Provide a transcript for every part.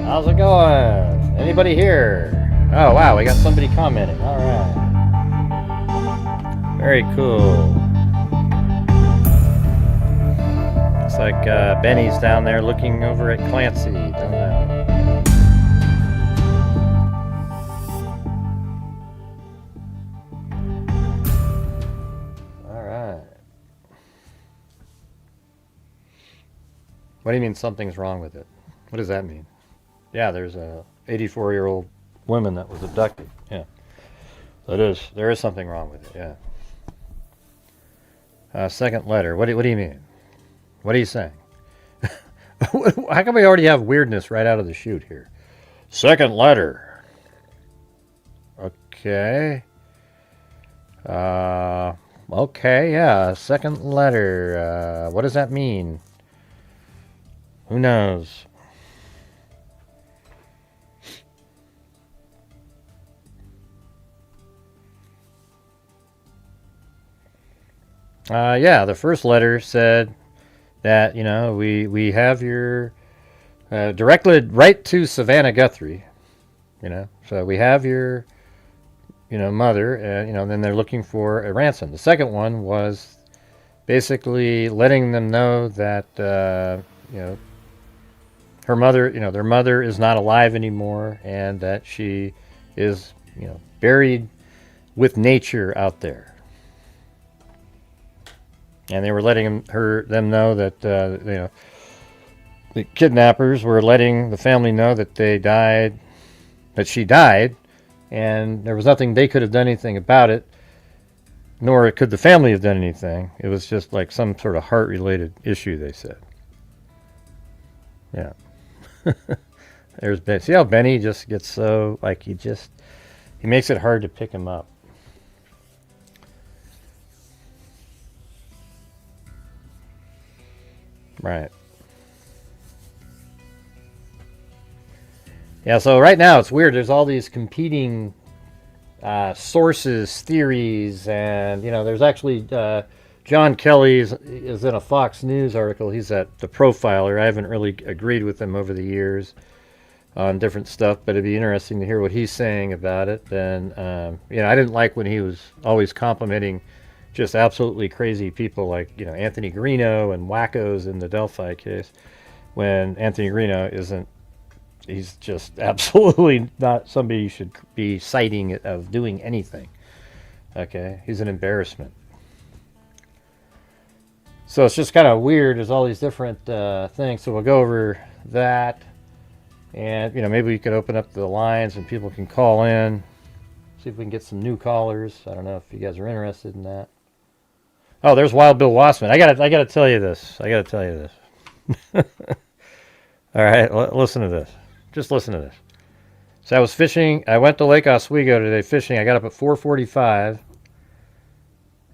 How's it going? Anybody here? Oh, wow, we got somebody commenting. All right. Very cool. Looks like Benny's down there looking over at Clancy. Don't know. All right. What do you mean something's wrong with it? What does that mean? Yeah, there's a 84-year-old woman that was abducted. Yeah. So there is something wrong with it, yeah. Second letter. What do you mean? What are you saying? How come we already have weirdness right out of the chute here? Second letter. Okay. Okay, yeah. Second letter. What does that mean? Who knows? Yeah, the first letter said that, we have your directed right to Savannah Guthrie, so we have your, mother, and, then they're looking for a ransom. The second one was basically letting them know that, her mother, their mother is not alive anymore, and that she is, buried with nature out there. And they were letting them know that, the kidnappers were letting the family know that she died, and there was nothing they could have done anything about it, nor could the family have done anything. It was just like some sort of heart-related issue, they said. Yeah. There's Ben. See how Benny just gets so, he makes it hard to pick him up. Right. Yeah, so right now it's weird. There's all these competing sources, theories, and, there's actually John Kelly is in a Fox News article. He's the profiler. I haven't really agreed with him over the years on different stuff, but it'd be interesting to hear what he's saying about it. And, I didn't like when he was always complimenting just absolutely crazy people like, Anthony Greeno and wackos in the Delphi case, when Anthony Greeno he's just absolutely not somebody you should be citing of doing anything. Okay? He's an embarrassment. So it's just kind of weird. There's all these different things. So we'll go over that. And, maybe we could open up the lines and people can call in. See if we can get some new callers. I don't know if you guys are interested in that. Oh, there's Wild Bill Wassman. I gotta tell you this. All right, listen to this. Just listen to this. So I was fishing. I went to Lake Oswego today fishing. I got up at 4:45.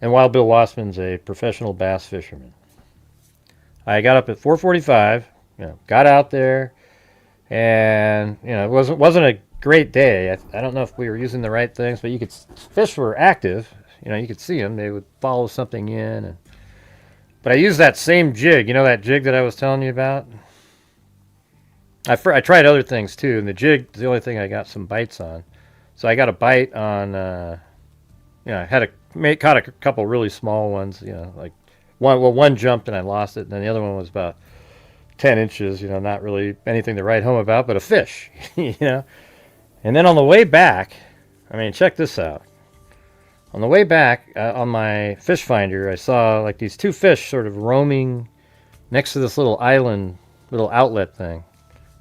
And Wild Bill Wassman's a professional bass fisherman. I got up at 4:45. Got out there, and it wasn't a great day. I don't know if we were using the right things, but fish were active. You could see them. They would follow something in. But I used that same jig. That jig that I was telling you about? I tried other things too, and the jig is the only thing I got some bites on. So I got a bite on, I caught a couple really small ones, like one jumped and I lost it, and then the other one was about 10 inches, not really anything to write home about, but a fish, And then on the way back, check this out. On the way back, on my fish finder, I saw like these two fish sort of roaming next to this little island, little outlet thing.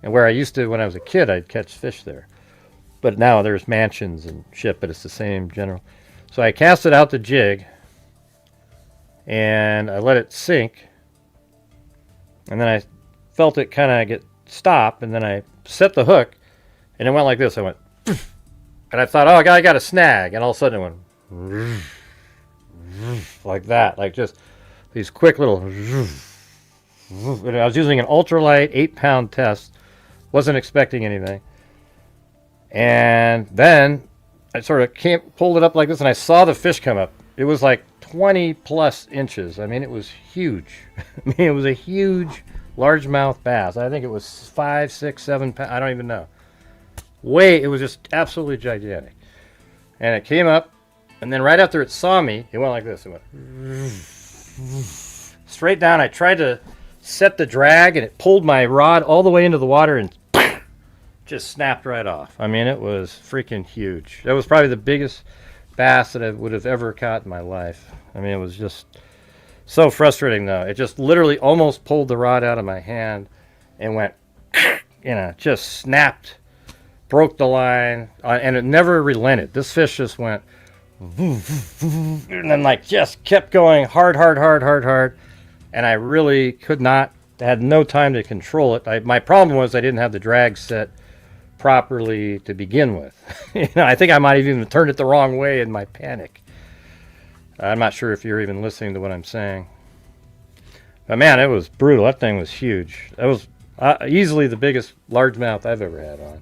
And where I used to, when I was a kid, I'd catch fish there. But now there's mansions and shit, but it's the same general. So I cast it out the jig, and I let it sink. And then I felt it kind of get stop, and then I set the hook, and it went like this. I went, and I thought, oh, I got a snag. And all of a sudden it went, like that, like just these quick little. And I was using an ultralight 8-pound test, wasn't expecting anything, and then I sort of pulled it up like this, and I saw the fish come up. It was like 20 plus inches. It was huge. It was a huge largemouth bass. I think it was 5, 6, 7 pounds. I don't even know. It was just absolutely gigantic. And it came up, and then right after it saw me, it went like this. It went straight down. I tried to set the drag, and it pulled my rod all the way into the water and just snapped right off. I mean, it was freaking huge. That was probably the biggest bass that I would have ever caught in my life. I mean, it was just so frustrating, though. It just literally almost pulled the rod out of my hand and went, just snapped, broke the line, and it never relented. This fish just went, and then like just kept going hard. And I really had no time to control it. My problem was I didn't have the drag set properly to begin with. I think I might have even turned it the wrong way in my panic. I'm not sure if you're even listening to what I'm saying. But man, it was brutal. That thing was huge. That was easily the biggest largemouth I've ever had on.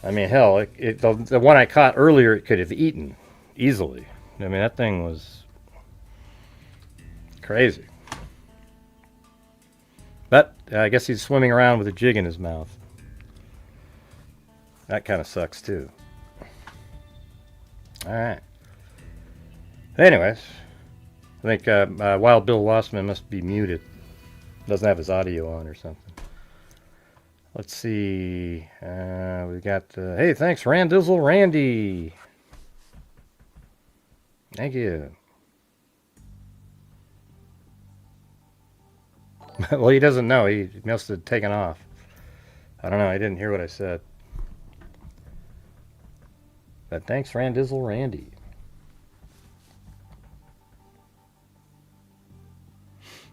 I mean, hell, the one I caught earlier, it could have eaten easily. I mean, that thing was crazy. But I guess he's swimming around with a jig in his mouth. That kind of sucks, too. All right. Anyways, I think Wild Bill Wassman must be muted. Doesn't have his audio on or something. Let's see. We got, hey, thanks, Randizzle Randy. Thank you. Well, he doesn't know. He must have taken off. I don't know. He didn't hear what I said. But thanks, Randizzle Randy.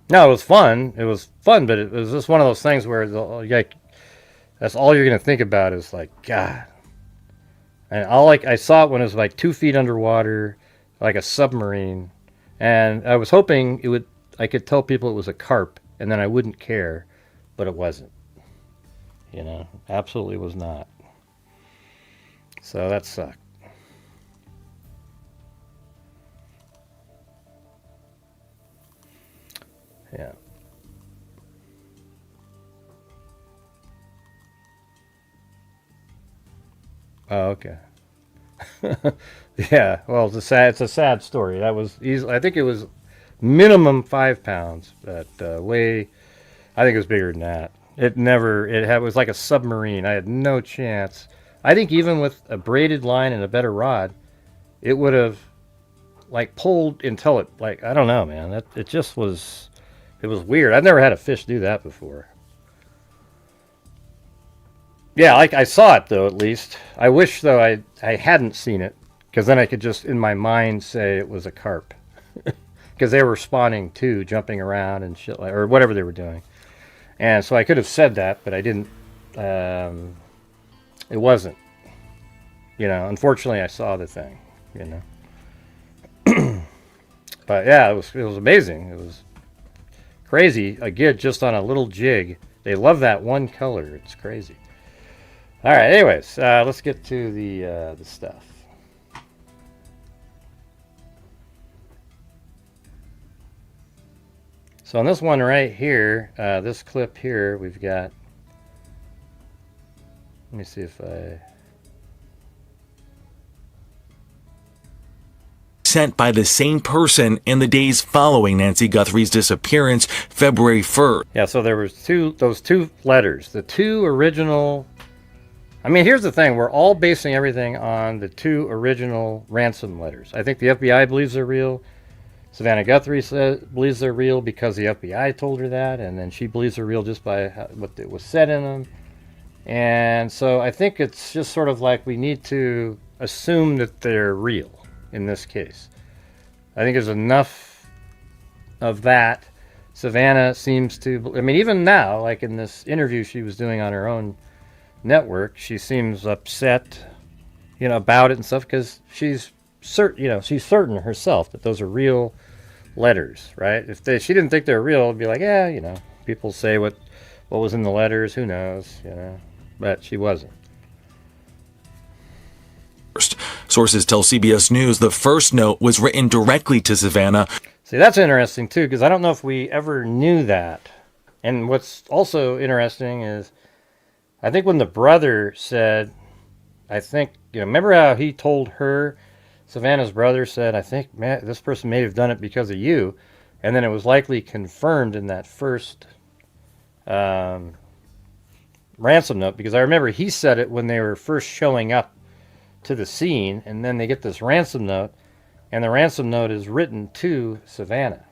No, it was fun. It was fun, but it was just one of those things where that's all you're going to think about is like, God. And I saw it when it was like 2 feet underwater, like a submarine. And I was hoping I could tell people it was a carp, and then I wouldn't care, but it wasn't. Absolutely was not. So that sucked. Yeah. Oh, okay. Yeah. Well, it's a sad story. That was easy. I think it was minimum 5 pounds, but I think it was bigger than that. It was like a submarine. I had no chance. I think even with a braided line and a better rod, it would have like pulled until it, like, I don't know, man. It was weird. I've never had a fish do that before. Yeah, like I saw it though, at least. I wish though I hadn't seen it, because then I could just in my mind say it was a carp. Because they were spawning too, jumping around and shit, or whatever they were doing. And so I could have said that, but I didn't. It wasn't. Unfortunately I saw the thing, But yeah, it was amazing. It was crazy. Again, just on a little jig. They love that one color. It's crazy. All right. Anyways, let's get to the stuff. So on this one right here, this clip here, we've got. Let me see if I. Sent by the same person in the days following Nancy Guthrie's disappearance, February 1st. Yeah, so there was those two letters, the two original. I mean, here's the thing: we're all basing everything on the two original ransom letters. I think the FBI believes they're real. Savannah Guthrie believes they're real because the FBI told her that, and then she believes they're real just by what was said in them. And so I think it's just sort of like we need to assume that they're real. In this case, I think there's enough of that. Savannah seems to, I mean, even now, like in this interview she was doing on her own network, she seems upset, about it and stuff, because she's certain herself that those are real letters, right? If she didn't think they were real, it'd be like, yeah, people say what was in the letters, who knows, but she wasn't. Sources tell CBS News the first note was written directly to Savannah. See, that's interesting, too, because I don't know if we ever knew that. And what's also interesting is, I think when the brother said, I think, remember how he told her, Savannah's brother said, I think, man, this person may have done it because of you. And then it was likely confirmed in that first ransom note, because I remember he said it when they were first showing up to the scene, and then they get this ransom note, and the ransom note is written to Savannah.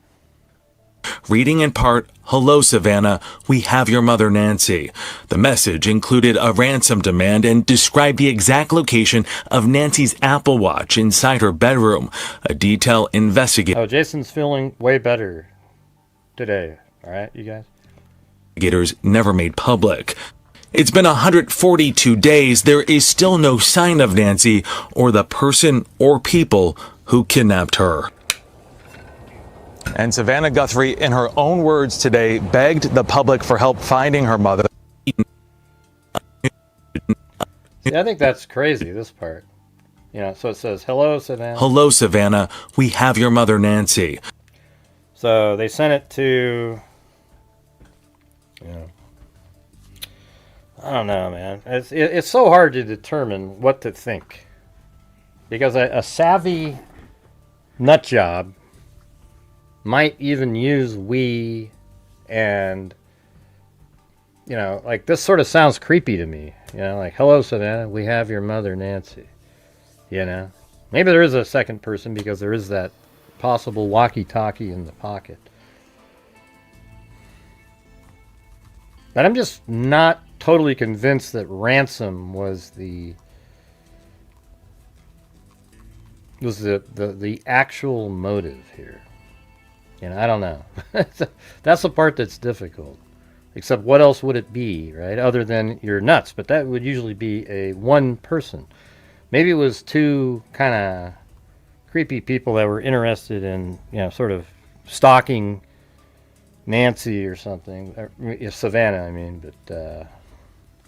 Reading in part, "Hello, Savannah. We have your mother, Nancy." The message included a ransom demand and described the exact location of Nancy's Apple Watch inside her bedroom. A detail investigator. Oh, Jason's feeling way better today. All right, you guys? Investigators never made public. It's been 142 days. There is still no sign of Nancy or the person or people who kidnapped her. And Savannah Guthrie, in her own words today, begged the public for help finding her mother. See, I think that's crazy, this part. So it says, hello, Savannah. "Hello, Savannah. We have your mother, Nancy." So they sent it to, I don't know, man. It's so hard to determine what to think. Because a savvy nut job might even use we, and like, this sort of sounds creepy to me. Like, hello, Savannah, we have your mother, Nancy. Maybe there is a second person because there is that possible walkie-talkie in the pocket. But I'm just not totally convinced that ransom was the actual motive here. I don't know. That's the part that's difficult. Except what else would it be, right? Other than you're nuts. But that would usually be a one person. Maybe it was two kind of creepy people that were interested in, sort of stalking Nancy or something. Or, Savannah, I mean. But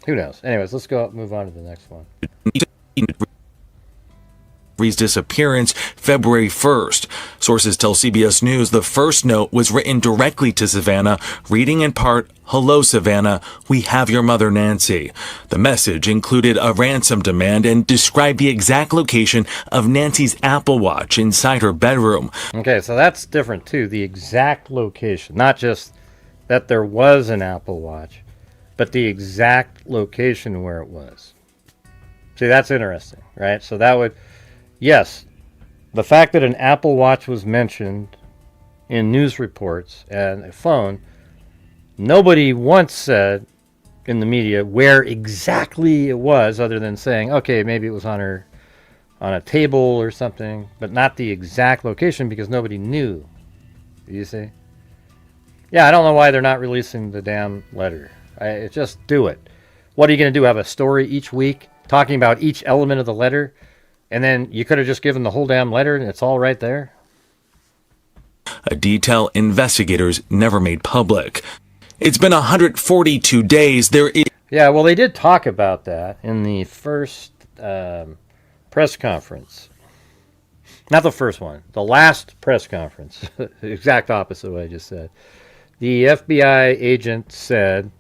who knows? Anyways, let's move on to the next one. Disappearance February 1st. Sources tell CBS News the first note was written directly to Savannah, reading in part, "Hello, Savannah. We have your mother, Nancy." The message included a ransom demand and described the exact location of Nancy's Apple Watch inside her bedroom. Okay, so that's different too. The exact location. Not just that there was an Apple Watch, but the exact location where it was. See, that's interesting, right? So that would... Yes, the fact that an Apple Watch was mentioned in news reports and a phone, nobody once said in the media where exactly it was, other than saying, okay, maybe it was on a table or something, but not the exact location because nobody knew. You see? Yeah, I don't know why they're not releasing the damn letter. Just do it. What are you going to do? Have a story each week talking about each element of the letter? And then you could have just given the whole damn letter and it's all right there. A detail investigators never made public. It's been 142 days. Yeah, well, they did talk about that in the first press conference. Not the first one. The last press conference. The exact opposite of what I just said. The FBI agent said,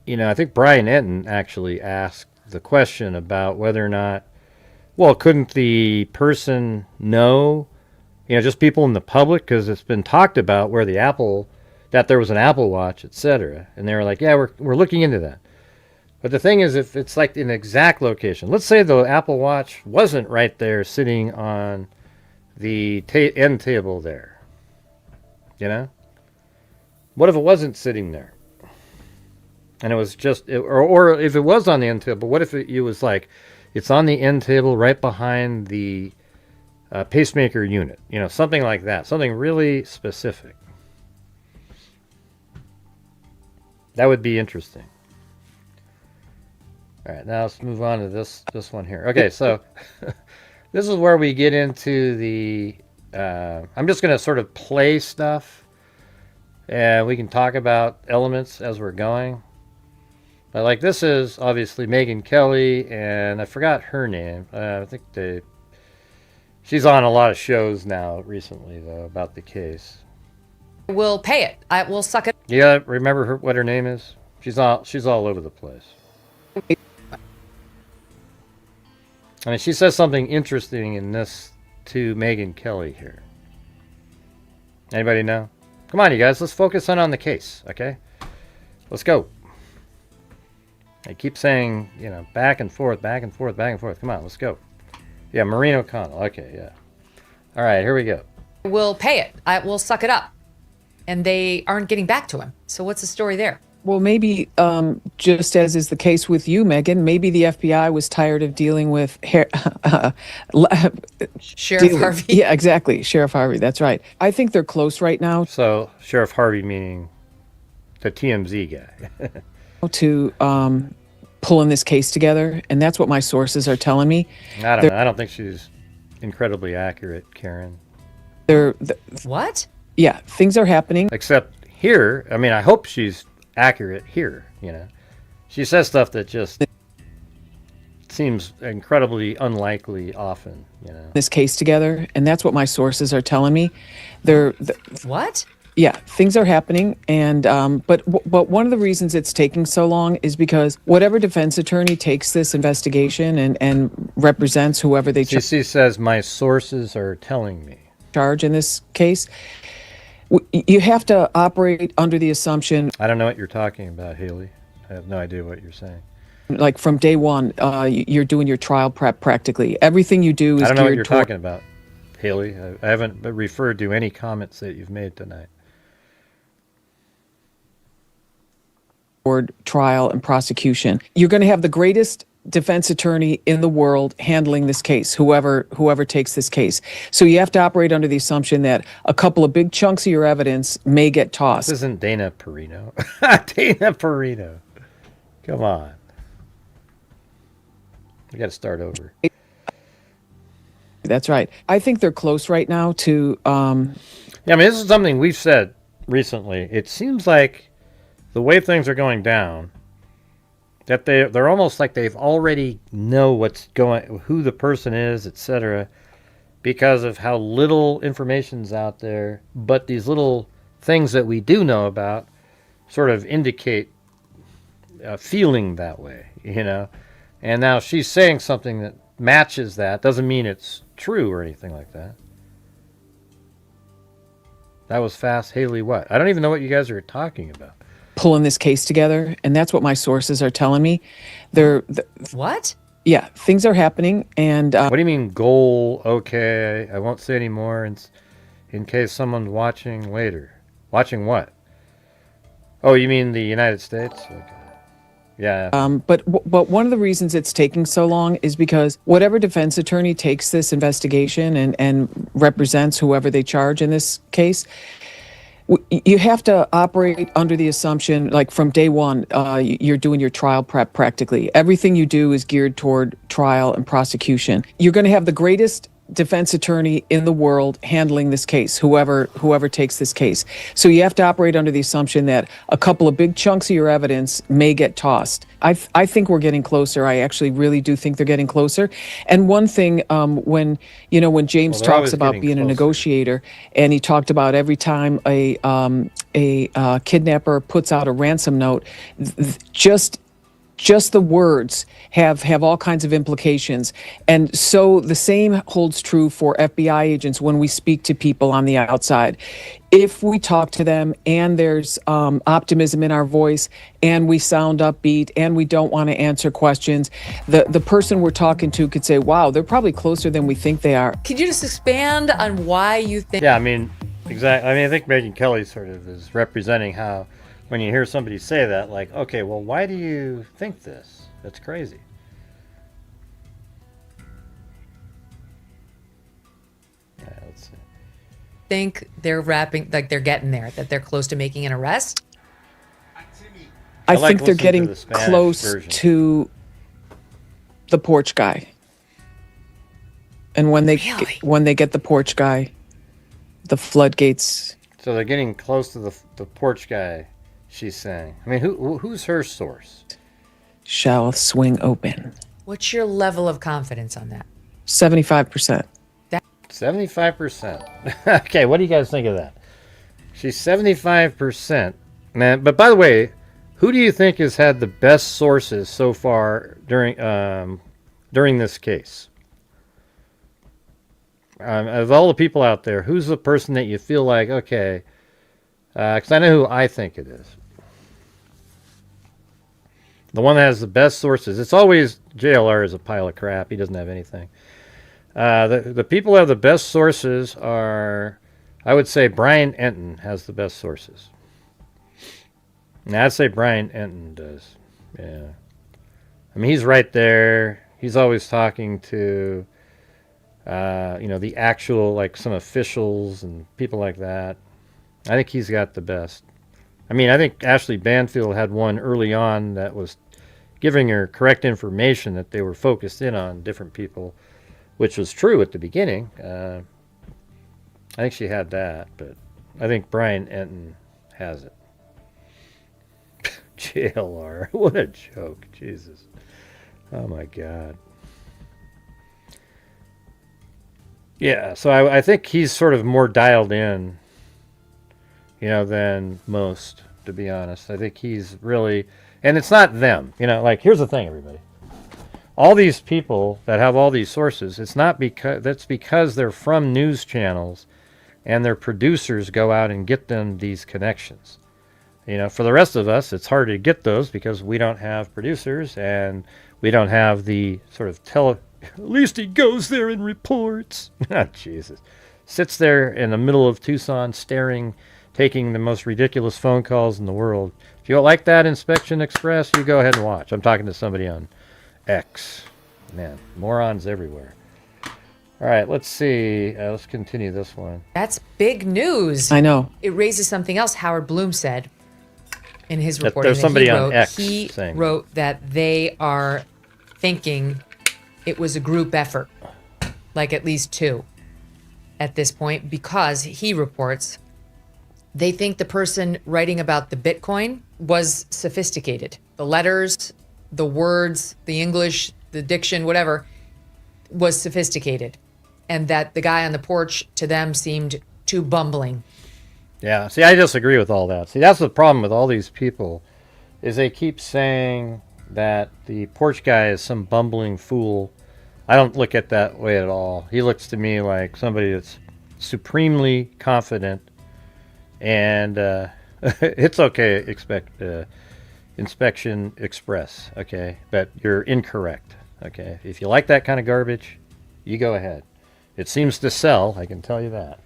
I think Brian Enton actually asked the question about whether or not, well, couldn't the person know, just people in the public, because it's been talked about where that there was an Apple Watch, etc. And they were like, yeah, we're looking into that. But the thing is, if it's like an exact location, let's say the Apple Watch wasn't right there sitting on the end table there, What if it wasn't sitting there? And it was just, or if it was on the end table, what if it was like, it's on the end table right behind the pacemaker unit. Something like that. Something really specific. That would be interesting. All right, now let's move on to this one here. Okay, so this is where we get into the... I'm just going to sort of play stuff. And we can talk about elements as we're going. But like, this is obviously Megyn Kelly, and I forgot her name. I think she's on a lot of shows now recently, though, about the case. We'll pay it. I will suck it. Yeah, remember what her name is? She's all over the place. I mean, she says something interesting in this to Megyn Kelly here. Anybody know? Come on, you guys. Let's focus on the case, okay? Let's go. I keep saying, back and forth, back and forth, back and forth. Come on, let's go. Yeah, Maureen O'Connell. Okay, yeah. All right, here we go. We'll pay it. I will suck it up. And they aren't getting back to him. So what's the story there? Well, maybe just as is the case with you, Megyn, maybe the FBI was tired of dealing with Sheriff Harvey. Yeah, exactly. Sheriff Harvey. That's right. I think they're close right now. So Sheriff Harvey meaning the TMZ guy. To pulling this case together, and that's what my sources are telling me. I don't know. I don't think she's incredibly accurate, Karen. What? Yeah, things are happening. Except here, I mean, I hope she's accurate here, She says stuff that just seems incredibly unlikely often, This case together, and that's what my sources are telling me. What? Yeah, things are happening, and but one of the reasons it's taking so long is because whatever defense attorney takes this investigation and represents whoever they she says my sources are telling me charge in this case, you have to operate under the assumption. I don't know what you're talking about, Haley. I have no idea what you're saying. Like from day one, you're doing your trial prep practically. Everything you do is. I don't know what you're talking about, Haley. I haven't referred to any comments that you've made tonight. Toward trial and prosecution. You're going to have the greatest defense attorney in the world handling this case, whoever takes this case. So you have to operate under the assumption that a couple of big chunks of your evidence may get tossed. This isn't Dana Perino. Dana Perino. Come on. We got to start over. That's right. I think they're close right now to... Yeah, I mean, this is something we've said recently. It seems like the way things are going down, that they're almost like they've already know what's going, who the person is, etc., because of how little information's out there. But these little things that we do know about sort of indicate feeling that way, And now she's saying something that matches that. Doesn't mean it's true or anything like that. That was fast. Haley, what? I don't even know what you guys are talking about. Pulling this case together, and that's what my sources are telling me. What? Yeah, things are happening, and what do you mean goal? Okay, I won't say any more in case someone's watching later. Watching what? Oh, you mean the United States? Okay. Yeah. But one of the reasons it's taking so long is because whatever defense attorney takes this investigation and represents whoever they charge in this case, you have to operate under the assumption, like from day one, you're doing your trial prep practically. Everything you do is geared toward trial and prosecution. You're going to have the greatest defense attorney in the world handling this case, whoever takes this case. So you have to operate under the assumption that a couple of big chunks of your evidence may get tossed. I think we're getting closer. I actually really do think they're getting closer. And one thing, when James talks about being a negotiator, and he talked about every time a kidnapper puts out a ransom note, just the words have all kinds of implications. And so the same holds true for FBI agents when we speak to people on the outside. If we talk to them and there's optimism in our voice and we sound upbeat and we don't want to answer questions, the person we're talking to could say, wow, they're probably closer than we think they are. Could you just expand on why you think... Yeah, I mean, exactly. I mean, I think Megyn Kelly sort of is representing how when you hear somebody say that, like, okay, well, why do you think this? That's crazy. Yeah, let's see. Think they're they're getting there, that they're close to making an arrest? I think they're getting close to the porch guy. And when they get the porch guy, the floodgates. So they're getting close to the porch guy, she's saying. I mean, who's her source? Shall swing open. What's your level of confidence on that? 75%. 75%. Okay, what do you guys think of that? She's 75%. Man, but by the way, who do you think has had the best sources so far during this case? Of all the people out there, who's the person that you feel like, okay, because I know who I think it is. The one that has the best sources. It's always JLR is a pile of crap. He doesn't have anything. The people who have the best sources are, I would say Brian Enton has the best sources. Now, I'd say Brian Enton does. Yeah. I mean, he's right there. He's always talking to, the actual, like, some officials and people like that. I think he's got the best. I mean, I think Ashley Banfield had one early on that was giving her correct information that they were focused in on different people, which was true at the beginning. I think she had that, but I think Brian Enton has it. JLR, what a joke, Jesus. Oh my God. Yeah, so I think he's sort of more dialed in, than most, to be honest. I think he's really, and it's not them, like, here's the thing, everybody. All these people that have all these sources, that's because they're from news channels and their producers go out and get them these connections. For the rest of us, it's hard to get those because we don't have producers and we don't have the sort of at least he goes there and reports. Oh, Jesus. Sits there in the middle of Tucson staring, taking the most ridiculous phone calls in the world. If you don't like that, Inspection Express, you go ahead and watch. I'm talking to somebody on X. Man, morons everywhere. All right, let's see. Let's continue this one. That's big news. I know. It raises something else Howard Bloom said in his reporting. There's somebody on X he saying wrote that they are thinking it was a group effort, like at least two at this point, because he reports they think the person writing about the Bitcoin was sophisticated. The letters, the words, the English, the diction, whatever, was sophisticated. And that the guy on the porch to them seemed too bumbling. Yeah, see, I disagree with all that. See, that's the problem with all these people, is they keep saying that the porch guy is some bumbling fool. I don't look at that way at all. He looks to me like somebody that's supremely confident, and it's okay, Inspection Express, okay? But you're incorrect, okay? If you like that kind of garbage, you go ahead. It seems to sell, I can tell you that.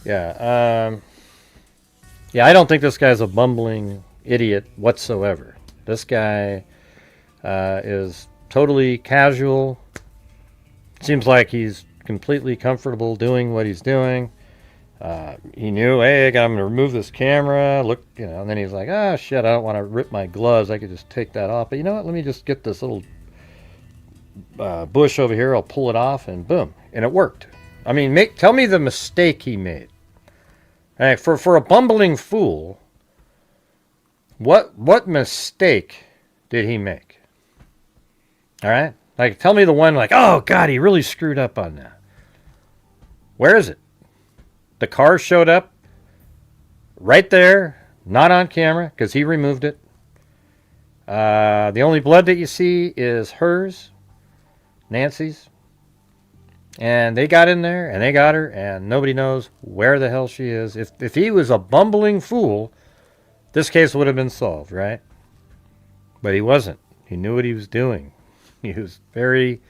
Yeah, I don't think this guy's a bumbling idiot whatsoever. This guy is totally casual. Seems like he's completely comfortable doing what he's doing. He knew, hey, I'm going to remove this camera. Look, and then he's like, shit, I don't want to rip my gloves. I could just take that off. But you know what? Let me just get this little bush over here. I'll pull it off, and boom. And it worked. I mean, tell me the mistake he made. All right, for a bumbling fool, what mistake did he make? All right? Like, tell me the one like, oh, God, he really screwed up on that. Where is it? The car showed up right there, not on camera, because he removed it. The only blood that you see is hers, Nancy's. And they got in there, and they got her, and nobody knows where the hell she is. If he was a bumbling fool, this case would have been solved, right? But he wasn't. He knew what he was doing. He was very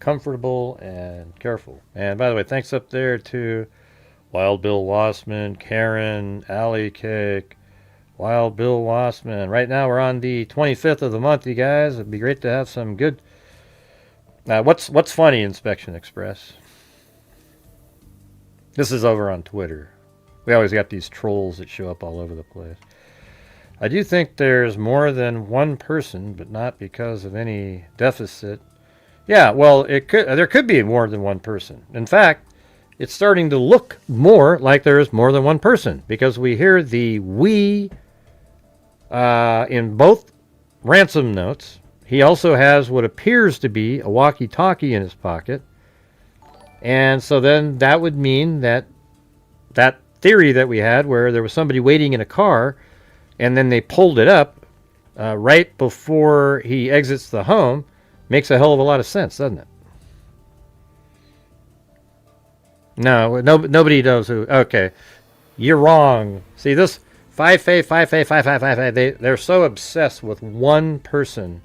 comfortable and careful. And by the way, thanks up there to Wild Bill Wassman, Karen, Alley Cake, Wild Bill Wassman. Right now we're on the 25th of the month, you guys. It'd be great to have some good... what's funny, Inspection Express? This is over on Twitter. We always got these trolls that show up all over the place. I do think there's more than one person, but not because of any deficit. Yeah, well, there could be more than one person. In fact, it's starting to look more like there is more than one person, because we hear the we in both ransom notes. He also has what appears to be a walkie-talkie in his pocket. And so then that would mean that that theory that we had where there was somebody waiting in a car and then they pulled it up right before he exits the home makes a hell of a lot of sense, doesn't it? No, nobody knows who. Okay, you're wrong. See, this five, they're so obsessed with one person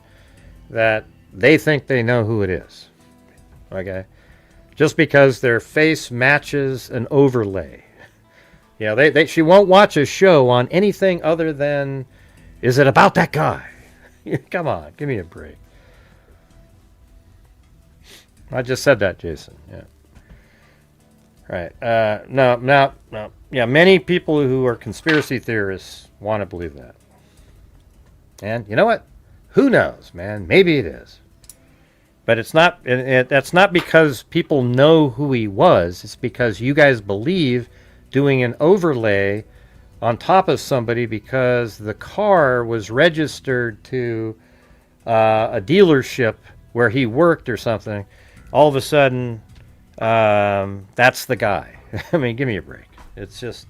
that they think they know who it is. Okay? Just because their face matches an overlay. You know, she won't watch a show on anything other than, is it about that guy? Come on, give me a break. I just said that, Jason. Yeah. Right. No. Yeah, many people who are conspiracy theorists want to believe that. And you know what? Who knows, man? Maybe it is. But it's not. That's not because people know who he was. It's because you guys believe doing an overlay on top of somebody because the car was registered to a dealership where he worked or something. All of a sudden, that's the guy. I mean, give me a break. It's just,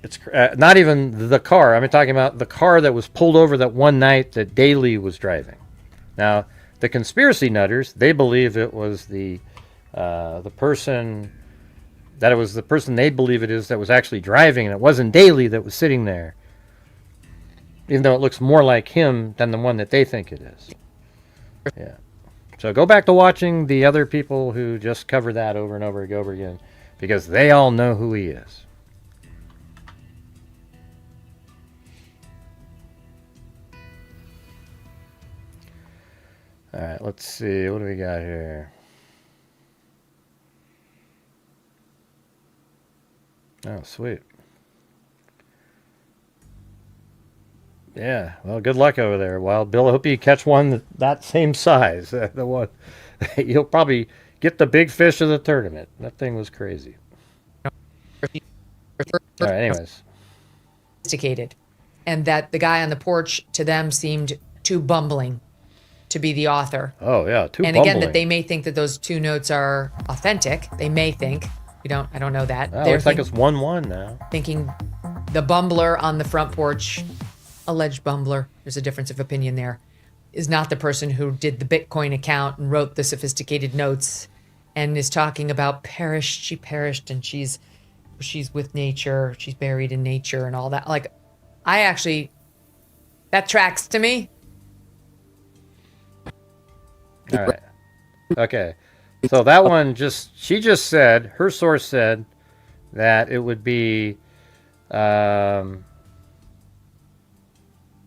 it's not even the car. I'm talking about the car that was pulled over that one night that Daley was driving. Now, the conspiracy nutters, they believe it was the person, that it was the person they believe it is that was actually driving, and it wasn't Daley that was sitting there, even though it looks more like him than the one that they think it is. Yeah. So go back to watching the other people who just cover that over and over and over again, because they all know who he is. All right, let's see. What do we got here? Oh, sweet. Yeah, well, good luck over there, Wild Bill. I hope you catch one that same size. The one you'll probably get the big fish of the tournament. That thing was crazy. All right, anyways. Sophisticated, and that the guy on the porch to them seemed too bumbling to be the author. Oh yeah, too and bumbling. Again, that they may think that those two notes are authentic. They may think. I don't know that. Oh, looks like it's 1-1 now. Thinking the bumbler on the front porch, alleged bumbler, there's a difference of opinion there, is not the person who did the Bitcoin account and wrote the sophisticated notes and is talking about she perished and she's with nature, she's buried in nature and all that. Like, that tracks to me. All right. Okay. So that one she just said, her source said that it would be,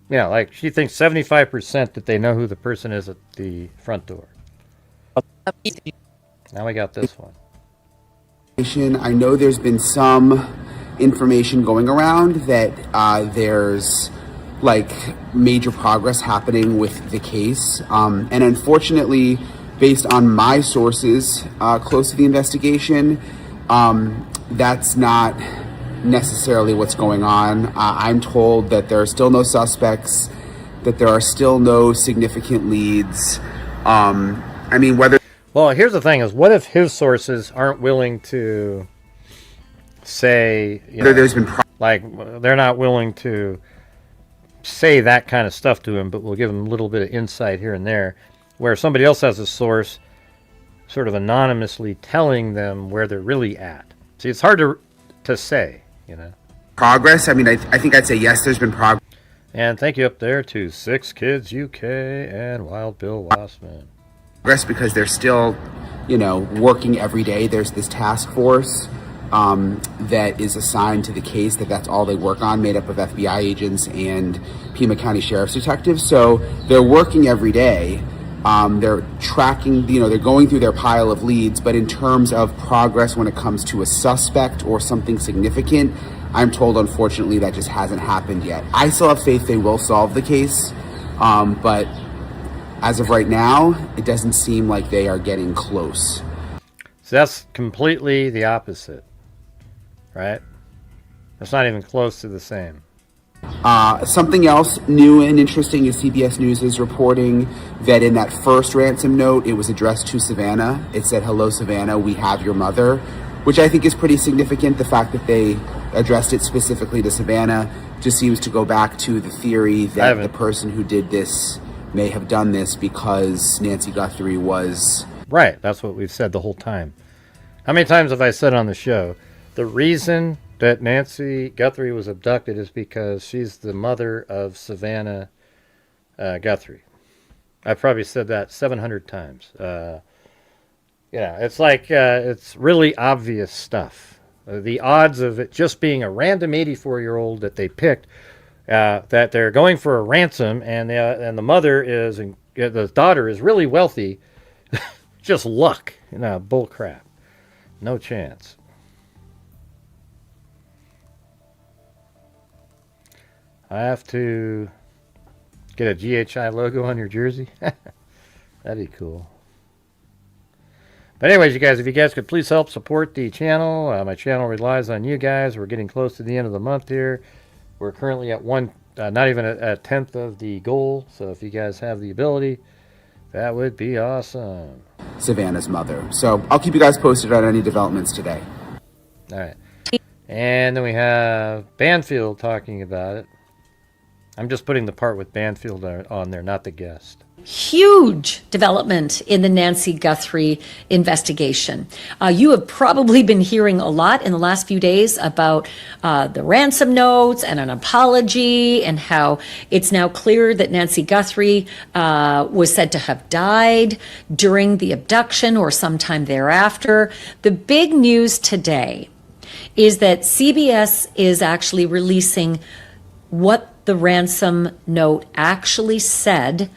like she thinks 75% that they know who the person is at the front door. Now we got this one. I know there's been some information going around that there's like major progress happening with the case. And unfortunately, based on my sources close to the investigation, that's not necessarily what's going on. I'm told that there are still no suspects, that there are still no significant leads. Well, here's the thing: is what if his sources aren't willing to say, there's been they're not willing to say that kind of stuff to him, but we'll give him a little bit of insight here and there, where somebody else has a source sort of anonymously telling them where they're really at. See, it's hard to say, Progress? I think I'd say yes, there's been progress. And thank you up there to 6 Kids UK and Wild Bill Wassman. Because they're still, working every day. There's this task force that is assigned to the case, that's all they work on, made up of FBI agents and Pima County Sheriff's detectives. So they're working every day. They're tracking, they're going through their pile of leads, but in terms of progress when it comes to a suspect or something significant, I'm told, unfortunately, that just hasn't happened yet. I still have faith they will solve the case, but as of right now, it doesn't seem like they are getting close. So that's completely the opposite, right? That's not even close to the same. Something else new and interesting is CBS News is reporting that in that first ransom note, it was addressed to Savannah. It said, "Hello, Savannah, we have your mother." which I think is pretty significant. The fact that they addressed it specifically to Savannah just seems to go back to the theory that the person who did this may have done this because Nancy Guthrie was... Right, that's what we've said the whole time. How many times have I said on the show, the reason that Nancy Guthrie was abducted is because she's the mother of Savannah Guthrie. I've probably said that 700 times. Yeah, it's like, it's really obvious stuff. The odds of it just being a random 84-year-old that they picked, that they're going for a ransom, and the mother is, and the daughter is really wealthy, just luck. Bull crap. No chance. I have to get a GHI logo on your jersey. That'd be cool. But anyways, you guys, if you guys could please help support the channel. My channel relies on you guys. We're getting close to the end of the month here. We're currently at not even a tenth of the goal. So if you guys have the ability, that would be awesome. Savannah's mother. So I'll keep you guys posted on any developments today. All right. And then we have Banfield talking about it. I'm just putting the part with Banfield on there, not the guest. Huge development in the Nancy Guthrie investigation. You have probably been hearing a lot in the last few days about the ransom notes and an apology, and how it's now clear that Nancy Guthrie was said to have died during the abduction or sometime thereafter. The big news today is that CBS is actually releasing what the ransom note actually said,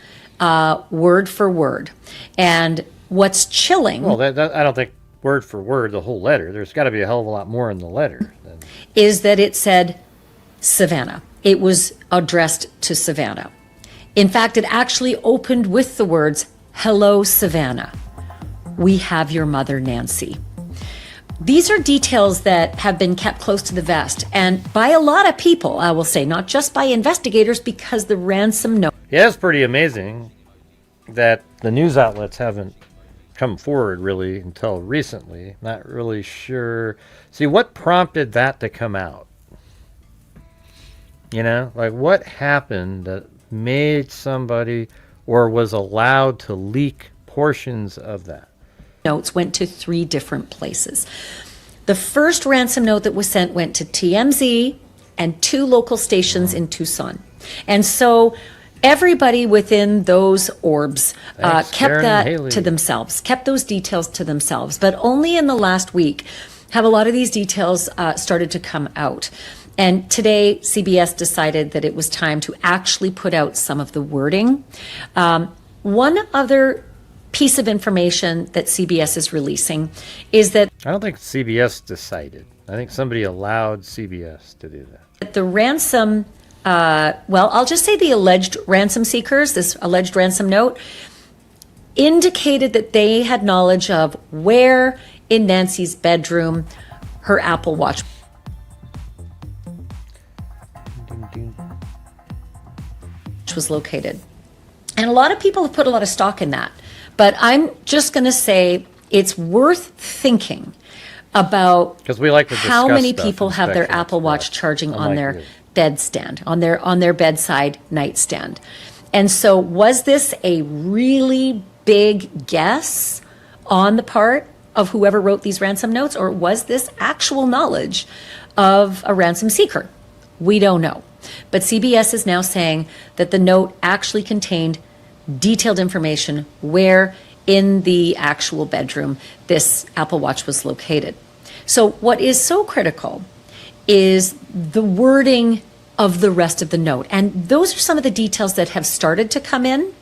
word for word. And what's chilling... Well, I don't think word for word the whole letter. There's got to be a hell of a lot more in the letter. Is that it said Savannah. It was addressed to Savannah. In fact, it actually opened with the words, "Hello, Savannah. We have your mother, Nancy." These are details that have been kept close to the vest, and by a lot of people, I will say, not just by investigators, because the ransom note... Yeah, it's pretty amazing that the news outlets haven't come forward really until recently. Not really sure. See, what prompted that to come out? Like what happened that made somebody or was allowed to leak portions of that? Notes went to 3 different places. The first ransom note that was sent went to TMZ and 2 local stations in Tucson. And so everybody within those orbs kept that to themselves, kept those details to themselves. But only in the last week have a lot of these details started to come out. And today, CBS decided that it was time to actually put out some of the wording. One other piece of information that CBS is releasing is that... I don't think CBS decided. I think somebody allowed CBS to do that. The ransom, well, I'll just say the alleged ransom seekers, this alleged ransom note, indicated that they had knowledge of where in Nancy's bedroom her Apple Watch was located. And a lot of people have put a lot of stock in that. But I'm just going to say it's worth thinking about we like to how many people have their Apple Watch charging on their bedstand, on their bedside nightstand. And so was this a really big guess on the part of whoever wrote these ransom notes, or was this actual knowledge of a ransom seeker? We don't know. But CBS is now saying that the note actually contained detailed information where in the actual bedroom this Apple Watch was located. So what is so critical is the wording of the rest of the note. And those are some of the details that have started to come in.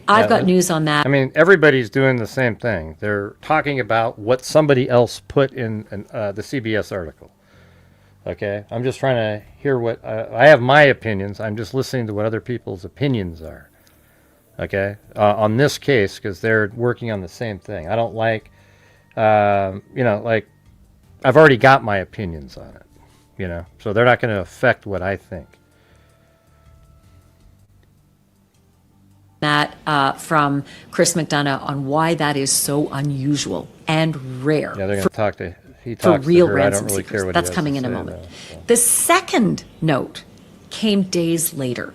I've got news on that. I mean, everybody's doing the same thing. They're talking about what somebody else put in the CBS article. Okay? I'm just trying to hear what... I have my opinions. I'm just listening to what other people's opinions are. Okay, on this case, because they're working on the same thing. I don't like, like, I've already got my opinions on it, so they're not going to affect what I think. That from Chris McDonough on why that is so unusual and rare. Yeah, they're going to talk to he for talks real to her. I ransom don't really seekers. care what That's he has coming to in a say, moment. though, so. The second note came days later.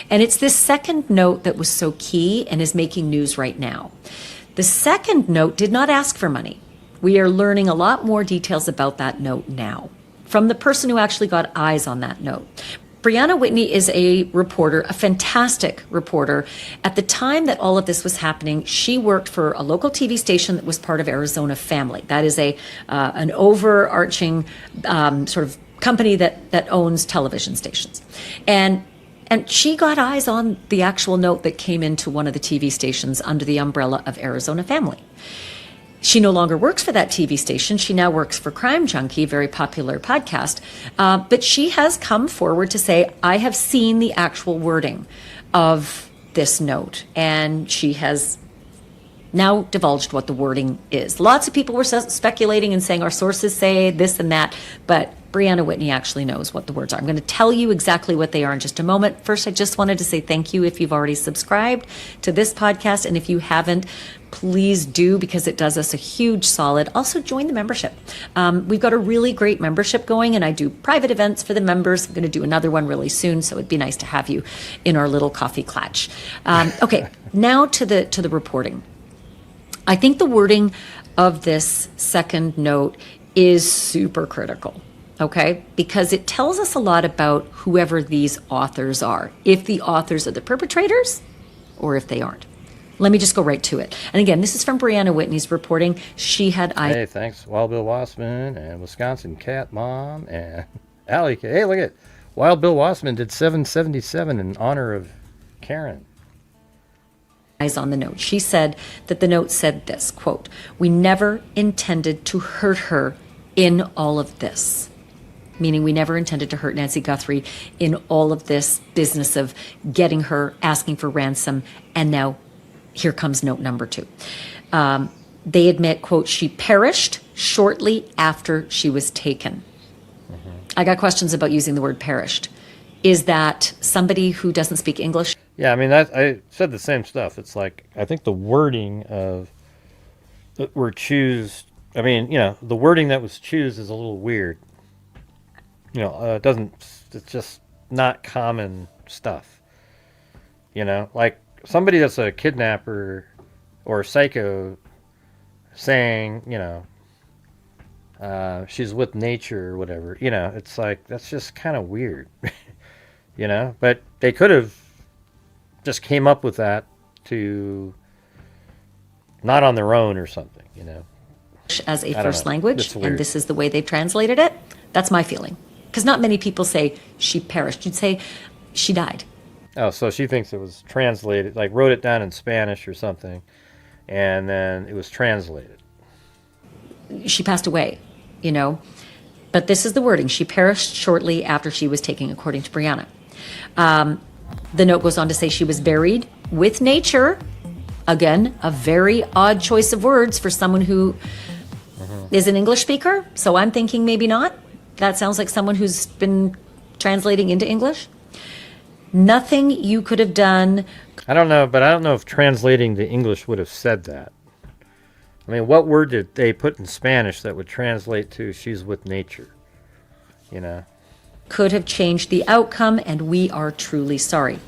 And it's this second note that was so key and is making news right now. The second note did not ask for money. We are learning a lot more details about that note now from the person who actually got eyes on that note. Brianna Whitney is a reporter, a fantastic reporter. At the time that all of this was happening, she worked for a local TV station that was part of Arizona Family. That is an overarching sort of company that owns television stations. And she got eyes on the actual note that came into one of the TV stations under the umbrella of Arizona Family. She no longer works for that TV station. She now works for Crime Junkie, a very popular podcast. But she has come forward to say, I have seen the actual wording of this note. And she has now divulged what the wording is. Lots of people were speculating and saying our sources say this and that, but Brianna Whitney actually knows what the words are. I'm going to tell you exactly what they are in just a moment. First, I just wanted to say thank you if you've already subscribed to this podcast, and if you haven't, please do, because it does us a huge solid. Also, join the membership. We've got a really great membership going, and I do private events for the members. I'm going to do another one really soon, so it'd be nice to have you in our little coffee clutch. Okay, now to the reporting. I think the wording of this second note is super critical, okay? Because it tells us a lot about whoever these authors are, if the authors are the perpetrators or if they aren't. Let me just go right to it. And again, this is from Brianna Whitney's reporting. She had eyes. Hey, thanks, Wild Bill Wassman and Wisconsin Cat Mom and Allie. Hey, look at Wild Bill Wassman did 777 in honor of Karen. On the note. She said that the note said this, quote, "We never intended to hurt her in all of this." Meaning we never intended to hurt Nancy Guthrie in all of this business of getting her, asking for ransom, and now here comes note number 2. They admit, quote, "She perished shortly after she was taken." I got questions about using the word perished. Is that somebody who doesn't speak English? Yeah, I mean, I said the same stuff. It's like, I think the wording of that were choose, I mean, the wording that was choose is a little weird. It doesn't, it's just not common stuff. Like somebody that's a kidnapper or a psycho saying, she's with nature or whatever, it's like, that's just kind of weird, but they could have just came up with that to not on their own or something, as a I don't first know. language, It's weird. and this is the way they've translated it. That's my feeling. Because not many people say she perished. You'd say she died. Oh, so she thinks it was translated, like wrote it down in Spanish or something, and then it was translated. She passed away, But this is the wording. She perished shortly after she was taken, according to Brianna. The note goes on to say she was buried with nature. Again, a very odd choice of words for someone who is an English speaker. So I'm thinking maybe not. That sounds like someone who's been translating into English. Nothing you could have done. I don't know, but I don't know if translating to English would have said that. I mean, what word did they put in Spanish that would translate to she's with nature? Could have changed the outcome, and we are truly sorry.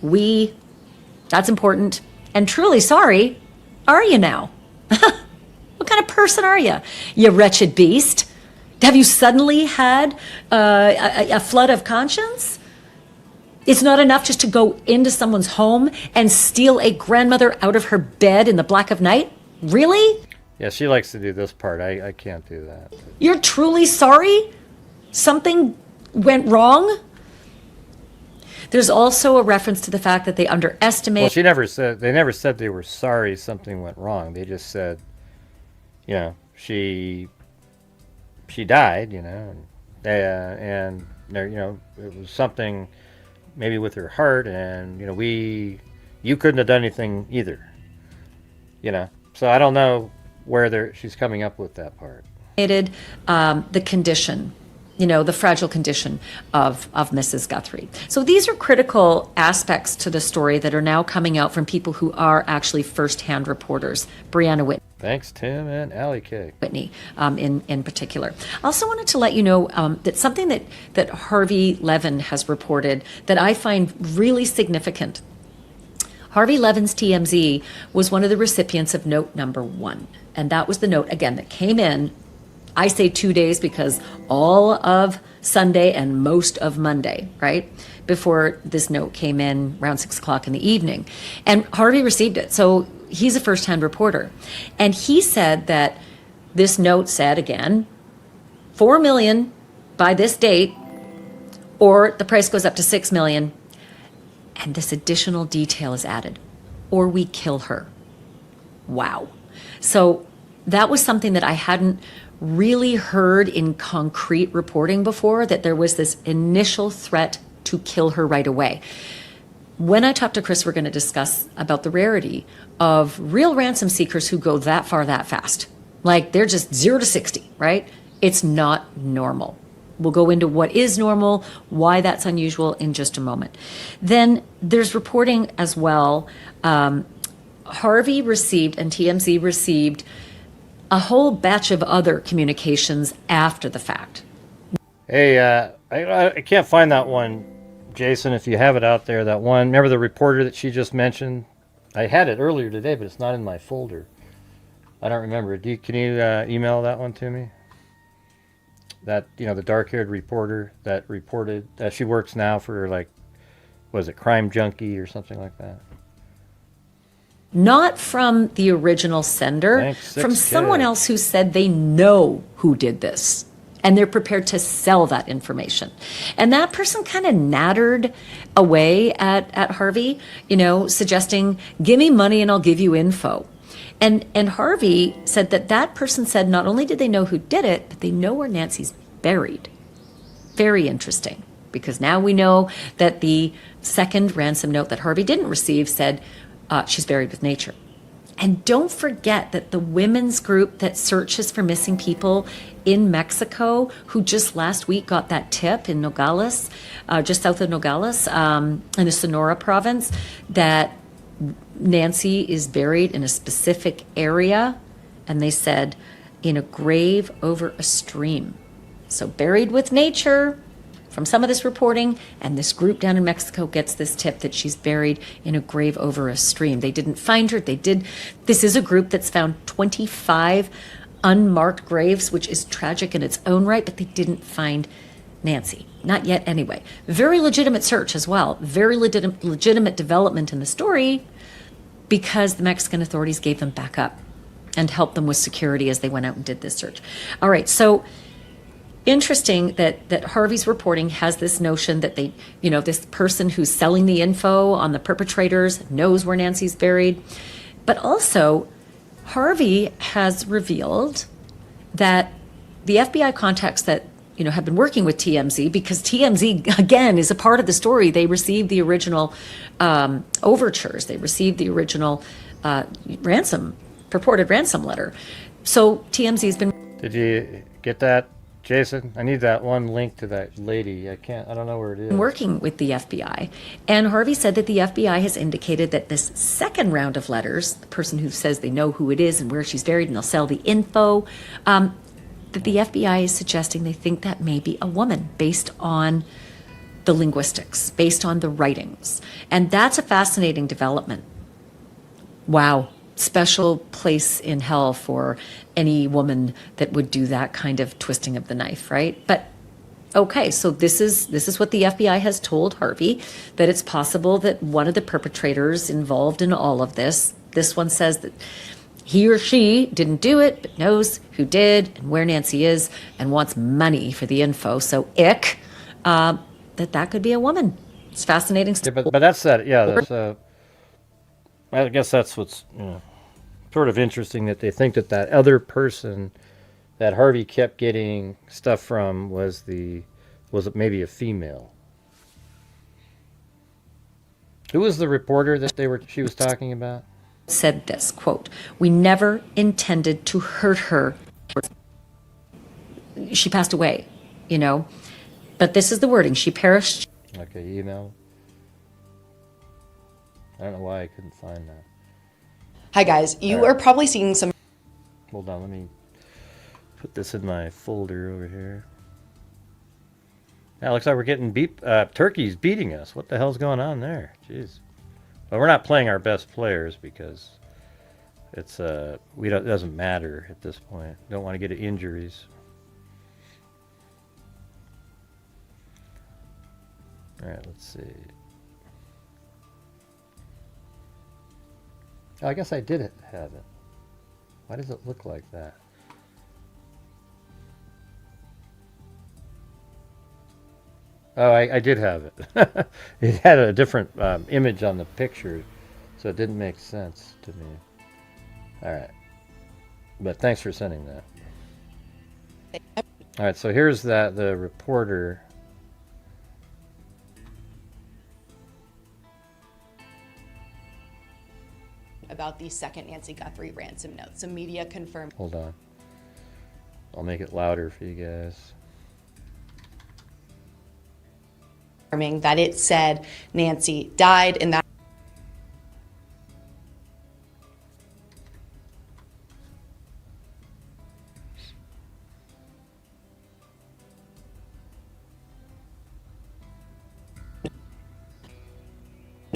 That's important. And truly sorry, are you now? What kind of person are you? You wretched beast. Have you suddenly had a flood of conscience? It's not enough just to go into someone's home and steal a grandmother out of her bed in the black of night? Really? Yeah, she likes to do this part. I can't do that. You're truly sorry? Something went wrong? There's also a reference to the fact that they underestimate. Well, they never said they were sorry something went wrong. They just said, she died, and it was something maybe with her heart, and you couldn't have done anything either, So I don't know where she's coming up with that part. The condition the fragile condition of Mrs. Guthrie. So these are critical aspects to the story that are now coming out from people who are actually firsthand reporters. Brianna Thanks, Tim and Allie K. Whitney in particular. I also wanted to let you know that something that Harvey Levin has reported that I find really significant. Harvey Levin's TMZ was one of the recipients of note number 1. And that was the note, again, that came in, I say 2 days because all of Sunday and most of Monday, right, before this note came in around 6 o'clock in the evening. And Harvey received it. So he's a first-hand reporter. And he said that this note said, again, $4 million by this date, or the price goes up to $6 million. And this additional detail is added, or we kill her. Wow. So that was something that I hadn't really heard in concrete reporting before, that there was this initial threat to kill her right away. When I talk to Chris, we're going to discuss about the rarity of real ransom seekers who go that far that fast. Like they're just 0 to 60, right? It's not normal. We'll go into what is normal, why that's unusual in just a moment. Then there's reporting as well. Harvey received and TMZ received a whole batch of other communications after the fact. Hey, I can't find that one, Jason, if you have it out there, that one. Remember the reporter that she just mentioned? I had it earlier today, but it's not in my folder. I don't remember. Can you email that one to me? That, the dark-haired reporter that reported that she works now for, was it Crime Junkie or something like that? Not from the original sender, Thanks, from 6K. someone else who said they know who did this and they're prepared to sell that information. And that person kind of nattered away at Harvey, suggesting, give me money and I'll give you info. And Harvey said that person said not only did they know who did it, but they know where Nancy's buried. Very interesting, because now we know that the second ransom note that Harvey didn't receive said she's buried with nature. And don't forget that the women's group that searches for missing people in Mexico, who just last week got that tip in Nogales, just south of Nogales, in the Sonora province, that Nancy is buried in a specific area, and they said in a grave over a stream. So buried with nature from some of this reporting, and this group down in Mexico gets this tip that she's buried in a grave over a stream. They didn't find her. This is a group that's found 25 unmarked graves, which is tragic in its own right, but they didn't find Nancy. Not yet anyway. Very legitimate search as well. Very legitimate development in the story, because the Mexican authorities gave them backup and helped them with security as they went out and did this search. All right, so interesting that Harvey's reporting has this notion that this person who's selling the info on the perpetrators knows where Nancy's buried. But also, Harvey has revealed that the FBI contacts that have been working with TMZ, because TMZ, again, is a part of the story. They received the original overtures. They received the original purported ransom letter. So TMZ's been... Did you get that, Jason? I need that one link to that lady. I don't know where it is. Working with the FBI. And Harvey said that the FBI has indicated that this second round of letters, the person who says they know who it is and where she's buried and they'll sell the info, that the FBI is suggesting they think that may be a woman based on the linguistics, based on the writings. And that's a fascinating development. Wow. Special place in hell for any woman that would do that kind of twisting of the knife, right? But okay, so this is what the FBI has told Harvey, that it's possible that one of the perpetrators involved in all of this one says that he or she didn't do it, but knows who did and where Nancy is and wants money for the info. So that could be a woman. It's fascinating stuff. Yeah, but that's that. Yeah, that's. I guess that's what's sort of interesting, that they think that other person that Harvey kept getting stuff from was maybe a female. Who was the reporter that she was talking about? Said this, quote, "We never intended to hurt her. She passed away. you know. But this is the wording. She perished. Okay, email. I don't know why I couldn't find that. Hi guys, you are probably seeing some. Hold on, let me put this in my folder over here. Now, looks like we're getting Turkey's beating us. What the hell's going on there? Jeez. Well, we're not playing our best players because it's it doesn't matter at this point. Don't want to get injuries. All right, let's see. Oh, I guess I did have it. Why does it look like that? Oh, I did have it. It had a different image on the picture, so it didn't make sense to me. All right. But thanks for sending that. All right, so here's the reporter. About the second Nancy Guthrie ransom note. Some media confirmed. Hold on. I'll make it louder for you guys. That it said Nancy died and that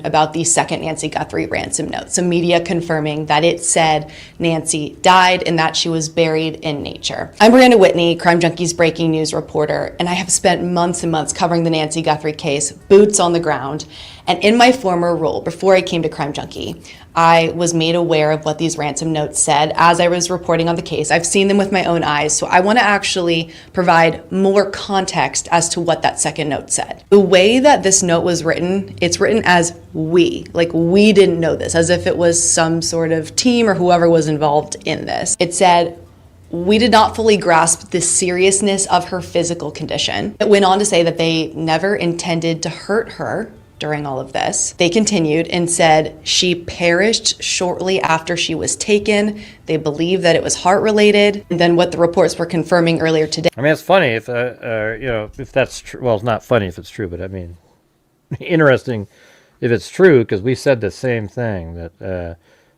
about the second Nancy Guthrie ransom note. Some media confirming that it said Nancy died and that she was buried in nature. I'm Brianna Whitney, Crime Junkie's breaking news reporter, and I have spent months and months covering the Nancy Guthrie case, boots on the ground. And in my former role, before I came to Crime Junkie, I was made aware of what these ransom notes said as I was reporting on the case. I've seen them with my own eyes, so I want to actually provide more context as to what that second note said. The way that this note was written, it's written as we, like we didn't know this, as if it was some sort of team or whoever was involved in this. It said, we did not fully grasp the seriousness of her physical condition. It went on to say that they never intended to hurt her during all of this. They continued and said she perished shortly after she was taken. They believe that it was heart related. And then what the reports were confirming earlier today. I mean, it's funny if if that's true. Well, it's not funny if it's true, but I mean, interesting if it's true, because we said the same thing that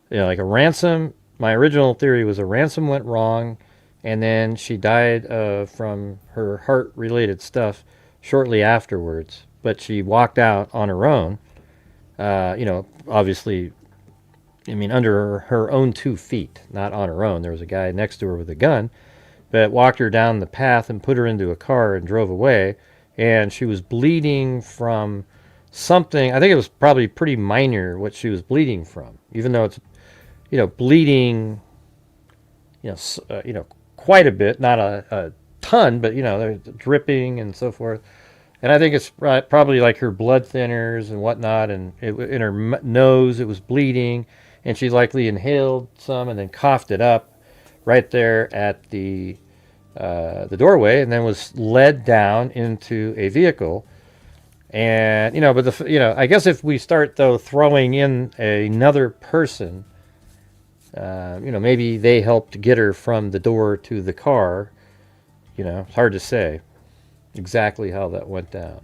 like a ransom. My original theory was a ransom went wrong, and then she died from her heart related stuff shortly afterwards. But she walked out on her own, obviously, I mean, under her own 2 feet, not on her own. There was a guy next to her with a gun, but walked her down the path and put her into a car and drove away. And she was bleeding from something. I think it was probably pretty minor what she was bleeding from, even though it's, bleeding, quite a bit, not a ton, but, there's dripping and so forth. And I think it's probably like her blood thinners and whatnot, and in her nose it was bleeding, and she likely inhaled some and then coughed it up right there at the doorway, and then was led down into a vehicle. And but I guess if we start though throwing in another person, maybe they helped get her from the door to the car. It's hard to say exactly how that went down.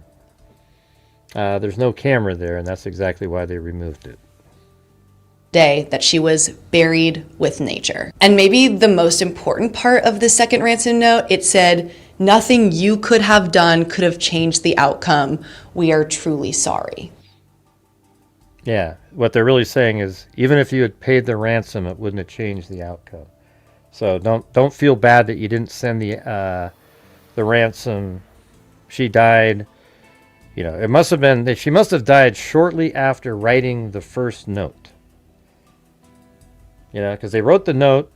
There's no camera there, and that's exactly why they removed it. Day that she was buried with nature. And maybe the most important part of the second ransom note, it said, nothing you could have done could have changed the outcome. We are truly sorry. Yeah, what they're really saying is, even if you had paid the ransom, it wouldn't have changed the outcome. So don't feel bad that you didn't send the ransom. She died, it must have been that she must have died shortly after writing the first note. Because they wrote the note,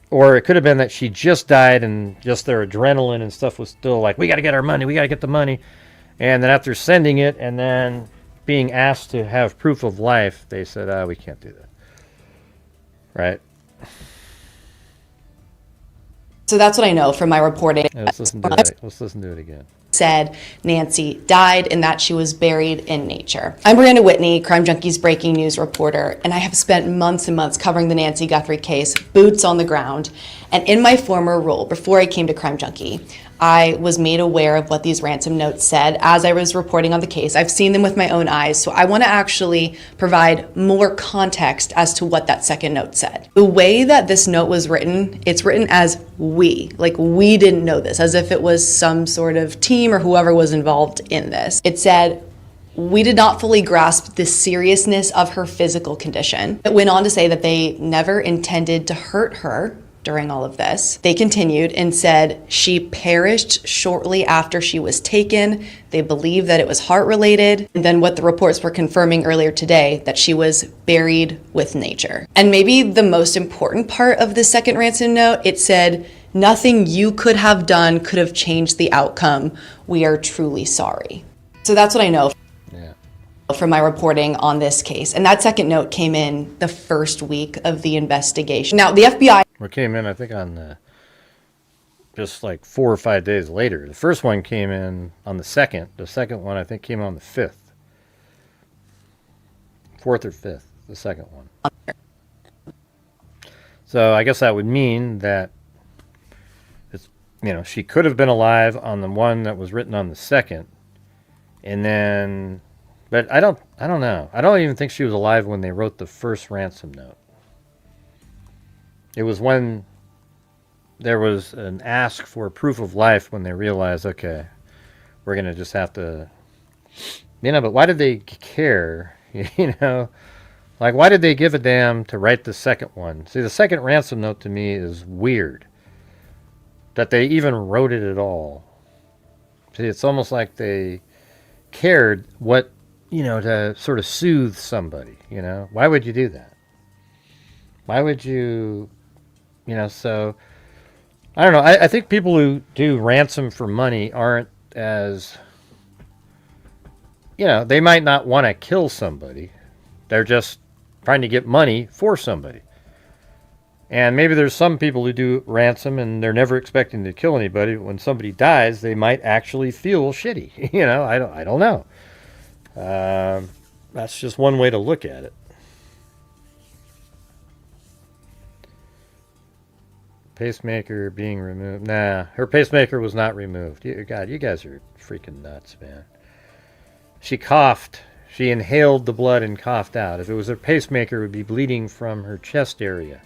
or it could have been that she just died and just their adrenaline and stuff was still like, we got to get our money, we got to get the money. And then after sending it and then being asked to have proof of life, they said, we can't do that. Right? So that's what I know from my reporting. Yeah, let's listen to it again. Said Nancy died and that she was buried in nature. I'm Brianna Whitney, Crime Junkie's breaking news reporter, and I have spent months and months covering the Nancy Guthrie case, boots on the ground. And in my former role, before I came to Crime Junkie, I was made aware of what these ransom notes said as I was reporting on the case. I've seen them with my own eyes, so I want to actually provide more context as to what that second note said. The way that this note was written, it's written as we, like we didn't know this, as if it was some sort of team or whoever was involved in this. It said, we did not fully grasp the seriousness of her physical condition. It went on to say that they never intended to hurt her during all of this. They continued and said she perished shortly after she was taken. They believe that it was heart related. And then what the reports were confirming earlier today, that she was buried with nature. And maybe the most important part of the second ransom note, it said, nothing you could have done could have changed the outcome. We are truly sorry. So that's what I know from my reporting on this case. And that second note came in the first week of the investigation. Now, the FBI... It came in, I think, on just like 4 or 5 days later. The first one came in on the 2nd. The second one, I think, came on the 5th. 4th or 5th, the second one. So I guess that would mean that it's, she could have been alive on the one that was written on the 2nd. And then... But I don't know. I don't even think she was alive when they wrote the first ransom note. It was when there was an ask for proof of life when they realized, okay, we're going to just have to, but why did they care? Like, why did they give a damn to write the second one? See, the second ransom note to me is weird. That they even wrote it at all. See, it's almost like they cared what, to sort of soothe somebody, Why would you do that? Why would you, so, I don't know. I think people who do ransom for money aren't as, they might not want to kill somebody. They're just trying to get money for somebody. And maybe there's some people who do ransom and they're never expecting to kill anybody. When somebody dies, they might actually feel shitty. I don't know. That's just one way to look at it. Pacemaker being removed. Nah, her pacemaker was not removed. God, you guys are freaking nuts, man. She coughed. She inhaled the blood and coughed out. If it was her pacemaker, it would be bleeding from her chest area.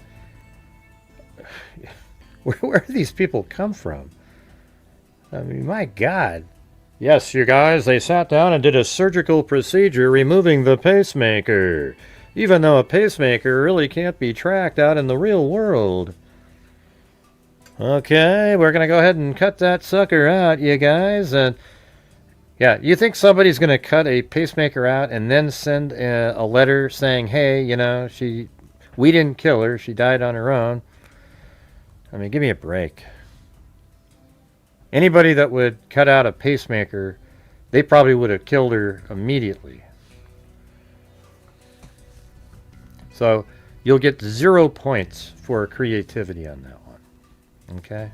Where do these people come from? I mean, my God. Yes, you guys, they sat down and did a surgical procedure removing the pacemaker. Even though a pacemaker really can't be tracked out in the real world. Okay, we're going to go ahead and cut that sucker out, you guys. And yeah, you think somebody's going to cut a pacemaker out and then send a letter saying, hey, we didn't kill her. She died on her own. I mean, give me a break. Anybody that would cut out a pacemaker, they probably would have killed her immediately. So you'll get 0 points for creativity on that one. Okay?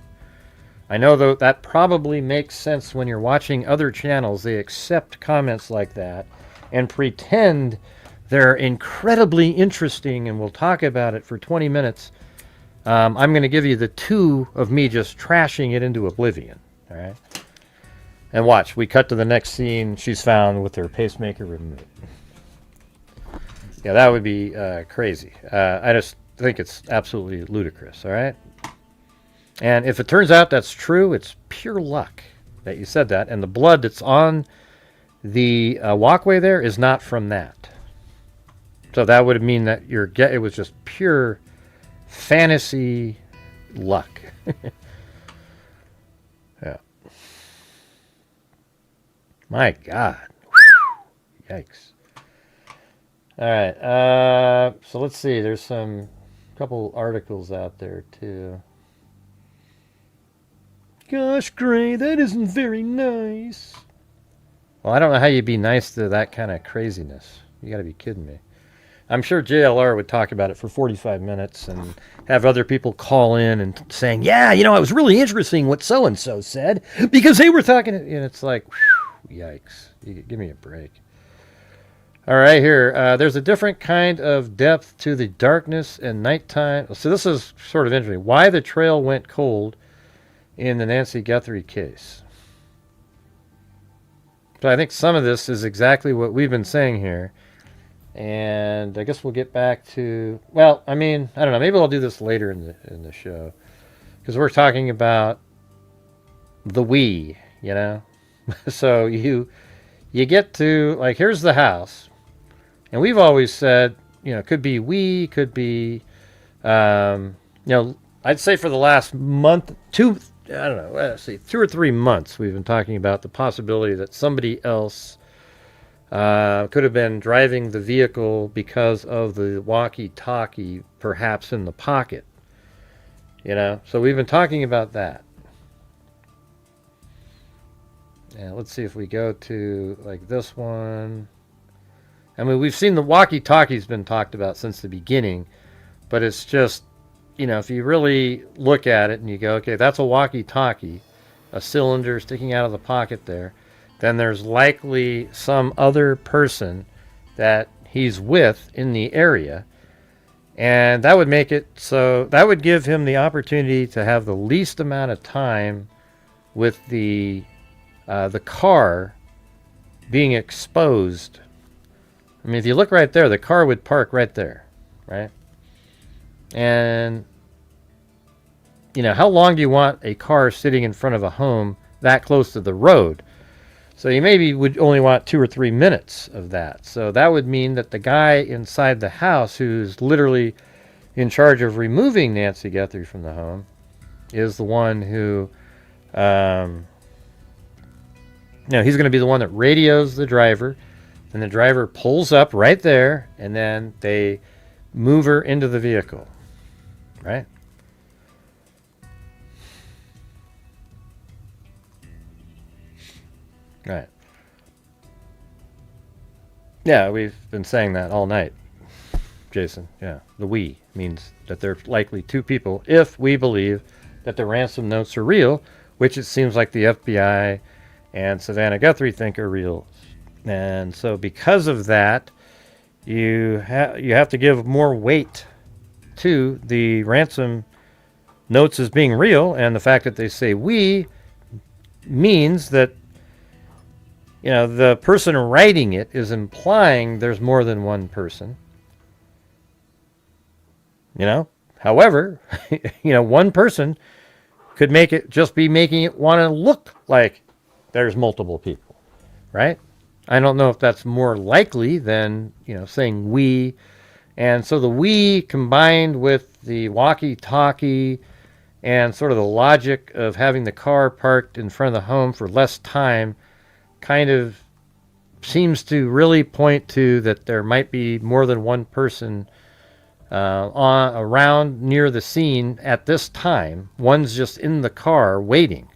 I know though that probably makes sense when you're watching other channels. They accept comments like that and pretend they're incredibly interesting, and we'll talk about it for 20 minutes. I'm going to give you the 2 of me just trashing it into oblivion. All right? And watch, we cut to the next scene. She's found with her pacemaker removed. Yeah, that would be crazy. I just think it's absolutely ludicrous, all right? And if it turns out that's true, it's pure luck that you said that. And the blood that's on the walkway there is not from that. So that would mean that it was just pure fantasy luck. Yeah. My God. Whew. Yikes. All right. So let's see. There's couple articles out there too. Gosh, Gray, that isn't very nice. Well, I don't know how you'd be nice to that kind of craziness. You got to be kidding me. I'm sure JLR would talk about it for 45 minutes and have other people call in and saying, yeah, it was really interesting what so-and-so said because they were talking, and it's like, whew, yikes. Give me a break. All right, here. There's a different kind of depth to the darkness and nighttime. So this is sort of interesting. Why the trail went cold in the Nancy Guthrie case. So I think some of this is exactly what we've been saying here. And I guess we'll get back to, well, I mean, I don't know. Maybe I'll do this later in the show. Because we're talking about the we, you know. So you get to, like, here's the house. And we've always said, you know, could be we, could be, you know, I'd say for the last month, I don't know, let's see, 2 or 3 months, we've been talking about the possibility that somebody else could have been driving the vehicle because of the walkie-talkie perhaps in the pocket. You know, so we've been talking about that. And let's see if we go to like this one. I mean, we've seen the walkie-talkie's been talked about since the beginning, but it's just, you know, if you really look at it and you go, okay, that's a walkie-talkie, a cylinder sticking out of the pocket there, then there's likely some other person that he's with in the area. And that would make it so, that would give him the opportunity to have the least amount of time with the car being exposed. I mean, if you look right there, the car would park right there, right? And, you know, how long do you want a car sitting in front of a home that close to the road? So you maybe would only want 2 or 3 minutes of that. So that would mean that the guy inside the house who's literally in charge of removing Nancy Guthrie from the home is the one who, you know, he's going to be the one that radios the driver, and the driver pulls up right there, and then they move her into the vehicle, right? Right. Yeah, we've been saying that all night, Jason. Yeah, the we means that there's likely 2 people if we believe that the ransom notes are real, which it seems like the FBI and Savannah Guthrie think are real. And so because of that, you have to give more weight to the ransom notes as being real, and the fact that they say we means that, you know, the person writing it is implying there's more than one person. You know, however, you know, one person could make it just be making it want to look like there's multiple people, right? I don't know if that's more likely than, you know, saying we. And so the we combined with the walkie-talkie and sort of the logic of having the car parked in front of the home for less time kind of seems to really point to that there might be more than one person around near the scene at this time. One's just in the car waiting,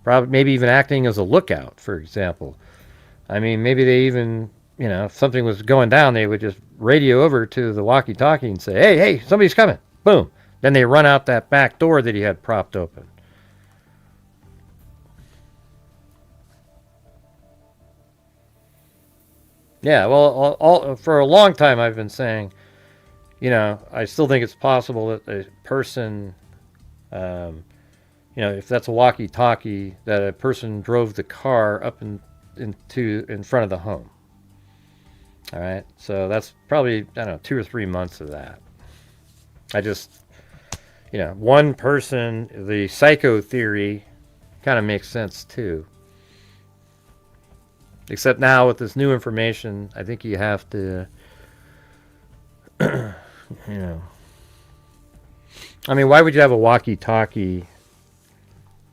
probably maybe even acting as a lookout, for example. I mean, maybe they even, you know, if something was going down, they would just radio over to the walkie-talkie and say, hey, somebody's coming. Boom. Then they run out that back door that he had propped open. Yeah, well, for a long time I've been saying, you know, I still think it's possible that a person, you know, if that's a walkie-talkie, that a person drove the car up in front of the home. All right, so that's probably, I don't know, 2 or 3 months of that. I just, you know, one person, the psycho theory kind of makes sense too. Except now with this new information, I think you have to, you know, I mean, why would you have a walkie-talkie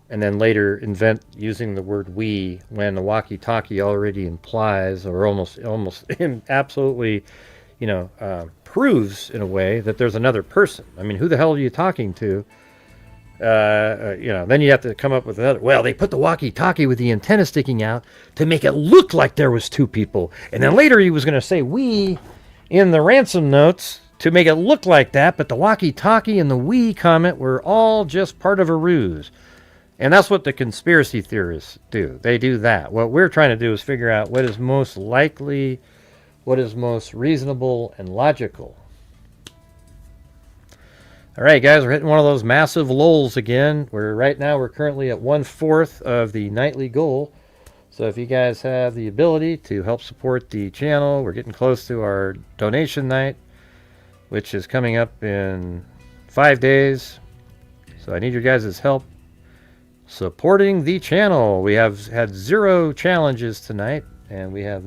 and then later invent using the word we when the walkie-talkie already implies or almost absolutely, you know, proves in a way that there's another person. I mean, who the hell are you talking to? You know, then you have to come up with another. Well, they put the walkie-talkie with the antenna sticking out to make it look like there was 2 people. And then later he was going to say we in the ransom notes to make it look like that. But the walkie-talkie and the we comment were all just part of a ruse. And that's what the conspiracy theorists do. They do that. What we're trying to do is figure out what is most likely what is most reasonable and logical. All right, guys, we're hitting one of those massive lulls again. Right now we're currently at 1/4 of the nightly goal. So if you guys have the ability to help support the channel, we're getting close to our donation night, which is coming up in 5 days. So I need your guys' help supporting the channel. We have had 0 challenges tonight, and we have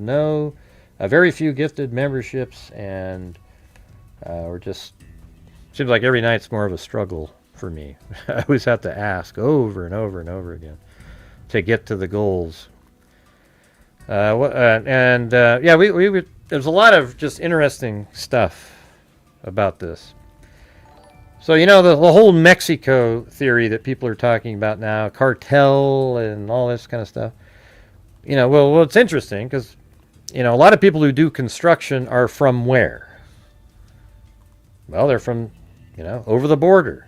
very few gifted memberships, and we're just, seems like every night's more of a struggle for me. I always have to ask over and over and over again to get to the goals. Yeah, there's a lot of just interesting stuff about this. So, you know, the whole Mexico theory that people are talking about now, cartel and all this kind of stuff. You know, well, it's interesting because, you know, a lot of people who do construction are from where? Well, they're from, you know, over the border.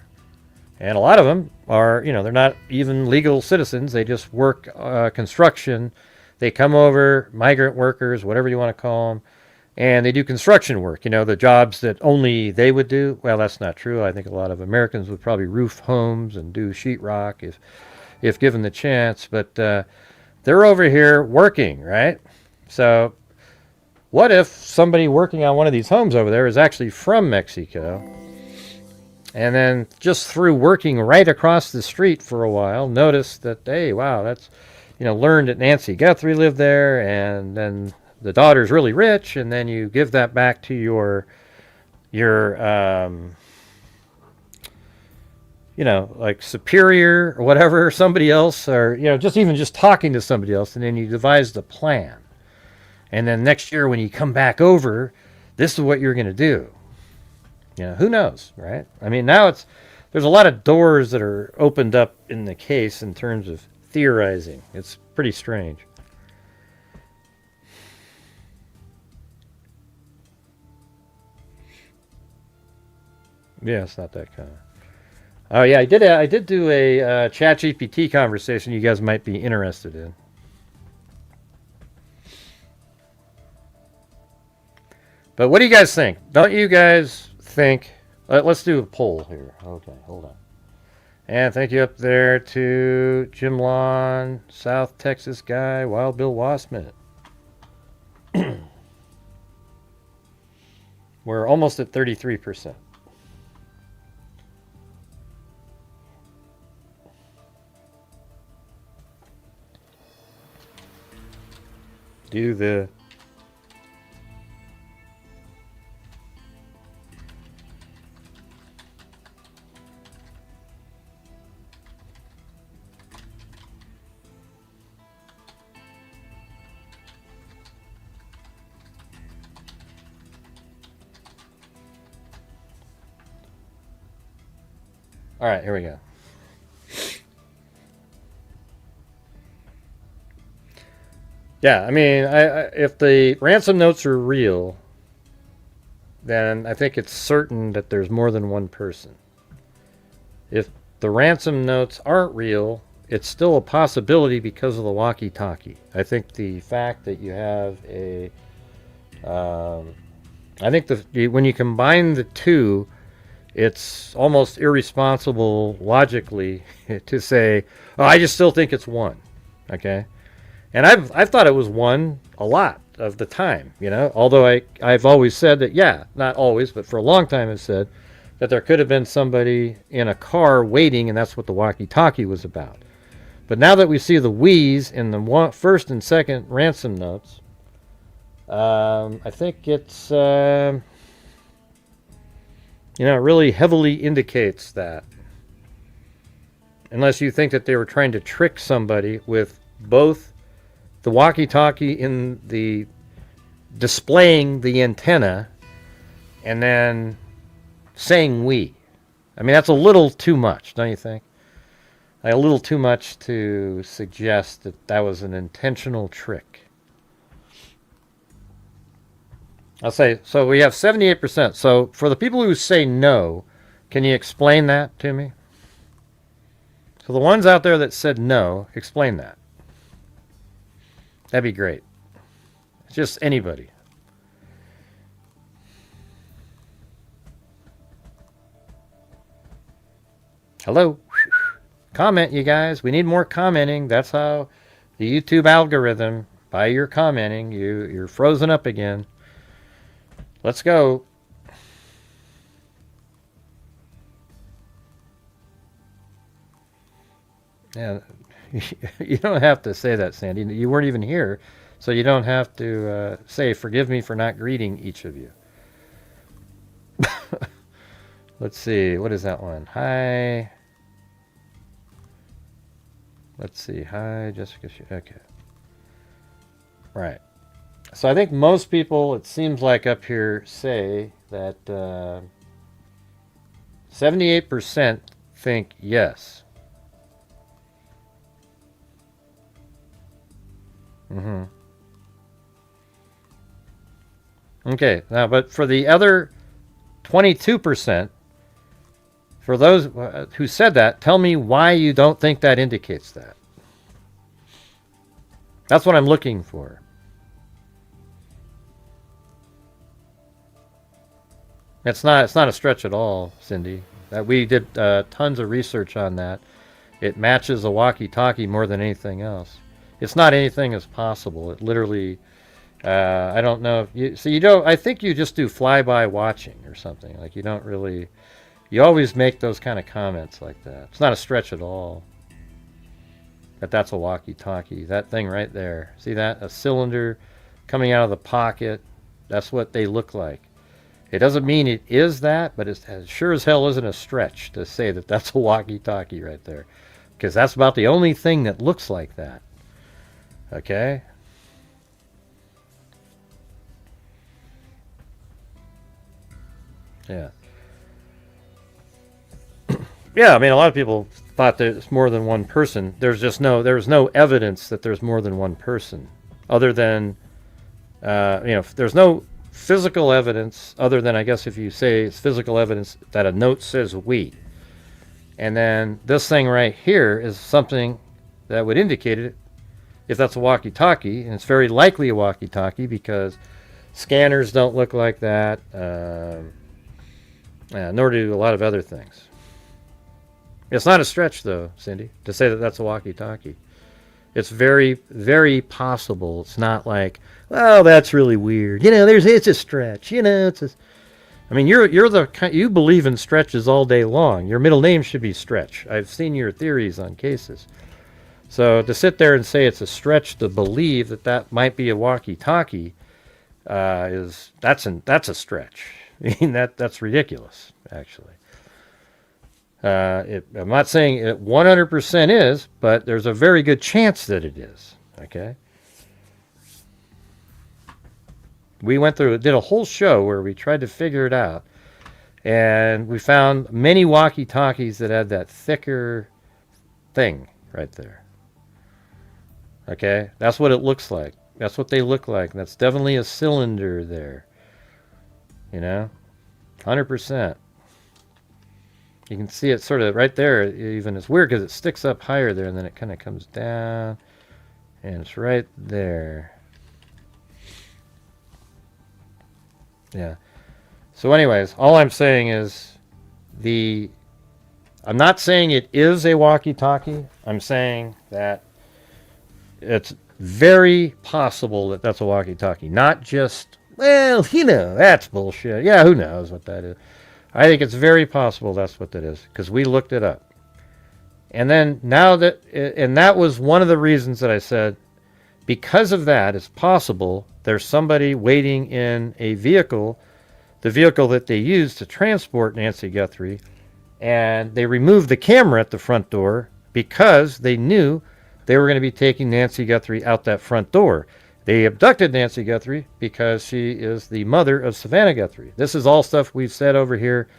And a lot of them are, you know, they're not even legal citizens. They just work construction. They come over, migrant workers, whatever you want to call them, and they do construction work, you know, the jobs that only they would do. Well, that's not true. I think a lot of Americans would probably roof homes and do sheetrock if given the chance. But they're over here working, right? So what if somebody working on one of these homes over there is actually from Mexico, and then just through working right across the street for a while, noticed that, hey, wow, that's, you know, learned that Nancy Guthrie lived there, and then the daughter's really rich, and then you give that back to your you know, like superior or whatever, somebody else, or, you know, just talking to somebody else, and then you devise the plan. And then next year when you come back over, this is what you're going to do. You know, who knows, right? I mean, now there's a lot of doors that are opened up in the case in terms of theorizing. It's pretty strange. Yeah, it's not that kind of. Oh yeah, I did do a ChatGPT conversation you guys might be interested in. But what do you guys think? Don't you guys think? Let's do a poll here. Okay, hold on. And thank you up there to Jim Lawn, South Texas guy, Wild Bill Wasmit. We're almost at 33%. Do the All right, here we go. Yeah, I mean, if the ransom notes are real, then I think it's certain that there's more than one person. If the ransom notes aren't real, it's still a possibility because of the walkie-talkie. I think the fact that you have I think when you combine the two, it's almost irresponsible logically to say, oh, I just still think it's one. Okay? And I've thought it was one a lot of the time, you know, although I've always said that, yeah, not always, but for a long time I've said that there could have been somebody in a car waiting, and that's what the walkie-talkie was about. But now that we see the wheeze in the first and second ransom notes, I think it's, you know, it really heavily indicates that. Unless you think that they were trying to trick somebody with both the walkie-talkie in the displaying the antenna and then saying we. I mean, that's a little too much, don't you think? Like a little too much to suggest that that was an intentional trick. I'll say, so we have 78%. So for the people who say no, can you explain that to me? So the ones out there that said no, explain that. That'd be great. Just anybody. Hello. Comment, you guys. We need more commenting. That's how the YouTube algorithm, by your commenting, you're frozen up again. Let's go. Yeah, you don't have to say that, Sandy. You weren't even here, so you don't have to say, forgive me for not greeting each of you. Let's see. What is that one? Hi. Let's see. Hi, Jessica. Okay. Right. So I think most people, it seems like up here, say that 78% think yes. Okay. Now, but for the other 22%, for those who said that, tell me why you don't think that indicates that. That's what I'm looking for. It's not a stretch at all, Cindy. We did tons of research on that. It matches a walkie-talkie more than anything else. It's not anything is possible. It literally, I don't know. I think you just do fly-by watching or something. Like you don't really, you always make those kind of comments like that. It's not a stretch at all. That's a walkie-talkie. That thing right there. See that? A cylinder coming out of the pocket. That's what they look like. It doesn't mean it is that, but it sure as hell isn't a stretch to say that that's a walkie-talkie right there. Because that's about the only thing that looks like that. Okay? Yeah. Yeah, I mean, a lot of people thought there's more than one person. There's no evidence that there's more than one person. Other than, there's no physical evidence other than, I guess, if you say it's physical evidence that a note says we. And then this thing right here is something that would indicate it if that's a walkie-talkie, and it's very likely a walkie-talkie because scanners don't look like that, nor do a lot of other things. It's not a stretch, though, Cindy, to say that that's a walkie-talkie. It's very, very possible. It's not like, well, that's really weird. It's a stretch. I mean, you believe in stretches all day long. Your middle name should be Stretch. I've seen your theories on cases. So to sit there and say it's a stretch to believe that might be a walkie-talkie that's a stretch. I mean, that's ridiculous, actually. I'm not saying it 100% is, but there's a very good chance that it is. Okay. We did a whole show where we tried to figure it out, and we found many walkie-talkies that had that thicker thing right there. Okay, that's what it looks like. That's what they look like. That's definitely a cylinder there. 100%. You can see it sort of right there. Even it's weird because it sticks up higher there, and then it kind of comes down, and it's right there. Yeah. So anyways, all I'm saying is I'm not saying it is a walkie-talkie. I'm saying that it's very possible that that's a walkie-talkie. Not just, well, that's bullshit. Yeah, who knows what that is. I think it's very possible that's what that is because we looked it up. And then that was one of the reasons that I said, because of that, it's possible there's somebody waiting in a vehicle, the vehicle that they used to transport Nancy Guthrie, and they removed the camera at the front door because they knew they were going to be taking Nancy Guthrie out that front door. They abducted Nancy Guthrie because she is the mother of Savannah Guthrie. This is all stuff we've said over here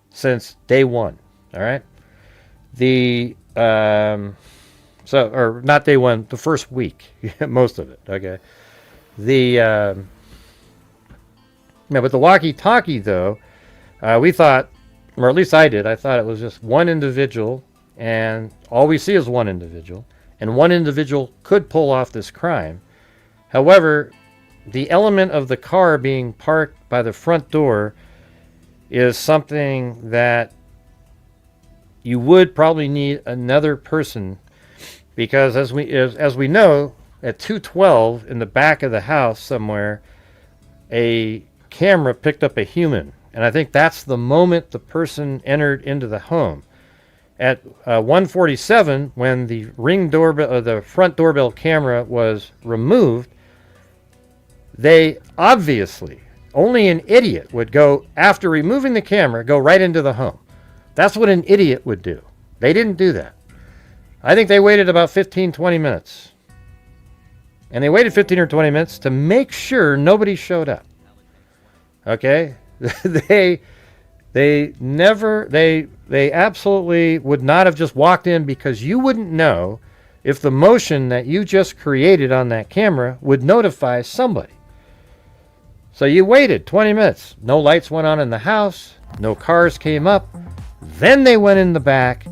since day one. All right. Or not day one, the first week, most of it. Okay. But the walkie-talkie though, we thought, or at least I did, I thought it was just one individual, and all we see is one individual, and one individual could pull off this crime. However, the element of the car being parked by the front door is something that you would probably need another person, because as we know, at 212 in the back of the house somewhere, a camera picked up a human, and I think that's the moment the person entered into the home. At 147, when the ring doorbell, the front doorbell camera was removed, they obviously, only an idiot would go, after removing the camera, go right into the home. That's what an idiot would do. They didn't do that. I think they waited about 15, 20 minutes. And they waited 15 or 20 minutes to make sure nobody showed up. Okay? They absolutely would not have just walked in, because you wouldn't know if the motion that you just created on that camera would notify somebody. So you waited 20 minutes. No lights went on in the house. No cars came up. Then they went in the back.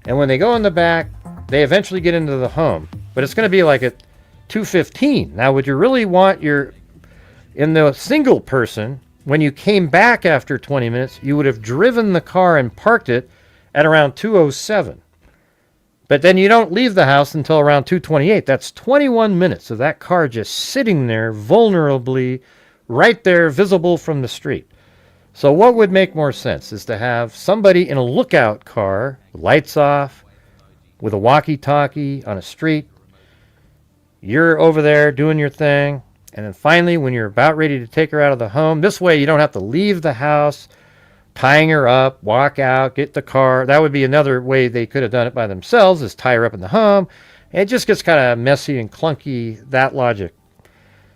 And when they go in the back, they eventually get into the home. But it's going to be like at 2:15. Now, would you really want in the single person, when you came back after 20 minutes, you would have driven the car and parked it at around 2:07. But then you don't leave the house until around 2:28. That's 21 minutes of that car just sitting there vulnerably, right there, visible from the street. So what would make more sense is to have somebody in a lookout car, lights off, with a walkie-talkie on a street. You're over there doing your thing. And then finally, when you're about ready to take her out of the home, this way you don't have to leave the house, tying her up, walk out, get the car. That would be another way they could have done it by themselves, is tie her up in the home. And it just gets kind of messy and clunky, that logic.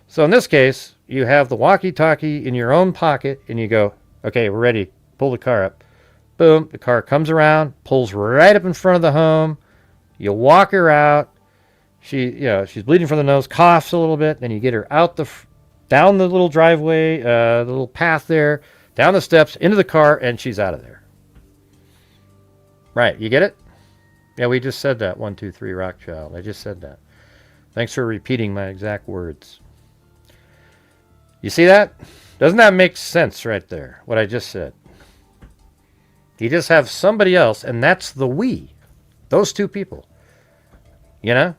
So in this case, you have the walkie-talkie in your own pocket, and you go, okay, we're ready. Pull the car up. Boom, the car comes around, pulls right up in front of the home. You walk her out. She's bleeding from the nose, coughs a little bit. Then you get her out down the little driveway, the little path there, down the steps, into the car, and she's out of there. Right, you get it? Yeah, we just said that. 1, 2, 3, Rockchild. I just said that. Thanks for repeating my exact words. You see that? Doesn't that make sense right there, what I just said? You just have somebody else, and that's the we. Those two people. You know?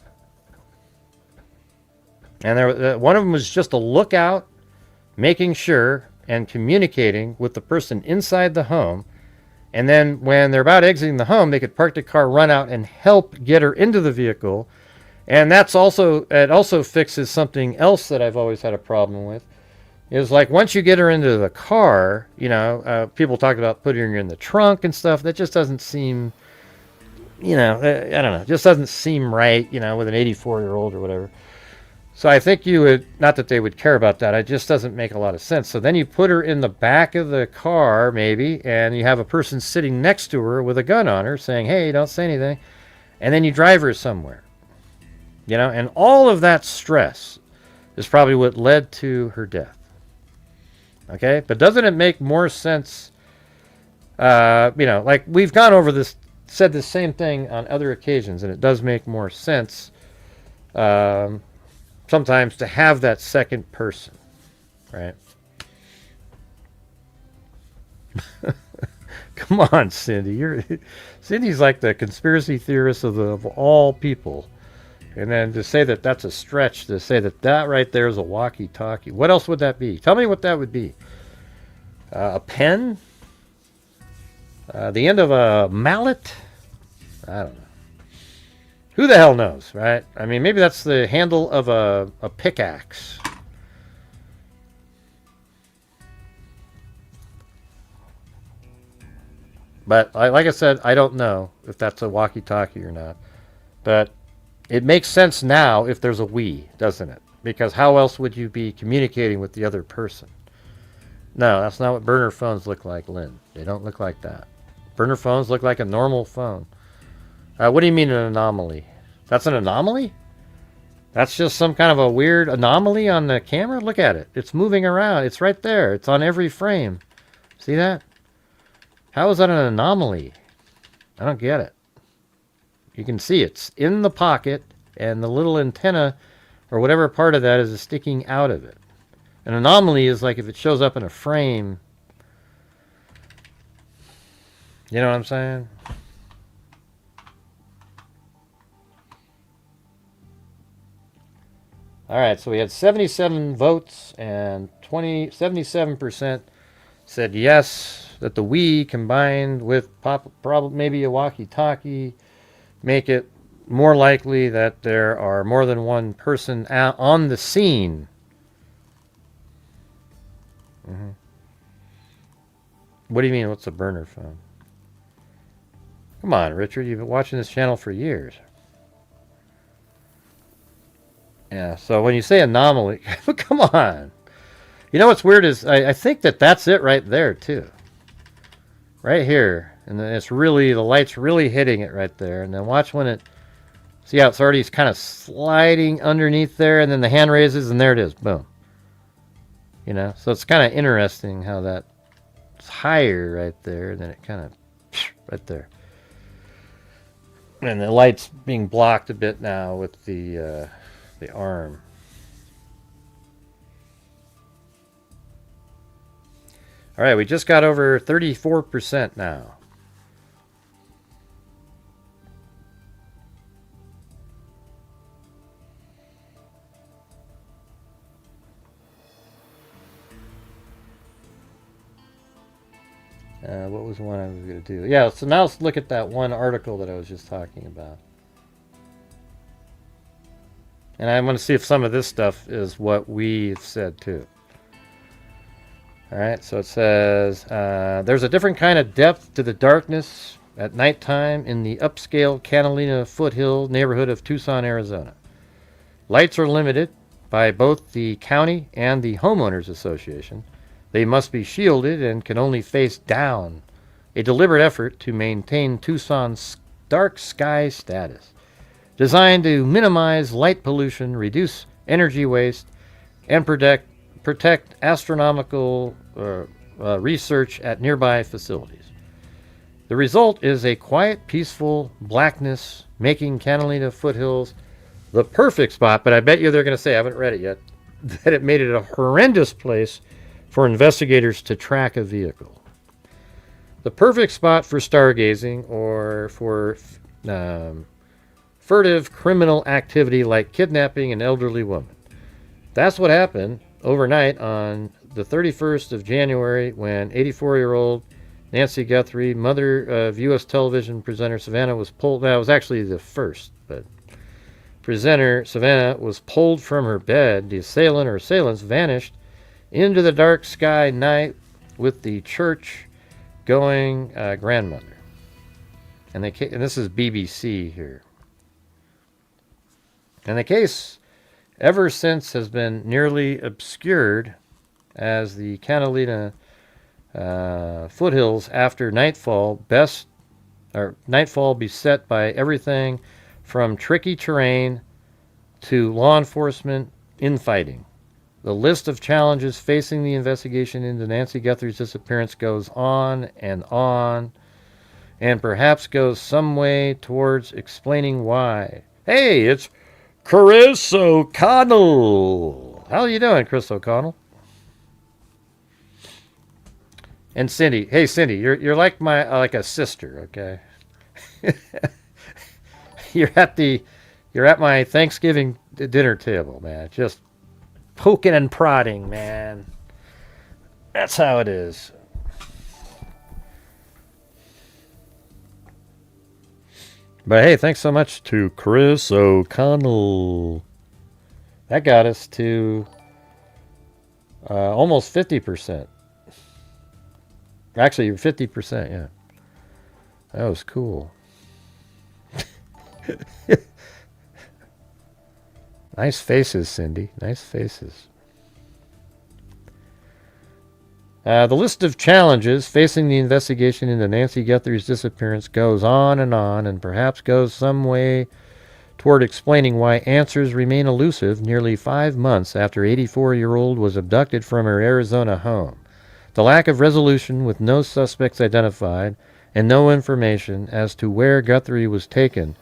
And one of them was just a lookout, making sure and communicating with the person inside the home. And then when they're about exiting the home, they could park the car, run out, and help get her into the vehicle. And it also fixes something else that I've always had a problem with. Is like once you get her into the car, people talk about putting her in the trunk and stuff. That just doesn't seem, I don't know, it just doesn't seem right, with an 84-year-old or whatever. So I think you would, not that they would care about that, it just doesn't make a lot of sense. So then you put her in the back of the car, maybe, and you have a person sitting next to her with a gun on her saying, hey, don't say anything. And then you drive her somewhere. And all of that stress is probably what led to her death. Okay? But doesn't it make more sense, like we've gone over this, said the same thing on other occasions, and it does make more sense sometimes to have that second person, right? Come on, Cindy. Cindy's like the conspiracy theorist of all people. And then to say that that's a stretch, to say that right there is a walkie-talkie. What else would that be? Tell me what that would be. A pen? The end of a mallet? I don't know. Who the hell knows, right? I mean, maybe that's the handle of a pickaxe. But like I said, I don't know if that's a walkie-talkie or not. But it makes sense now if there's a we, doesn't it? Because how else would you be communicating with the other person? No, that's not what burner phones look like, Lynn. They don't look like that. Burner phones look like a normal phone. What do you mean an anomaly? That's an anomaly? That's just some kind of a weird anomaly on the camera? Look at it. It's moving around. It's right there. It's on every frame. See that? How is that an anomaly? I don't get it. You can see it's in the pocket, and the little antenna or whatever part of that is sticking out of it. An anomaly is like if it shows up in a frame. You know what I'm saying? All right, so we had 77 votes, and 77% said yes, that the we combined with maybe a walkie-talkie make it more likely that there are more than one person out on the scene. What do you mean, what's a burner phone? Come on, Richard, you've been watching this channel for years. Yeah, so when you say anomaly, come on. You know what's weird is I think that's it right there, too. Right here. And then it's really, the light's really hitting it right there. And then watch when it, see how it's already kind of sliding underneath there, and then the hand raises, and there it is. Boom. You know, so it's kind of interesting how that's higher right there, and then it kind of, right there. And the light's being blocked a bit now with the arm. All right, we just got over 34% now. What was the one I was going to do? Yeah, so now let's look at that one article that I was just talking about. And I want to see if some of this stuff is what we've said too. All right, so it says, there's a different kind of depth to the darkness at nighttime in the upscale Catalina foothill neighborhood of Tucson, Arizona. Lights are limited by both the county and the homeowners association. They must be shielded and can only face down, a deliberate effort to maintain Tucson's dark sky status, designed to minimize light pollution, reduce energy waste, and protect astronomical research at nearby facilities. The result is a quiet, peaceful blackness, making Catalina foothills the perfect spot, but I bet you they're going to say, I haven't read it yet, that it made it a horrendous place for investigators to track a vehicle. The perfect spot for stargazing or for furtive criminal activity like kidnapping an elderly woman. That's what happened overnight on the 31st of January when 84-year-old Nancy Guthrie, mother of U.S. television presenter Savannah, was pulled. That was actually the first, but presenter Savannah was pulled from her bed. The assailant or assailants vanished into the dark sky night with the church-going grandmother. And this is BBC here. And the case ever since has been nearly obscured as the Catalina foothills after nightfall beset by everything from tricky terrain to law enforcement infighting. The list of challenges facing the investigation into Nancy Guthrie's disappearance goes on, and perhaps goes some way towards explaining why. Hey, it's Chris O'Connell. How are you doing, Chris O'Connell? And Cindy. Hey, Cindy, you're like like a sister, okay? You're at my Thanksgiving dinner table, man. Just poking and prodding, man. That's how it is. But hey, thanks so much to Chris O'Connell. That got us to almost 50%. Actually, 50%, yeah. That was cool. Nice faces, Cindy. Nice faces. The list of challenges facing the investigation into Nancy Guthrie's disappearance goes on, and perhaps goes some way toward explaining why answers remain elusive nearly 5 months after 84-year-old was abducted from her Arizona home. The lack of resolution with no suspects identified and no information as to where Guthrie was taken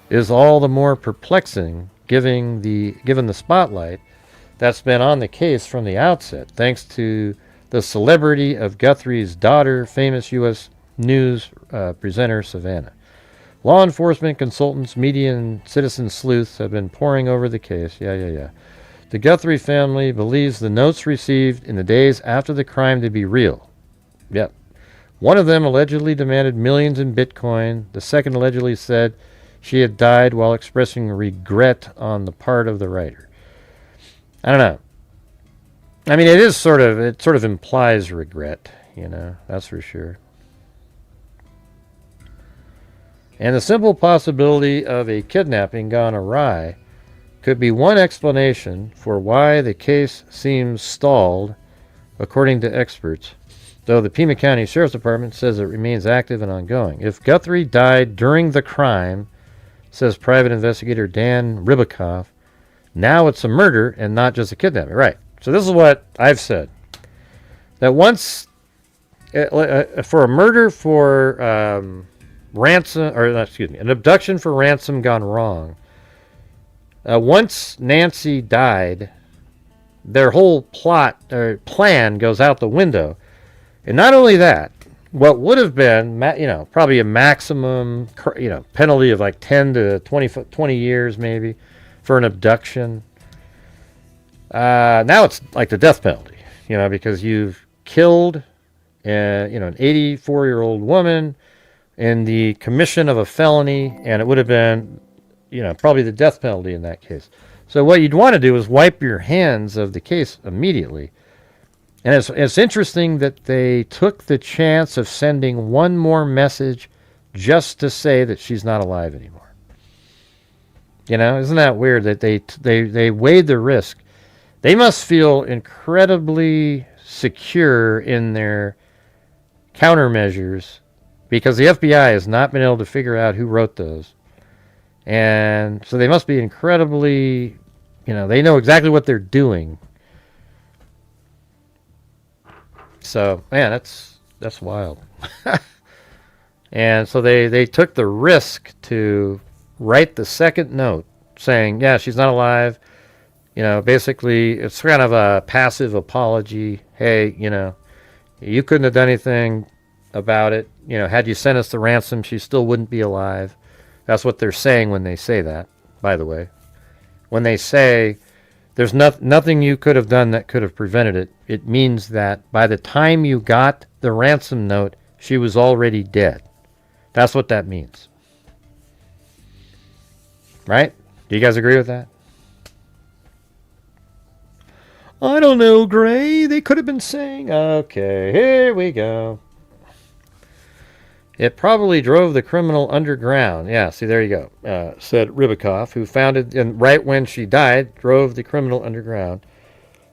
is all the more perplexing given the spotlight that's been on the case from the outset, thanks to the celebrity of Guthrie's daughter, famous U.S. News presenter Savannah. Law enforcement consultants, media, and citizen sleuths have been poring over the case. Yeah. the Guthrie family believes the notes received in the days after the crime to be real. Yep. One of them allegedly demanded millions in Bitcoin. The second allegedly said she had died while expressing regret on the part of the writer. I don't know. I mean, it sort of implies regret, that's for sure. And the simple possibility of a kidnapping gone awry could be one explanation for why the case seems stalled, according to experts, though the Pima County Sheriff's Department says it remains active and ongoing. If Guthrie died during the crime, says private investigator Dan Ribicoff, now it's a murder and not just a kidnapping. Right. So this is what I've said. That once, for a murder for an abduction for ransom gone wrong, once Nancy died, their whole plot or plan goes out the window. And not only that, what would have been, probably a maximum, penalty of like 10 to 20 years maybe for an abduction. Now it's like the death penalty, because you've killed, an 84-year-old woman in the commission of a felony, and it would have been, probably the death penalty in that case. So what you'd want to do is wipe your hands of the case immediately. And it's interesting that they took the chance of sending one more message just to say that she's not alive anymore. Isn't that weird that they weighed the risk? They must feel incredibly secure in their countermeasures because the FBI has not been able to figure out who wrote those. And so they must be incredibly, they know exactly what they're doing. So, man, that's wild. And so they took the risk to write the second note saying, yeah, she's not alive. Basically, it's kind of a passive apology. Hey, you couldn't have done anything about it. Had you sent us the ransom, she still wouldn't be alive. That's what they're saying when they say that, by the way. When they say there's nothing you could have done that could have prevented it, it means that by the time you got the ransom note, she was already dead. That's what that means. Right? Do you guys agree with that? I don't know, Gray. They could have been saying... Okay, here we go. It probably drove the criminal underground. Yeah, see, there you go. Said Ribicoff, who founded, and right when she died, drove the criminal underground.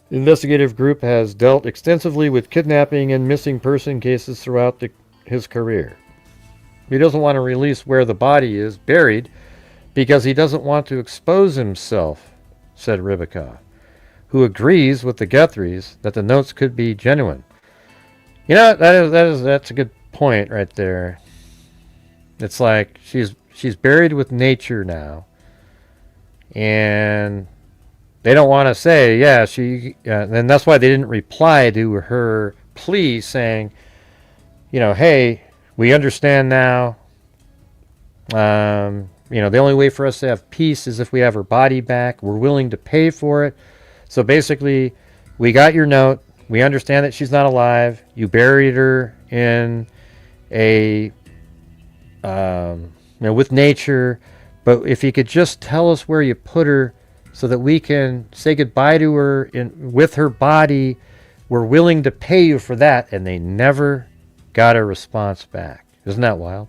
The investigative group has dealt extensively with kidnapping and missing person cases throughout his career. He doesn't want to release where the body is buried because he doesn't want to expose himself, said Ribicoff, who agrees with the Guthries that the notes could be genuine. That's a good point right there. It's like she's buried with nature now, and they don't want to say, yeah, and that's why they didn't reply to her plea saying, hey, we understand now. The only way for us to have peace is if we have her body back. We're willing to pay for it. So basically, we got your note. We understand that she's not alive. You buried her in with nature. But if you could just tell us where you put her so that we can say goodbye to her with her body, we're willing to pay you for that. And they never got a response back. Isn't that wild?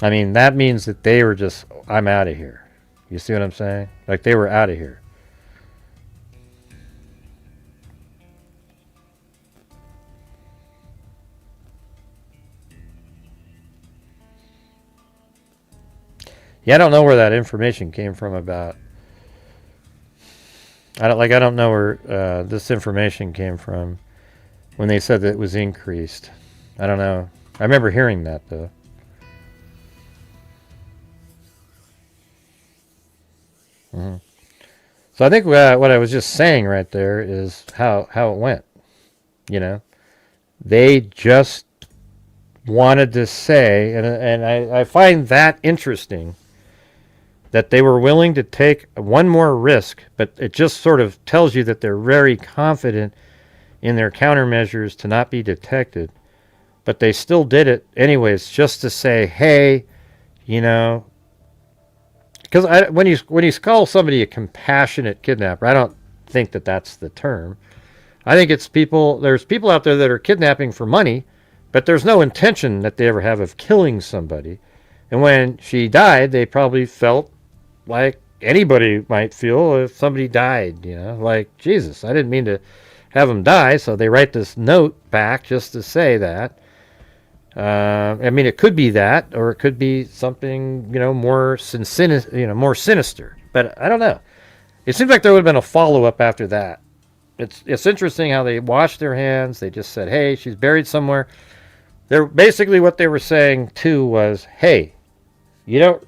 I mean, that means that they were just, I'm out of here. You see what I'm saying? Like they were out of here. Yeah, I don't know where that information came from about. I don't know where this information came from when they said that it was increased. I don't know. I remember hearing that though. Mm-hmm. So I think what I was just saying right there is how it went. They just wanted to say, and I find that interesting. that they were willing to take one more risk, but it just sort of tells you that they're very confident in their countermeasures to not be detected. But they still did it anyways, just to say, hey, you know, because when you call somebody a compassionate kidnapper, I don't think that that's the term. I think it's people, there's people out there that are kidnapping for money, but there's no intention that they ever have of killing somebody. And when she died, they probably felt like anybody might feel if somebody died, you know, like, Jesus, I didn't mean to have them die, so they write this note back just to say that. I mean, it could be that, or it could be something, you know, more sinister. But I don't know. It seems like there would have been a follow-up after that. It's interesting how they washed their hands. They just said, hey, she's buried somewhere. They're basically what they were saying too was, hey, you know,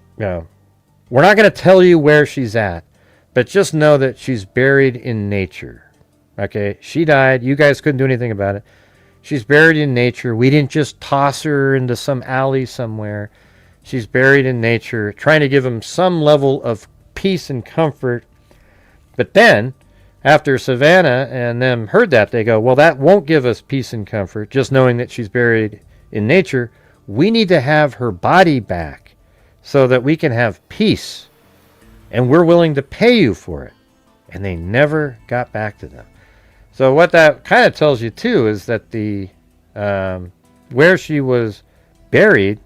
we're not going to tell you where she's at, but just know that she's buried in nature. Okay, she died. You guys couldn't do anything about it. She's buried in nature. We didn't just toss her into some alley somewhere. She's buried in nature, trying to give them some level of peace and comfort. But then, after Savannah and them heard that, they go, well, that won't give us peace and comfort, just knowing that she's buried in nature. We need to have her body back so that we can have peace, and we're willing to pay you for it. And they never got back to them. So what that kind of tells you too is that the where she was buried,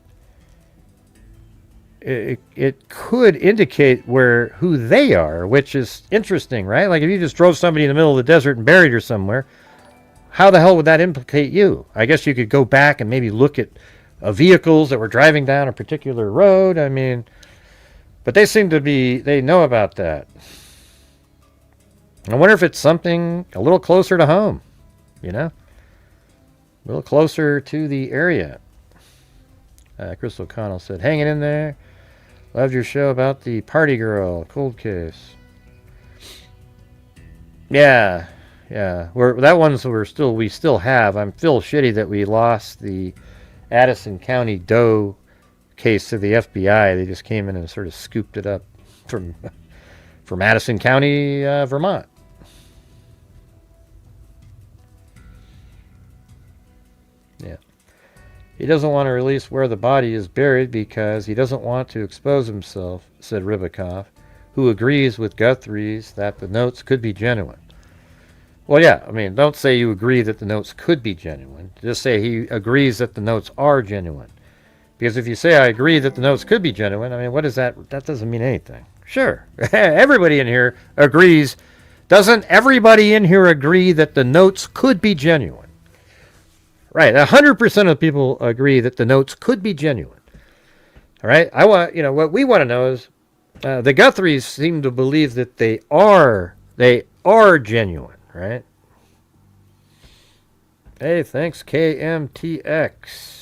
it could indicate who they are, which is interesting, right? Like if you just drove somebody in the middle of the desert and buried her somewhere, how the hell would that implicate you? I guess you could go back and maybe look at vehicles that were driving down a particular road. I mean, but they know about that. I wonder if it's something a little closer to home, you know? A little closer to the area. Crystal Connell said, hanging in there. Loved your show about the party girl, cold case. Yeah. That one's we still have. I'm still shitty that we lost the Addison County Doe case to the FBI. They just came in and sort of scooped it up from Addison County, Vermont. Yeah. He doesn't want to release where the body is buried because he doesn't want to expose himself, said Ribikoff, who agrees with Guthrie's that the notes could be genuine. Well, yeah, I mean, don't say you agree that the notes could be genuine. Just say he agrees that the notes are genuine. Because if you say I agree that the notes could be genuine, I mean, what is that? That doesn't mean anything. Sure, everybody in here agrees. Doesn't everybody in here agree that the notes could be genuine? Right, 100% of people agree that the notes could be genuine. All right, what we want to know is the Guthries seem to believe that they are genuine, right? Hey, thanks, KMTX.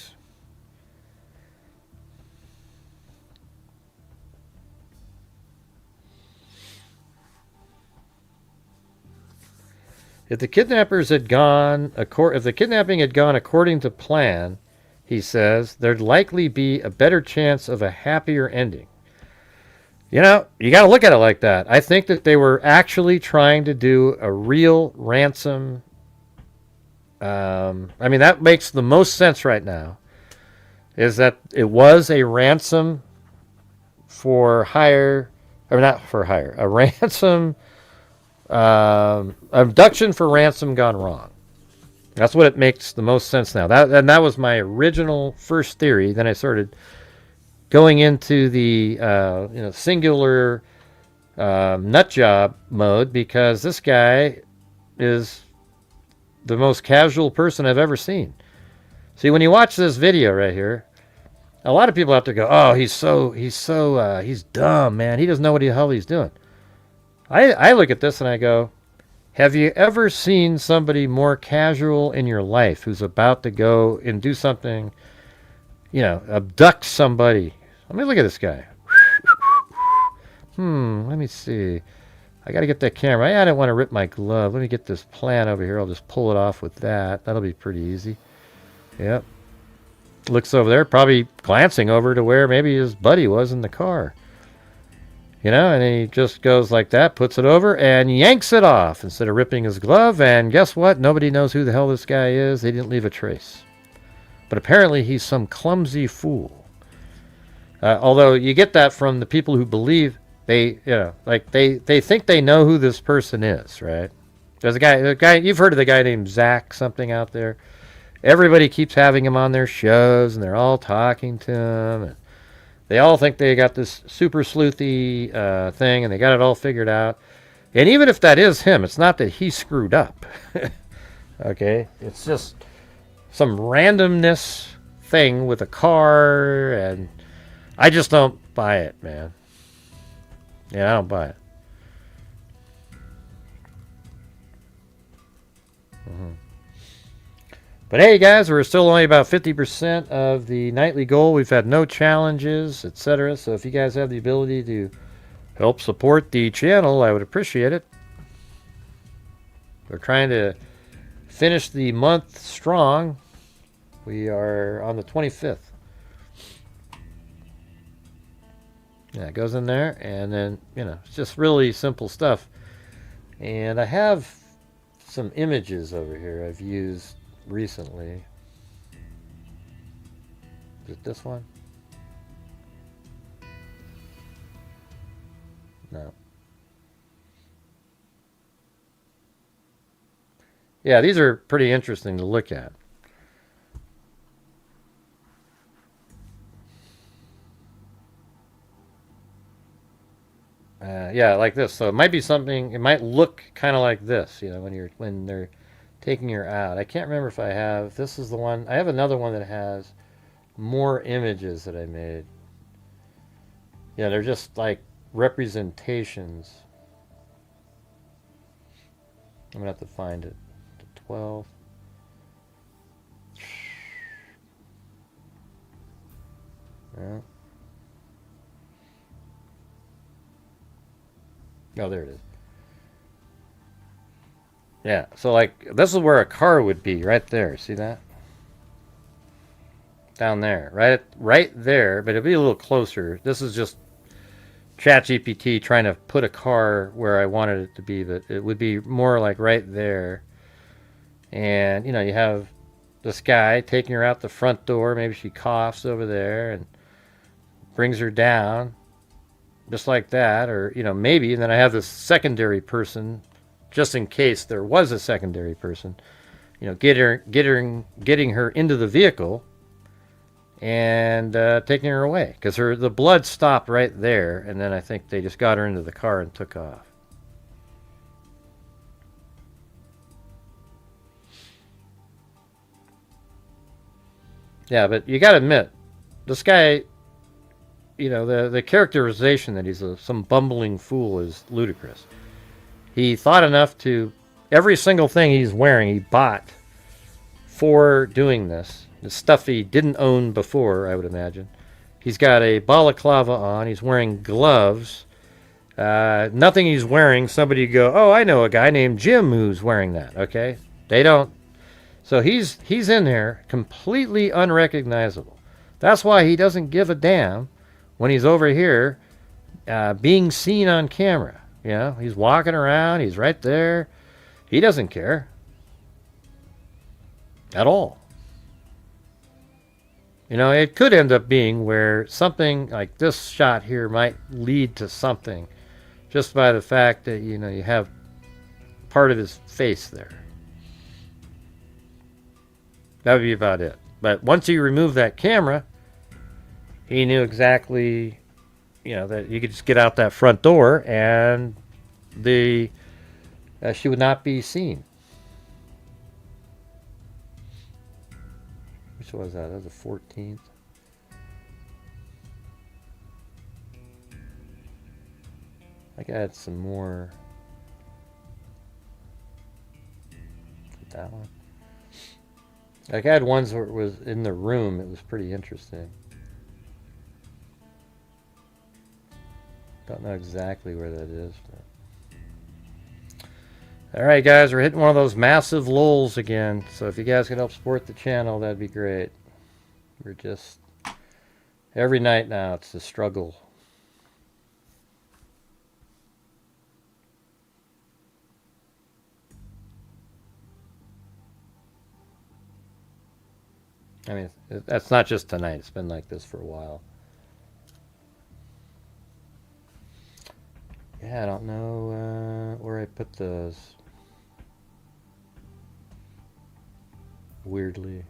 If the kidnapping had gone according to plan, he says, there'd likely be a better chance of a happier ending. You know, you got to look at it like that. I think that they were actually trying to do a real ransom. I mean, that makes the most sense right now, is that it was a ransom for hire, or not for hire, a ransom. Abduction for ransom gone wrong. That's what it makes the most sense now. That was my original first theory. Then I started going into the singular nut job mode, because this guy is the most casual person I've ever seen. See, when you watch this video right here, a lot of people have to go, "Oh, he's dumb, man. He doesn't know what the hell he's doing." I look at this and I go, have you ever seen somebody more casual in your life who's about to go and do something, abduct somebody? Let me look at this guy. Let me see. I got to get that camera. I didn't want to rip my glove. Let me get this plan over here. I'll just pull it off with that. That'll be pretty easy. Yep. Looks over there, probably glancing over to where maybe his buddy was in the car. You know, and he just goes like that, puts it over, and yanks it off instead of ripping his glove. And guess what? Nobody knows who the hell this guy is. They didn't leave a trace. But apparently he's some clumsy fool. Although you get that from the people who believe they think they know who this person is, right? There's a guy, you've heard of the guy named Zach something out there. Everybody keeps having him on their shows, and they're all talking to him. And they all think they got this super sleuthy thing, and they got it all figured out. And even if that is him, it's not that he screwed up. Okay? It's just some randomness thing with a car, and I just don't buy it, man. Yeah, I don't buy it. But hey, guys, we're still only about 50% of the nightly goal. We've had no challenges, etc. So if you guys have the ability to help support the channel, I would appreciate it. We're trying to finish the month strong. We are on the 25th. Yeah, it goes in there, and then, you know, it's just really simple stuff. And I have some images over here I've used recently. Is it this one? No. Yeah, these are pretty interesting to look at. Yeah, like this. So it might be something. It might look kind of like this, you know, when they're taking her out. I can't remember if I have. This is the one. I have another one that has more images that I made. Yeah, they're just like representations. I'm gonna have to find it. 12. Yeah. Oh, there it is. Yeah, so like this is where a car would be, right there. See that? Down there, right there. But it'll be a little closer. This is just ChatGPT trying to put a car where I wanted it to be, but it would be more like right there. And you know, you have this guy taking her out the front door. Maybe she coughs over there and brings her down. Just like that, or, you know, maybe, and then I have this secondary person, just in case there was a secondary person, you know, getting her into the vehicle and taking her away, because the blood stopped right there, and then I think they just got her into the car and took off. Yeah, but you got to admit, this guy, you know, the characterization that he's some bumbling fool is ludicrous. He thought enough to, every single thing he's wearing, he bought for doing this. The stuff he didn't own before, I would imagine. He's got a balaclava on. He's wearing gloves. Nothing he's wearing, somebody go, oh, I know a guy named Jim who's wearing that, okay? They don't. So he's in there completely unrecognizable. That's why he doesn't give a damn when he's over here being seen on camera. You know, he's walking around, he's right there. He doesn't care at all. You know, it could end up being where something like this shot here might lead to something just by the fact that, you know, you have part of his face there. That would be about it. But once you remove that camera, he knew exactly, you know, that you could just get out that front door and she would not be seen. Which was that? That was the 14th. I could add some more. That one. Like I had ones where it was in the room. It was pretty interesting. Don't know exactly where that is. But... Alright guys, we're hitting one of those massive lulls again. So if you guys could help support the channel, that'd be great. We're just... Every night now, it's a struggle. I mean, that's not just tonight. It's been like this for a while. Yeah, I don't know where I put those. Weirdly.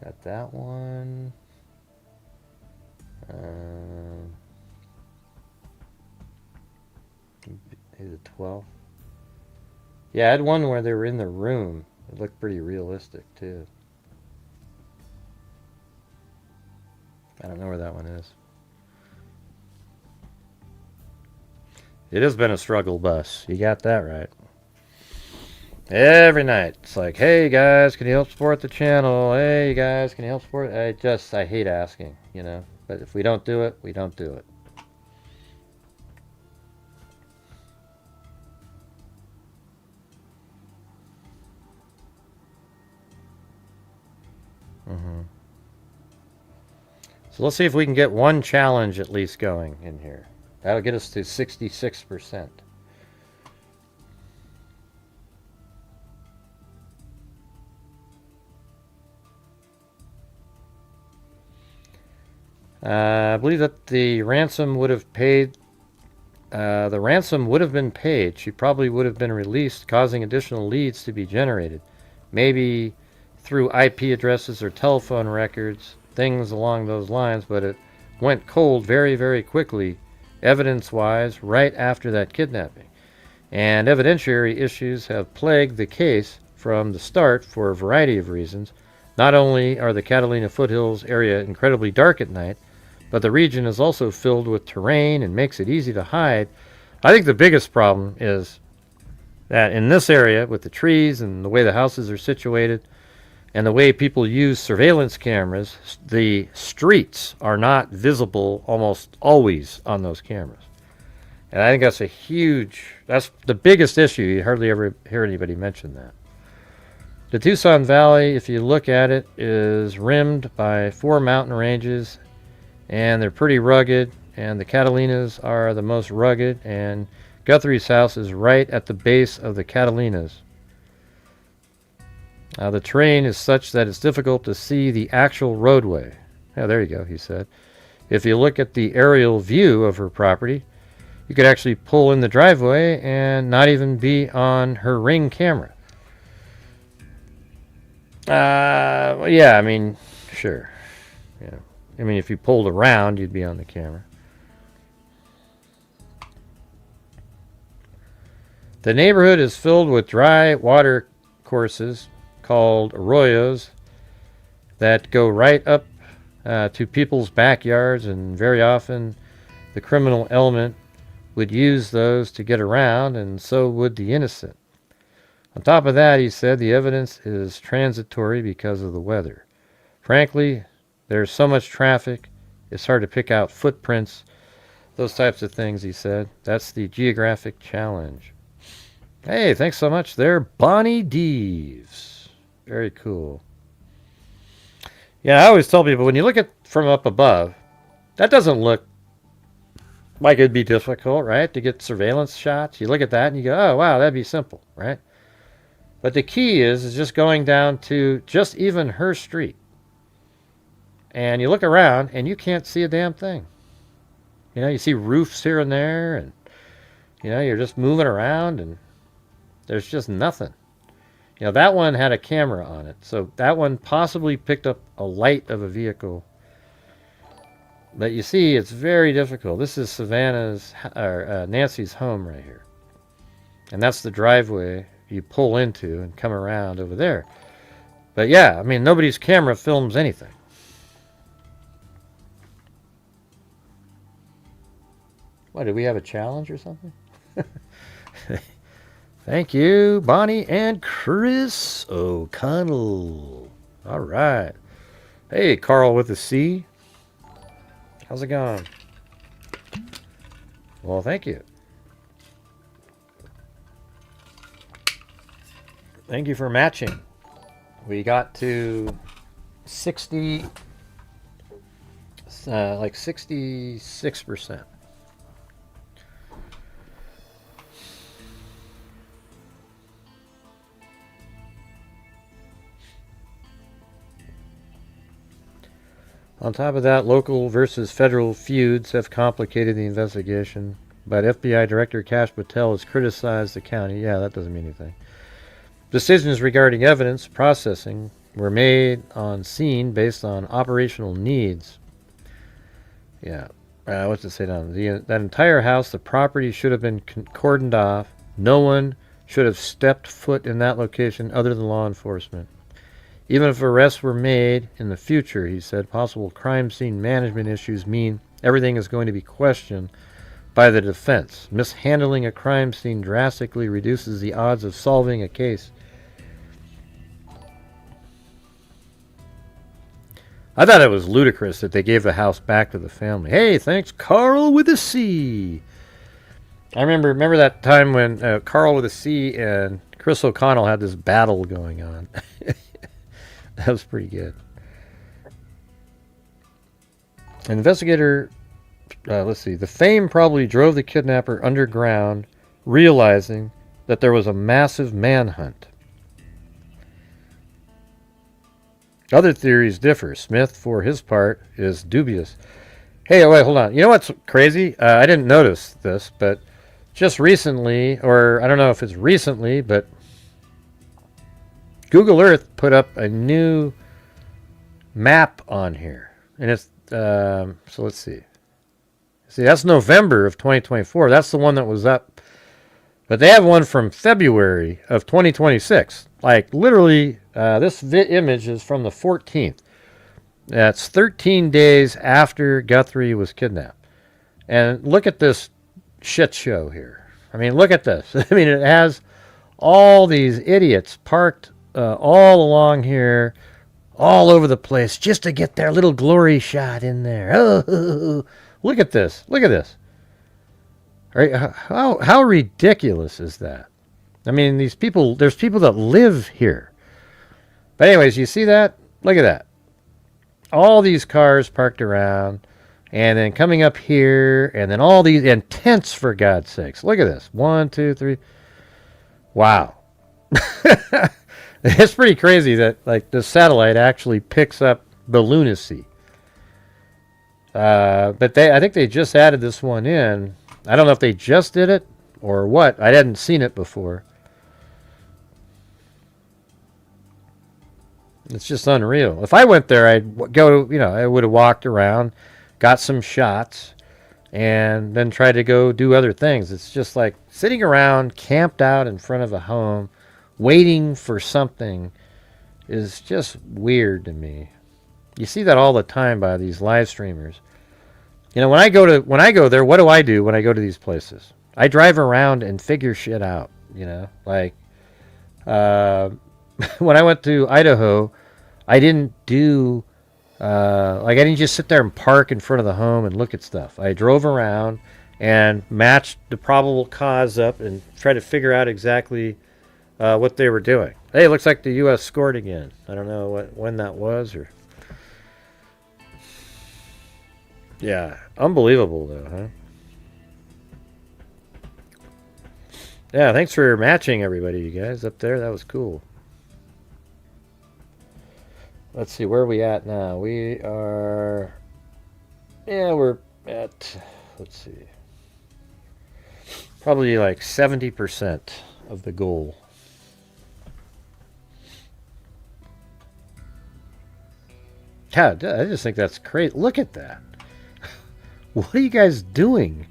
Got that one. Is it 12? Yeah, I had one where they were in the room. It looked pretty realistic, too. I don't know where that one is. It has been a struggle bus. You got that right. Every night. It's like, hey guys, can you help support the channel? Hey guys, can you help support? I hate asking, you know. But if we don't do it, we don't do it. So let's see if we can get one challenge at least going in here. That'll get us to 66%. I believe that the ransom would have paid. The ransom would have been paid. She probably would have been released, causing additional leads to be generated. Maybe through IP addresses or telephone records, things along those lines, but it went cold very, very quickly, evidence-wise, right after that kidnapping. And evidentiary issues have plagued the case from the start for a variety of reasons. Not only are the Catalina foothills area incredibly dark at night, but the region is also filled with terrain and makes it easy to hide. I think the biggest problem is that in this area, with the trees and the way the houses are situated, and the way people use surveillance cameras, the streets are not visible almost always on those cameras. And I think that's the biggest issue. You hardly ever hear anybody mention that. The Tucson Valley, if you look at it, is rimmed by 4 mountain ranges, and they're pretty rugged, and the Catalinas are the most rugged, and Guthrie's house is right at the base of the Catalinas. The terrain is such that it's difficult to see the actual roadway. Oh, there you go, he said. If you look at the aerial view of her property, you could actually pull in the driveway and not even be on her Ring camera. Yeah, I mean, sure. Yeah. I mean, if you pulled around, you'd be on the camera. The neighborhood is filled with dry water courses called arroyos that go right up to people's backyards, and very often the criminal element would use those to get around, and so would the innocent. On top of that, he said, the evidence is transitory because of the weather. Frankly, there's so much traffic, it's hard to pick out footprints, those types of things, he said. That's the geographic challenge. Hey, thanks so much there, Bonnie Deeves. Very cool. Yeah, I always tell people, when you look at from up above, that doesn't look like it'd be difficult, right, to get surveillance shots. You look at that and you go, oh, wow, that'd be simple, right? But the key is just going down to just even her street. And you look around and you can't see a damn thing. You know, you see roofs here and there, and, you know, you're just moving around and there's just nothing. You know, that one had a camera on it, so that one possibly picked up a light of a vehicle. But you see, it's very difficult. This is Nancy's home right here. And that's the driveway you pull into and come around over there. But yeah, I mean, nobody's camera films anything. What, did we have a challenge or something? Thank you, Bonnie and Chris O'Connell. All right. Hey, Carl with a C. How's it going? Well, thank you. Thank you for matching. We got to 60, like 66%. On top of that, local versus federal feuds have complicated the investigation. But FBI Director Kash Patel has criticized the county. Yeah, that doesn't mean anything. Decisions regarding evidence processing were made on scene based on operational needs. Yeah. What's it say down? That entire house, the property should have been cordoned off. No one should have stepped foot in that location other than law enforcement. Even if arrests were made in the future, he said, possible crime scene management issues mean everything is going to be questioned by the defense. Mishandling a crime scene drastically reduces the odds of solving a case. I thought it was ludicrous that they gave the house back to the family. Hey, thanks, Carl with a C. I remember that time when Carl with a C and Chris O'Connell had this battle going on. That was pretty good. An investigator, let's see, the fame probably drove the kidnapper underground, realizing that there was a massive manhunt. Other theories differ. Smith, for his part, is dubious. Hey, wait, hold on. You know what's crazy? I didn't notice this, but just recently, or I don't know if it's recently, but Google Earth put up a new map on here. And it's, so let's see. See, that's November of 2024. That's the one that was up. But they have one from February of 2026. Like, literally, this image is from the 14th. That's 13 days after Guthrie was kidnapped. And look at this shit show here. I mean, look at this. I mean, it has all these idiots parked all along here, all over the place, just to get their little glory shot in there. Oh, look at this. Look at this. How ridiculous is that? I mean, these people, there's people that live here. But anyways, you see that? Look at that. All these cars parked around, and then coming up here, and then all these, and tents, for God's sakes. Look at this. 1, 2, 3. Wow. It's pretty crazy that, like, the satellite actually picks up the lunacy. But I think they just added this one in. I don't know if they just did it or what. I hadn't seen it before. It's just unreal. If I went there, I'd go, I would have walked around, got some shots, and then tried to go do other things. It's just like sitting around, camped out in front of a home, waiting for something is just weird to me. You see that all the time by these live streamers. When I go there, what do I do when I go to these places? I drive around and figure shit out, like when I went to Idaho, I didn't do I didn't just sit there and park in front of the home and look at stuff. I drove around and matched the probable cause up and tried to figure out exactly what they were doing. Hey, it looks like the U.S. scored again. I don't know when that was, or yeah, unbelievable though, huh? Yeah, thanks for matching everybody, you guys up there. That was cool. Let's see, where are we at now? We are, we're at, let's see, probably like 70% of the goal. God, I just think that's crazy. Look at that. What are you guys doing?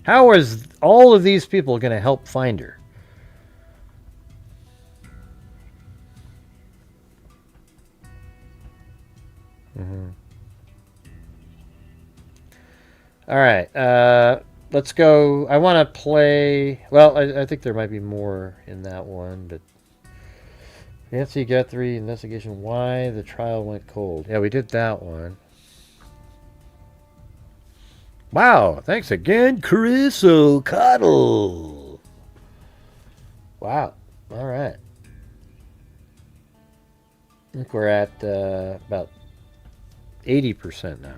How is all of these people going to help find her? Mm-hmm. All right, let's go. I want to play. Well, I think there might be more in that one, but Nancy Guthrie investigation: why the trial went cold. Yeah, we did that one. Wow, thanks again, Chris O'Connell. Wow, all right. I think we're at about 80% now.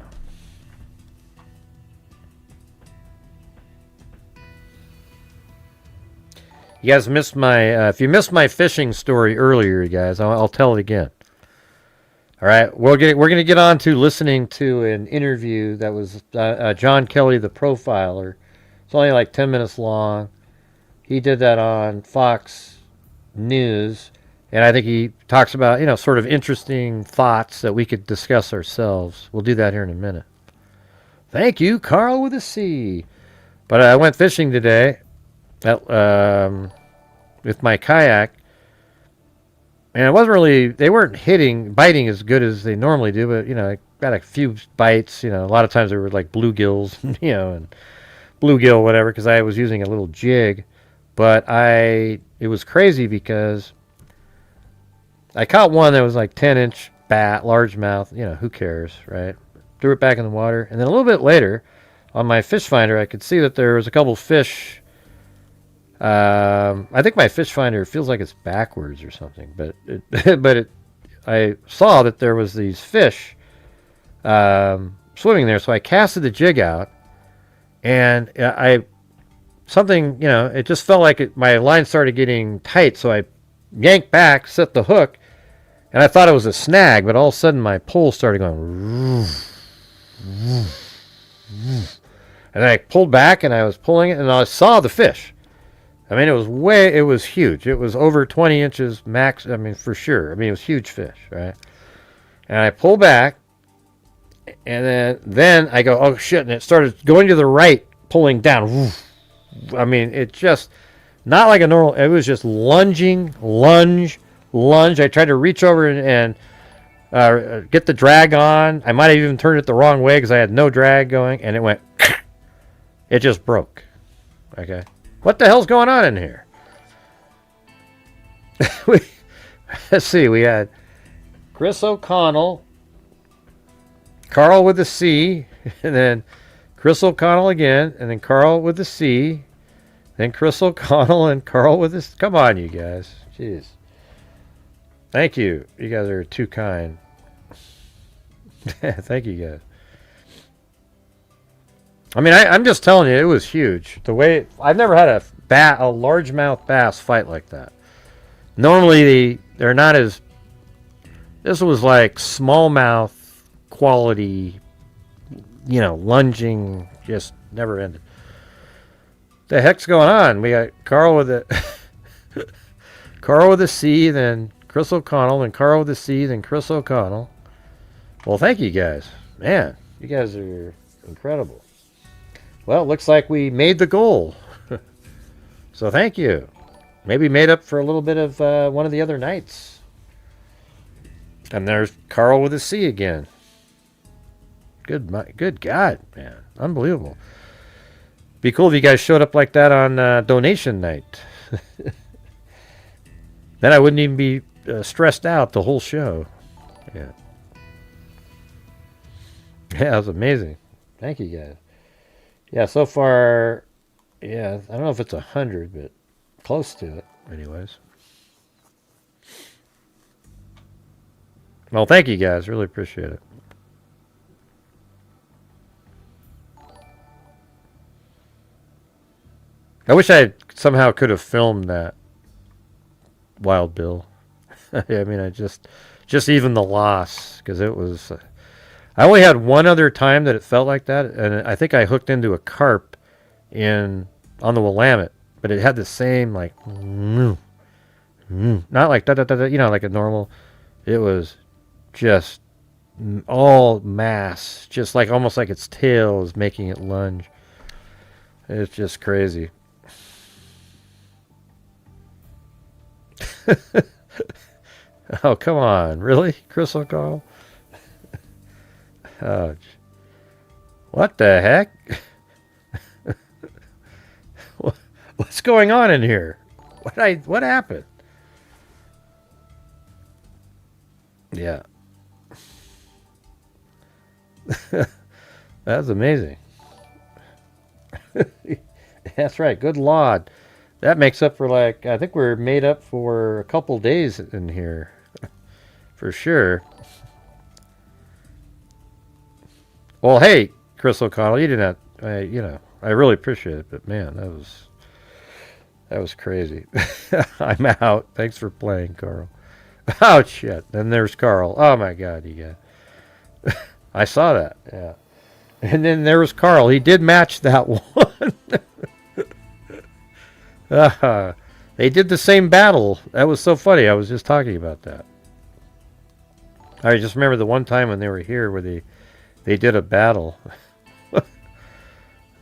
You guys missed my, if you missed my fishing story earlier, you guys, I'll tell it again. All right, we're gonna get on to listening to an interview that was John Kelly, the profiler. It's only like 10 minutes long. He did that on Fox News, and I think he talks about, sort of interesting thoughts that we could discuss ourselves. We'll do that here in a minute. Thank you, Carl with a C. But I went fishing today with my kayak, and it wasn't really, they weren't biting as good as they normally do, but, I got a few bites. A lot of times they were like bluegills, and bluegill, whatever, because I was using a little jig. But it was crazy because I caught one that was like 10-inch largemouth, who cares, right? Threw it back in the water. And then a little bit later, on my fish finder, I could see that there was a couple fish. I think my fish finder feels like it's backwards or something, but I saw that there was these fish swimming there, so I casted the jig out, and it just felt like my line started getting tight, so I yanked back, set the hook, and I thought it was a snag, but all of a sudden my pole started going, and I pulled back, and I was pulling it, and I saw the fish. I mean, it was huge. It was over 20 inches max. I mean, for sure. I mean, it was huge fish, right? And I pull back, and then I go, oh shit! And it started going to the right, pulling down. I mean, it just not like a normal. It was just lunge. I tried to reach over and get the drag on. I might have even turned it the wrong way because I had no drag going, and it went. It just broke. Okay. What the hell's going on in here? Let's see. We had Chris O'Connell, Carl with a C, and then Chris O'Connell again, and then Carl with a C, then Chris O'Connell and Carl with a C. Come on, you guys. Jeez. Thank you. You guys are too kind. Thank you, guys. I mean, I'm just telling you, it was huge. The way I've never had a largemouth bass fight like that. Normally, they're not as. This was like smallmouth quality, lunging, just never ended. The heck's going on? We got Carl with a C, then Chris O'Connell, then Carl with a C, then Chris O'Connell. Well, thank you guys, man. You guys are incredible. Well, it looks like we made the goal. So thank you. Maybe made up for a little bit of one of the other nights. And there's Carl with a C again. Good God, man. Unbelievable. Be cool if you guys showed up like that on donation night. Then I wouldn't even be stressed out the whole show. Yeah. Yeah, it was amazing. Thank you guys. Yeah, so far, yeah, I don't know if it's 100, but close to it, anyways. Well, thank you guys. Really appreciate it. I wish I somehow could have filmed that Wild Bill. I mean, I just even the loss, because it was. I only had one other time that it felt like that, and I think I hooked into a carp on the Willamette, but it had the same like, not like da da da da, like a normal. It was just all mass, just like almost like its tail is making it lunge. It's just crazy. Oh, come on, really, Chris O'Connell? Oh, what the heck? What's going on in here? What happened? Yeah. That's amazing. That's right. Good Lord. That makes up for I think we're made up for a couple days in here. For sure. Well, hey, Chris O'Connell, you did not, I really appreciate it, but man, that was crazy. I'm out. Thanks for playing, Carl. Oh, shit. Then there's Carl. Oh, my God, you got... I saw that, yeah. And then there was Carl. He did match that one. They did the same battle. That was so funny. I was just talking about that. I just remember the one time when they were here where they did a battle.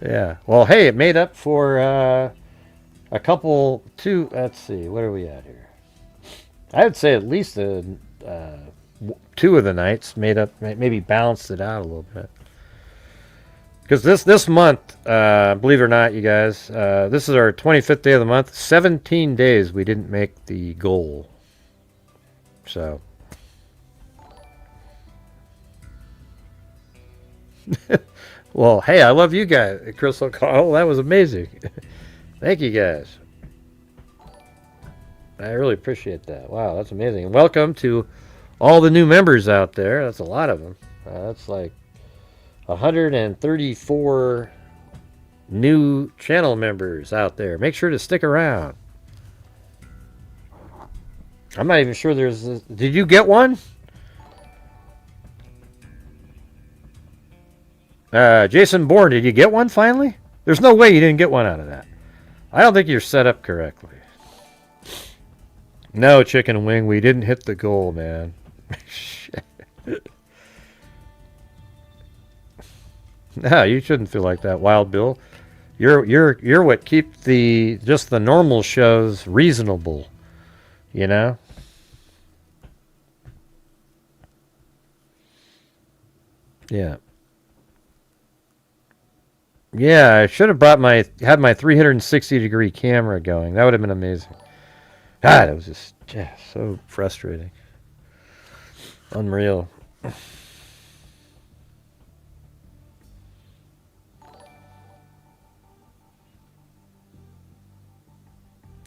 Yeah. Well, hey, it made up for a couple, two, let's see, what are we at here? I would say at least two of the nights made up, maybe balanced it out a little bit. Because this month, believe it or not, you guys, this is our 25th day of the month. 17 days we didn't make the goal. So. Well, hey, I love you guys. Crystal Call, that was amazing. Thank you guys. I really appreciate that. Wow, that's amazing. And welcome to all the new members out there. That's a lot of them. That's like 134 new channel members out there. Make sure to stick around. I'm not even sure there's... Did you get one? Jason Bourne, did you get one finally? There's no way you didn't get one out of that. I don't think you're set up correctly. No, Chicken Wing, we didn't hit the goal, man. No, you shouldn't feel like that, Wild Bill. You're what keep the normal shows reasonable, you know? Yeah. Yeah, I should have had my 360-degree camera going. That would have been amazing. God, it was just so frustrating. Unreal.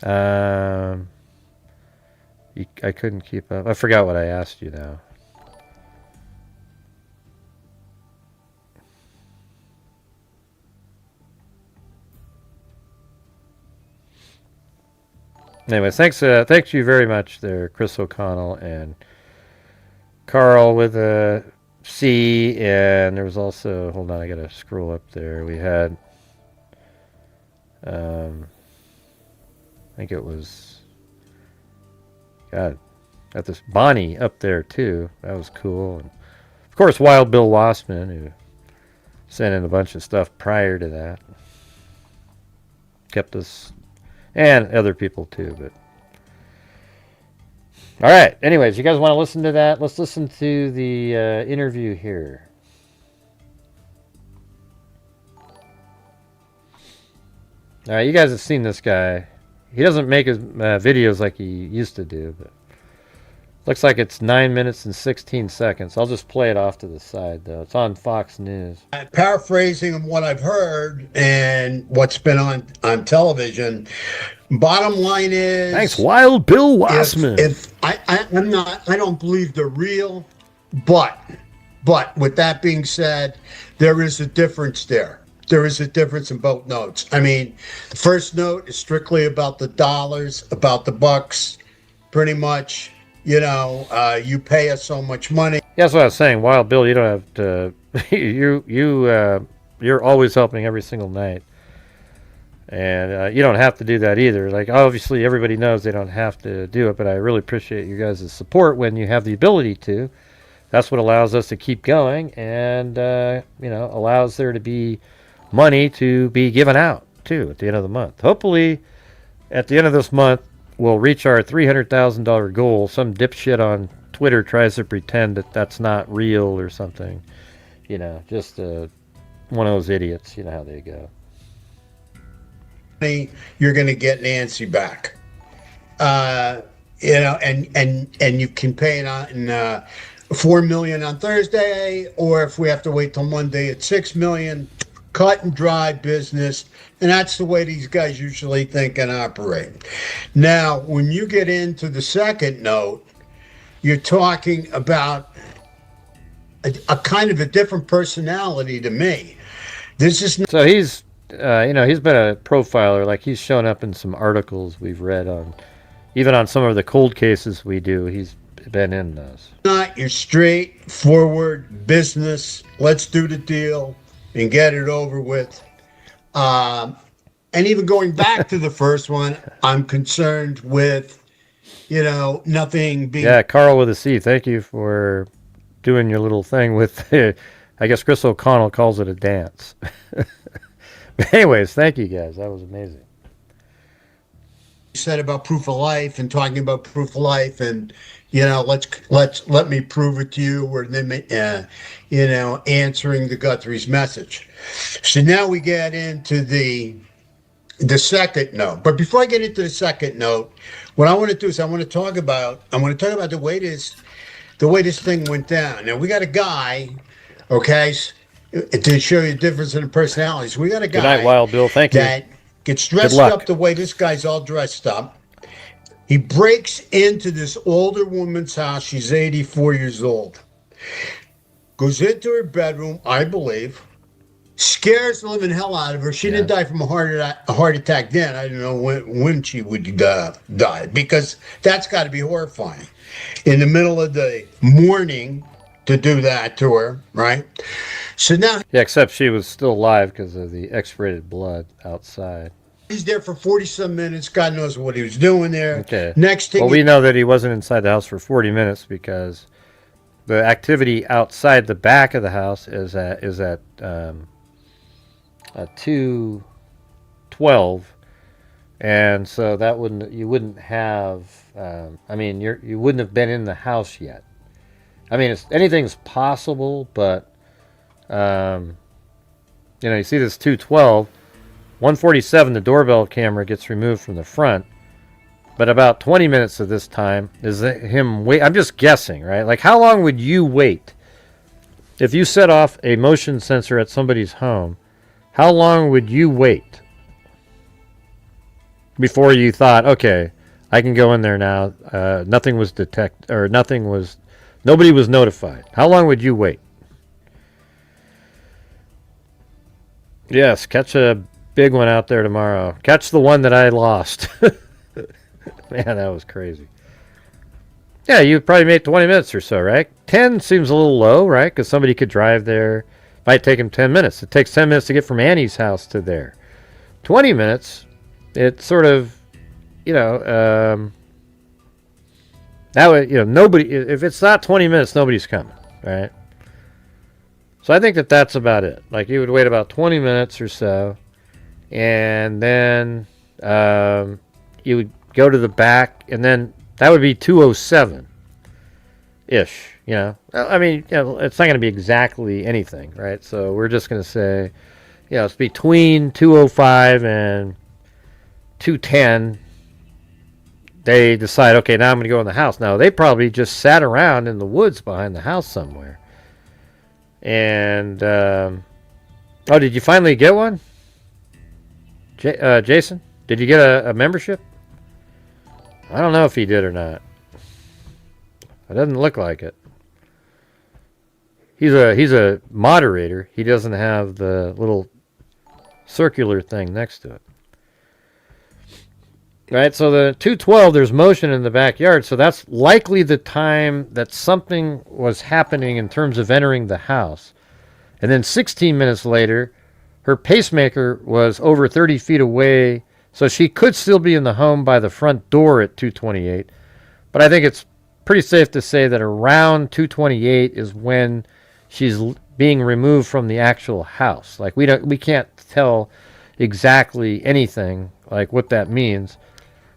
I couldn't keep up. I forgot what I asked you now. Anyway, thanks you very much there, Chris O'Connell and Carl with a C, and there was also, hold on, I gotta scroll up there. We had, I think it was, God, got this Bonnie up there too. That was cool. And of course, Wild Bill Wassman, who sent in a bunch of stuff prior to that, kept us. And other people too, but... All right. Anyways, you guys want to listen to that? Let's listen to the interview here. All right, you guys have seen this guy. He doesn't make his videos like he used to do, but... Looks like it's 9 minutes and 16 seconds. I'll just play it off to the side, though. It's on Fox News. Paraphrasing what I've heard and what's been on television, bottom line is... Thanks, Wild Bill Wassman. If I don't believe they're real, but with that being said, there is a difference there. There is a difference in both notes. I mean, the first note is strictly about the dollars, about the bucks, pretty much. You know, you pay us so much money. Yeah, that's what I was saying. Wild Bill, you don't have to... you're always helping every single night. And you don't have to do that either. Like, obviously, everybody knows they don't have to do it, but I really appreciate you guys' support when you have the ability to. That's what allows us to keep going and, allows there to be money to be given out, too, at the end of the month. Hopefully, at the end of this month, we'll reach our $300,000 goal. Some dipshit on Twitter tries to pretend that that's not real or something. You know, just one of those idiots. You know how they go. You're going to get Nancy back. And you can pay it on $4 million on Thursday, or if we have to wait till Monday, it's $6 million. Cut and dry business, and that's the way these guys usually think and operate. Now, when you get into the second note, you're talking about a kind of a different personality to me. This is so he's he's been a profiler. Like, he's shown up in some articles we've read on, even on some of the cold cases we do. He's been in those. Not your straightforward business. Let's do the deal and get it over with. And even going back to the first one, I'm concerned with, nothing being. Yeah, Carl with a C. Thank you for doing your little thing with. I guess Chris O'Connell calls it a dance. But anyways, thank you guys. That was amazing. Said about proof of life and talking about proof of life and let me prove it to you, or then answering the Guthrie's message. So now we get into the second note. But before I get into the second note, what I want to do is I want to talk about the way this thing went down. Now we got a guy, okay, to show you the difference in the personalities. We got a guy. Good night, Wild Bill. Thank you. That gets dressed up the way this guy's all dressed up. He breaks into this older woman's house. She's 84 years old. Goes into her bedroom, I believe. Scares the living hell out of her. She didn't die from a heart attack then. I don't know when she would die, because that's got to be horrifying. In the middle of the morning to do that to her, right? So now... Yeah, except she was still alive because of the X-rated blood outside. He's there for 40-some minutes. God knows what he was doing there. Okay. Next thing... Well, we know that he wasn't inside the house for 40 minutes because the activity outside the back of the house is at 2:12, and so you wouldn't have. You wouldn't have been in the house yet. I mean, anything's possible, but you see this 2:12, 1:47. The doorbell camera gets removed from the front, but about 20 minutes of this time is him wait. I'm just guessing, right? Like, how long would you wait if you set off a motion sensor at somebody's home? How long would you wait before you thought, okay, I can go in there now? Nothing was detected, or nobody was notified. How long would you wait? Yes, catch a big one out there tomorrow. Catch the one that I lost. Man, that was crazy. Yeah, you probably made 20 minutes or so, right? 10 seems a little low, right? Because somebody could drive there. Might take him 10 minutes. It takes 10 minutes to get from Annie's house to there. 20 minutes, it's sort of, that would, nobody, if it's not 20 minutes, nobody's coming, right? So I think that's about it. Like, you would wait about 20 minutes or so, and then you would go to the back, and then that would be 2:07-ish. It's not going to be exactly anything, right? So we're just going to say, it's between 2:05 and 2:10. They decide, okay, now I'm going to go in the house. Now, they probably just sat around in the woods behind the house somewhere. And, did you finally get one? Jason, did you get a membership? I don't know if he did or not. It doesn't look like it. He's a moderator. He doesn't have the little circular thing next to it. Right, so the 2:12, there's motion in the backyard, so that's likely the time that something was happening in terms of entering the house. And then 16 minutes later, her pacemaker was over 30 feet away, so she could still be in the home by the front door at 2:28. But I think it's pretty safe to say that around 2:28 is when she's being removed from the actual house. Like, we can't tell exactly anything like what that means,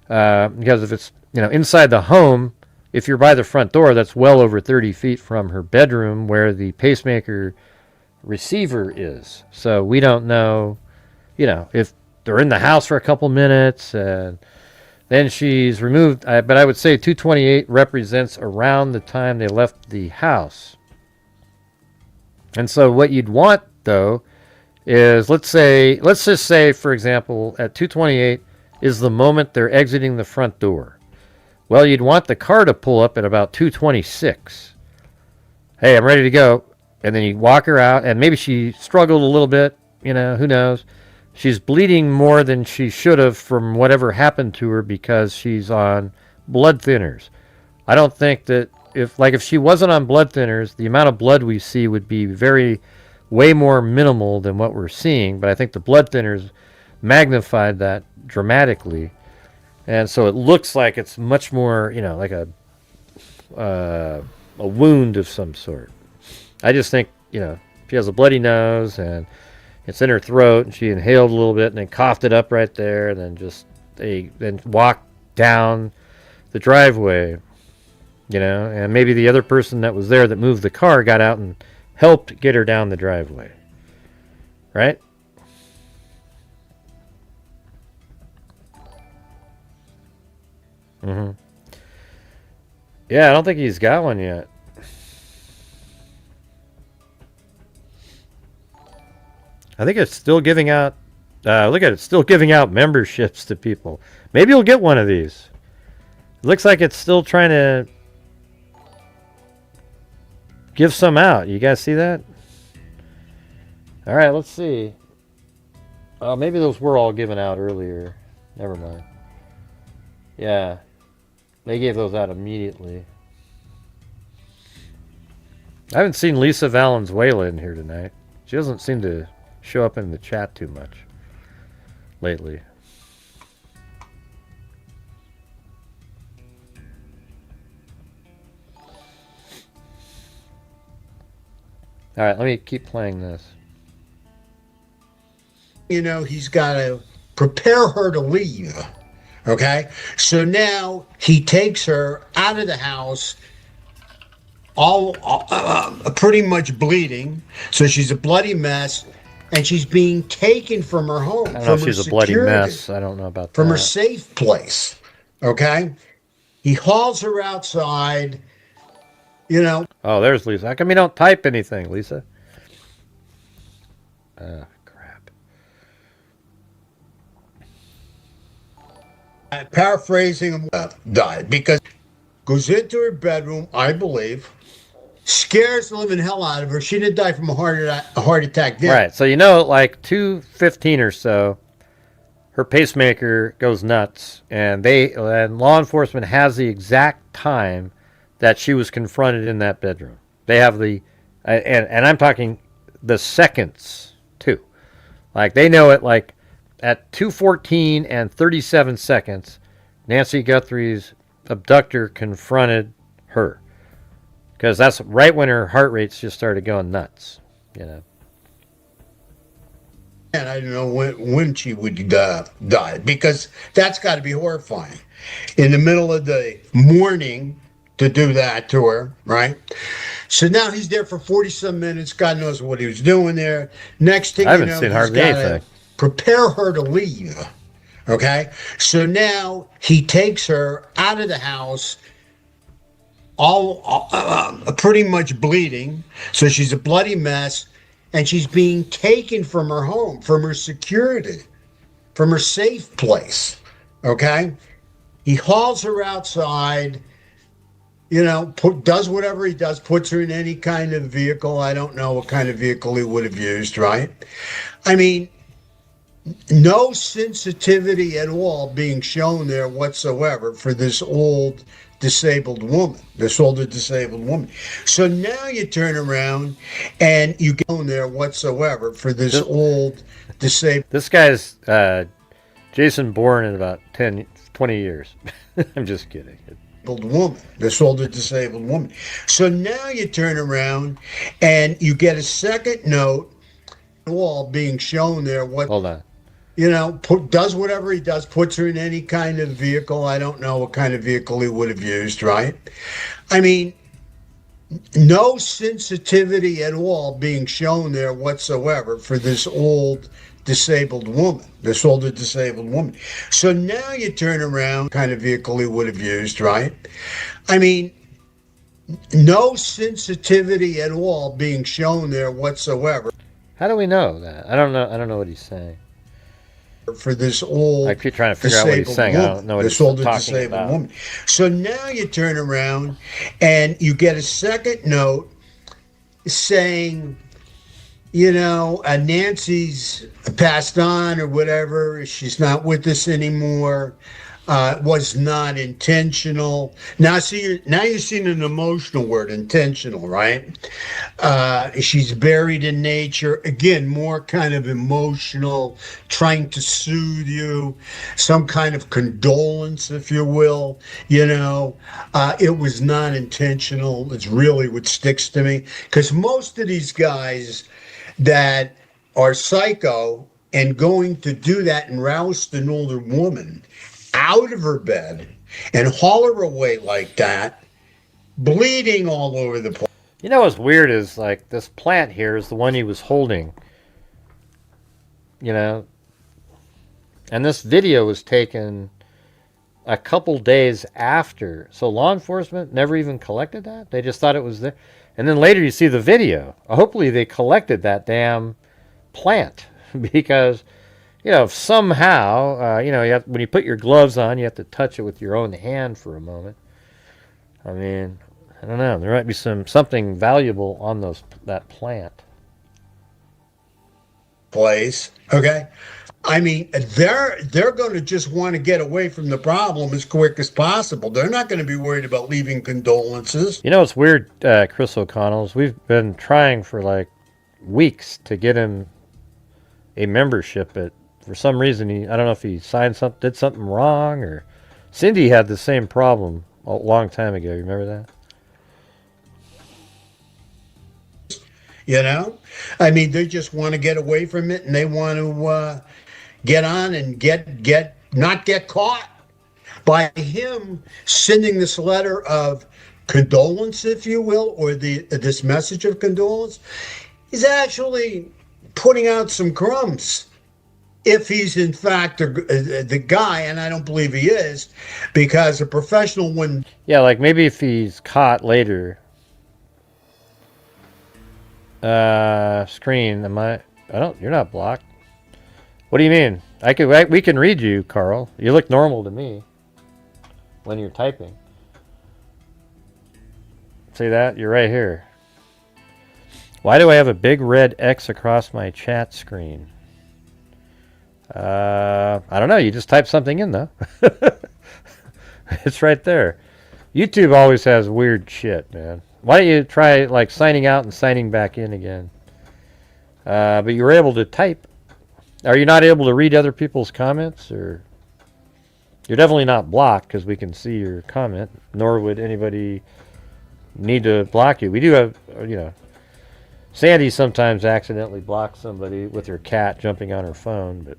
because if it's inside the home, if you're by the front door, that's well over 30 feet from her bedroom where the pacemaker receiver is. So we don't know, if they're in the house for a couple minutes and then she's removed. But I would say 2:28 represents around the time they left the house. And so what you'd want, though, is let's just say, for example, at 2:28 is the moment they're exiting the front door. Well, you'd want the car to pull up at about 2:26. Hey, I'm ready to go. And then you walk her out, and maybe she struggled a little bit, who knows. She's bleeding more than she should have from whatever happened to her because she's on blood thinners. I don't think that if she wasn't on blood thinners, the amount of blood we see would be way more minimal than what we're seeing. But I think the blood thinners magnified that dramatically, and so it looks like it's much more, like a wound of some sort. I just think, she has a bloody nose and it's in her throat, and she inhaled a little bit and then coughed it up right there, and then then walked down the driveway, and maybe the other person that was there that moved the car got out and helped get her down the driveway, right? Mm-hmm. Yeah, I don't think he's got one yet. I think it's still giving out. Look at it, still giving out memberships to people. Maybe you'll get one of these. It looks like it's still trying to give some out. You guys see that? All right, let's see. Oh, maybe those were all given out earlier. Never mind. Yeah, they gave those out immediately. I haven't seen Lisa Valenzuela in here tonight. She doesn't seem to show up in the chat too much lately. All right, let me keep playing this. He's got to prepare her to leave. Okay? So now he takes her out of the house, all pretty much bleeding. So she's a bloody mess, and she's being taken from her home. I don't know if she's a bloody mess. I don't know about that. From her safe place. Okay? He hauls her outside, Oh, there's Lisa. How come you don't type anything, Lisa? Crap. Paraphrasing him, died because goes into her bedroom, I believe, scares the living hell out of her. She didn't die from a heart attack. Right. So like 2:15 or so, her pacemaker goes nuts, and law enforcement has the exact time that she was confronted in that bedroom. They have and I'm talking the seconds too. Like they know it, like at 2:14 and 37 seconds, Nancy Guthrie's abductor confronted her. Because that's right when her heart rates just started going nuts, And I don't know when she would die, because that's got to be horrifying. In the middle of the morning to do that to her, right? So now he's there for 40-some minutes. God knows what he was doing there. Next thing I haven't seen hardly anything. Prepare her to leave. Okay? So now he takes her out of the house, all pretty much bleeding. So she's a bloody mess, and she's being taken from her home, from her security, from her safe place. Okay? He hauls her outside, does whatever he does, puts her in any kind of vehicle. I don't know what kind of vehicle he would have used, right? I mean, no sensitivity at all being shown there whatsoever for this older disabled woman. So now you turn around and you go there whatsoever for this old disabled. This guy's Jason Bourne in about 20 years. I'm just kidding. This older disabled woman. So now you turn around and you get a second note, all being shown there. Hold on. Does whatever he does, puts her in any kind of vehicle. I don't know what kind of vehicle he would have used, right? I mean, no sensitivity at all being shown there whatsoever for this older disabled woman. So now you turn around, kind of vehicle he would have used, right? I mean, no sensitivity at all being shown there whatsoever. How do we know that? I don't know what he's saying. For this old, I keep trying to figure out what he's saying. I don't know what he's talking about. Woman. So now you turn around and you get a second note saying, Nancy's passed on or whatever. She's not with us anymore. was not intentional. Now, see, now you're seeing an emotional word, intentional, right? She's buried in nature. Again, more kind of emotional, trying to soothe you, some kind of condolence, if you will. It was not intentional. It's really what sticks to me, because most of these guys that are psycho and going to do that and roust an older woman out of her bed and haul her away like that, bleeding all over the place. You know what's weird is, like, this plant here is the one he was holding. And this video was taken a couple days after. So law enforcement never even collected that. They just thought it was there. And then later you see the video. Hopefully they collected that damn plant. Because, if somehow, when you put your gloves on, you have to touch it with your own hand for a moment. I mean, I don't know. There might be something valuable on that plant. Place, okay? I mean, they're going to just want to get away from the problem as quick as possible. They're not going to be worried about leaving condolences. It's weird, Chris O'Connell's. We've been trying for like weeks to get him a membership, but for some reason I don't know if he did something wrong, or Cindy had the same problem a long time ago. You remember that? I mean, they just want to get away from it, and they want to get on and not get caught by him sending this letter of condolence, if you will, or this message of condolence. He's actually putting out some crumbs, if he's in fact the guy, and I don't believe he is, because a professional wouldn't. Yeah, like maybe if he's caught later. Screen, you're not blocked. What do you mean? We can read you, Carl. You look normal to me when you're typing. See that? You're right here. Why do I have a big red X across my chat screen? I don't know. You just type something in, though. It's right there. YouTube always has weird shit, man. Why don't you try like signing out and signing back in again? But you were able to type. Are you not able to read other people's comments? Or you're definitely not blocked, because we can see your comment. Nor would anybody need to block you. We do have, Sandy sometimes accidentally blocks somebody with her cat jumping on her phone, but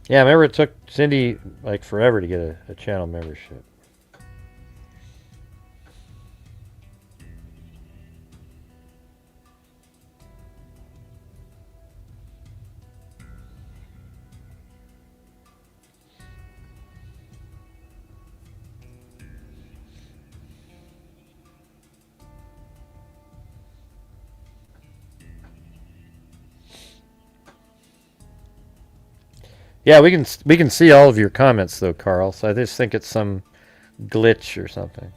yeah, I remember it took Cindy like forever to get a channel membership. Yeah, we can see all of your comments though, Carl. So I just think it's some glitch or something.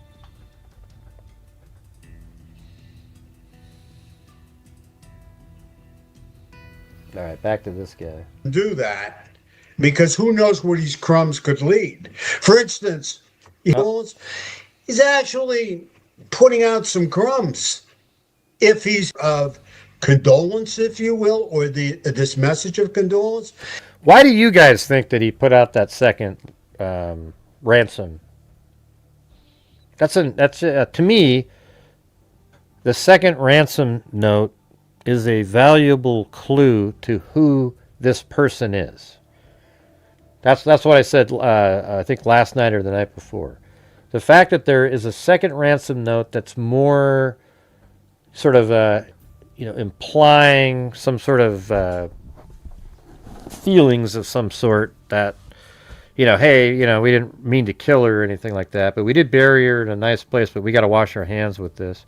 All right, back to this guy. Do that, because who knows where these crumbs could lead. For instance, he's actually putting out some crumbs, if he's of condolence, if you will, or this message of condolence. Why do you guys think that he put out that second ransom? That's to me, the second ransom note is a valuable clue to who this person is. That's what I said. I think last night or the night before. The fact that there is a second ransom note that's more sort of implying some sort of feelings of some sort that, hey, we didn't mean to kill her or anything like that, but we did bury her in a nice place, but we got to wash our hands with this.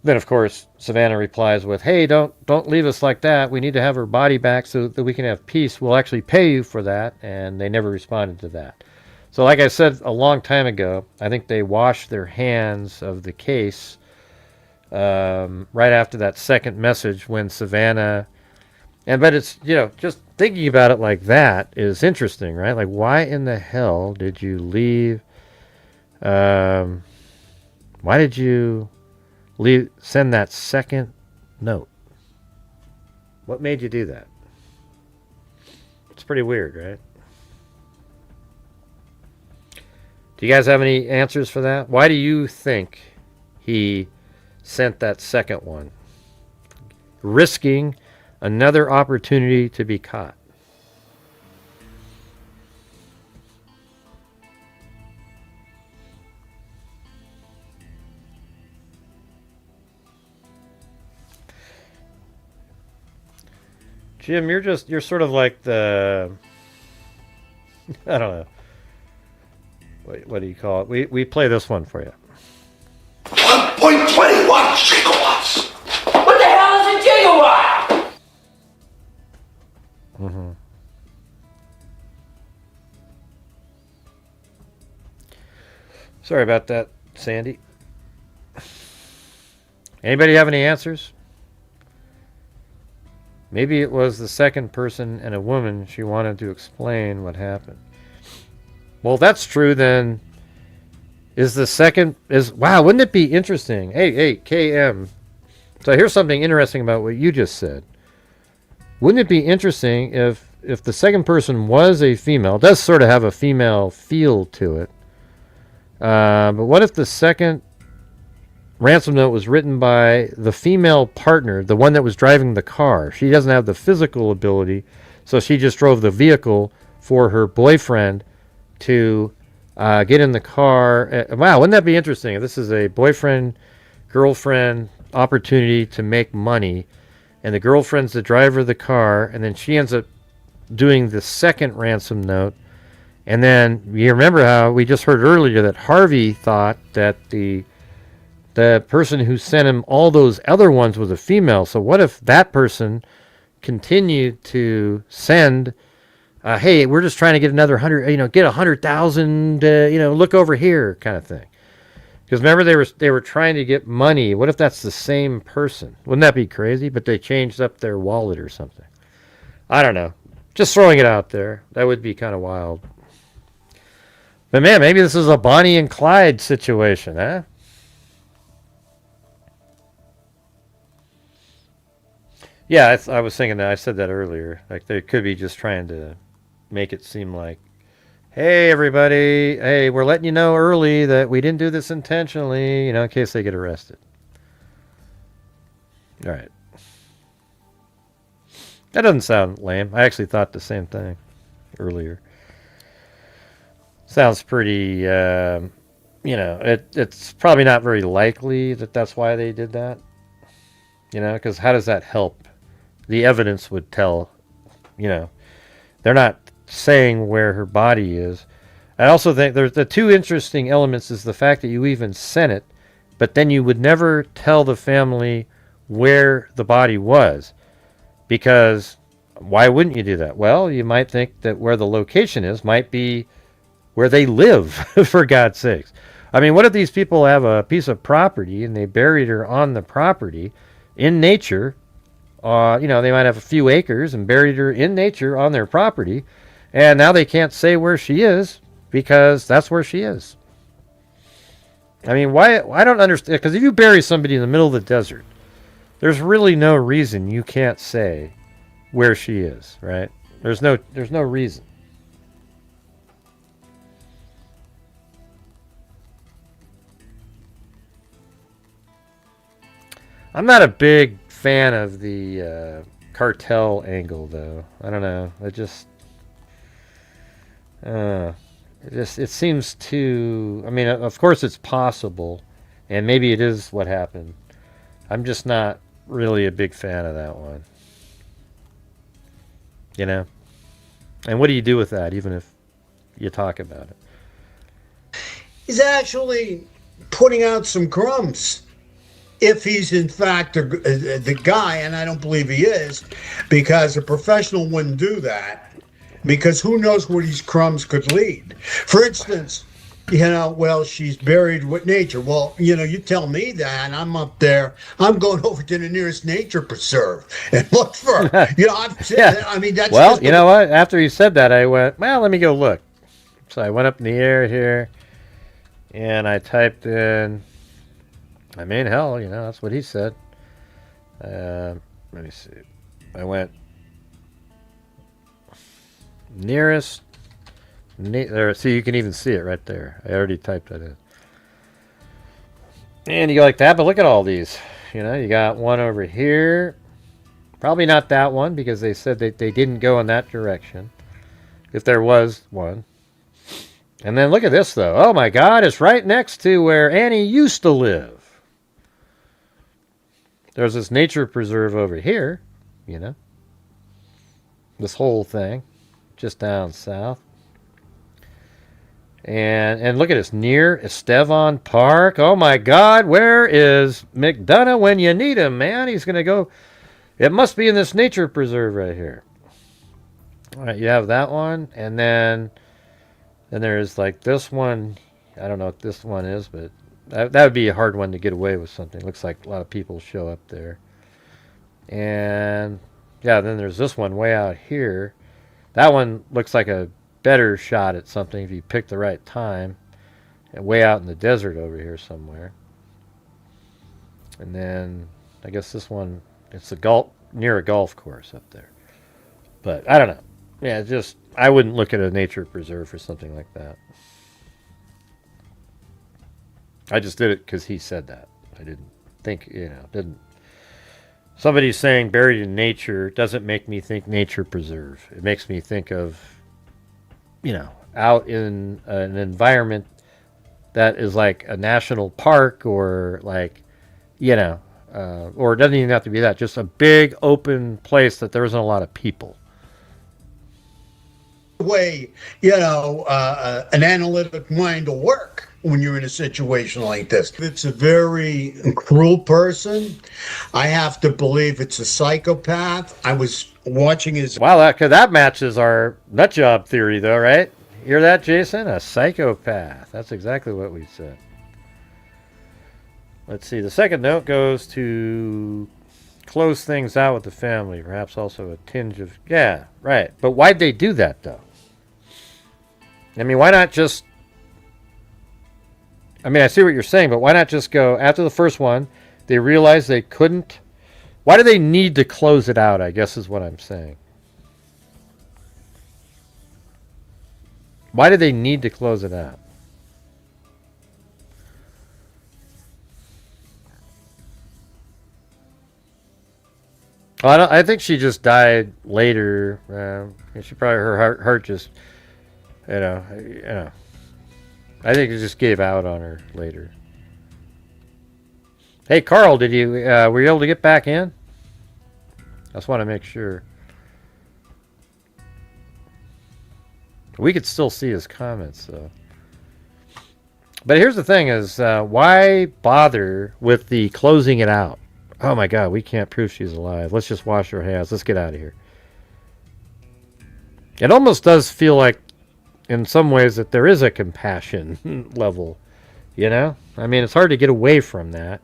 Then, of course, Savannah replies with, hey, don't leave us like that. We need to have her body back so that we can have peace. We'll actually pay you for that. And they never responded to that. So like I said a long time ago, I think they washed their hands of the case right after that second message, when Savannah but it's, just thinking about it like that is interesting, right? Like, why in the hell did you leave? Why did you send that second note? What made you do that? It's pretty weird, right? Do you guys have any answers for that? Why do you think he sent that second one? Risking another opportunity to be caught. Jim, you're sort of like the, I don't know. What do you call it? We play this one for you. 1.21 gigawatts! What the hell is a gigawatt? Mm-hmm. Sorry about that, Sandy. Anybody have any answers? Maybe it was the second person and a woman she wanted to explain what happened. Well, if that's true, then wow, wouldn't it be interesting? Hey, KM. So here's something interesting about what you just said. Wouldn't it be interesting if the second person was a female? It does sort of have a female feel to it. But what if the second ransom note was written by the female partner, the one that was driving the car? She doesn't have the physical ability, so she just drove the vehicle for her boyfriend to get in the car. Wow, wouldn't that be interesting? If this is a boyfriend-girlfriend opportunity to make money, and the girlfriend's the driver of the car, and then she ends up doing the second ransom note. And then you remember how we just heard earlier that Harvey thought that the person who sent him all those other ones was a female. So what if that person continued to send, hey, we're just trying to get another 100, get 100,000, look over here kind of thing. Because remember they were trying to get money. What if that's the same person? Wouldn't that be crazy? But they changed up their wallet or something. I don't know. Just throwing it out there. That would be kind of wild. But man, maybe this is a Bonnie and Clyde situation, huh? Yeah, I was thinking that. I said that earlier. Like they could be just trying to make it seem like, hey, everybody, hey, we're letting you know early that we didn't do this intentionally, in case they get arrested. All right. That doesn't sound lame. I actually thought the same thing earlier. Sounds pretty, it's probably not very likely that that's why they did that. Because how does that help? The evidence would tell, they're not saying where her body is. I also think there's the two interesting elements is the fact that you even sent it, but then you would never tell the family where the body was. Because why wouldn't you do that? Well, you might think that where the location is might be where they live, for God's sakes. I mean, what if these people have a piece of property and they buried her on the property in nature? They might have a few acres and buried her in nature on their property, and now they can't say where she is because that's where she is. I mean, why? I don't understand. Because if you bury somebody in the middle of the desert, there's really no reason you can't say where she is, right? There's no reason. I'm not a big fan of the cartel angle, though. I don't know. It seems too. I mean, of course, it's possible, and maybe it is what happened. I'm just not really a big fan of that one. And what do you do with that, even if you talk about it? He's actually putting out some crumbs. If he's in fact the guy, and I don't believe he is, because a professional wouldn't do that, because who knows where these crumbs could lead. For instance, well, she's buried with nature. Well, you tell me that, and I'm up there. I'm going over to the nearest nature preserve and look for her. Yeah. I mean, that's Well, just you know what? After he said that, I went, well, let me go look. So I went up in the air here, and I typed in, I mean, hell, that's what he said. Let me see. I went nearest. There, see, you can even see it right there. I already typed that in. And you go like that, but look at all these. You got one over here. Probably not that one because they said that they didn't go in that direction. If there was one. And then look at this, though. Oh, my God, it's right next to where Annie used to live. There's this nature preserve over here, This whole thing, just down south. And look at this, near Estevan Park. Oh, my God, where is McDonough when you need him, man? He's going to go. It must be in this nature preserve right here. All right, you have that one. And then there's like this one. I don't know what this one is, but that would be a hard one to get away with something. Looks like a lot of people show up there. And, yeah, then there's this one way out here. That one looks like a better shot at something if you pick the right time, and way out in the desert over here somewhere. And then I guess this one, it's near a golf course up there. But I don't know. Yeah, just I wouldn't look at a nature preserve for something like that. I just did it because he said that. I didn't think, didn't. Somebody saying buried in nature doesn't make me think nature preserve. It makes me think of out in an environment that is like a national park or like, or it doesn't even have to be that, just a big open place that there isn't a lot of people. Way, an analytic mind will work when you're in a situation like this. If it's a very cruel person, I have to believe it's a psychopath. I was watching his... Wow, that matches our nut job theory, though, right? Hear that, Jason? A psychopath. That's exactly what we said. Let's see. The second note goes to close things out with the family. Perhaps also a tinge of... Yeah, right. But why'd they do that, though? I mean, why not just... I mean, I see what you're saying, but why not just go after the first one? They realized they couldn't. Why do they need to close it out, I guess is what I'm saying. Why do they need to close it out? Well, I think she just died later. She probably, her heart just, I think it just gave out on her later. Hey, Carl, were you able to get back in? I just want to make sure. We could still see his comments, though. But here's the thing is, why bother with the closing it out? Oh, my God, we can't prove she's alive. Let's just wash our hands. Let's get out of here. It almost does feel like, in some ways, that there is a compassion level, I mean, it's hard to get away from that.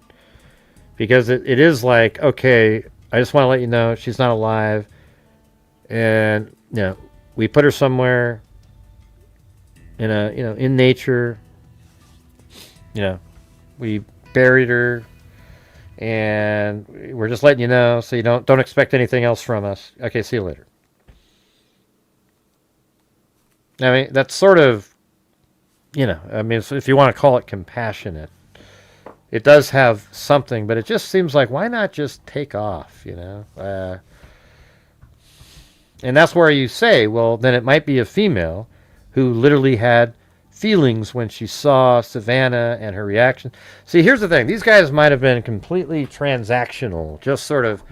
Because it is like, okay, I just want to let you know she's not alive. And, we put her somewhere in in nature. We buried her, and we're just letting you know, so you don't expect anything else from us. Okay, see you later. I mean, that's sort of, I mean, if you want to call it compassionate, it does have something, but it just seems like, why not just take off, And that's where you say, well, then it might be a female who literally had feelings when she saw Savannah and her reaction. See, here's the thing. These guys might have been completely transactional, just sort of,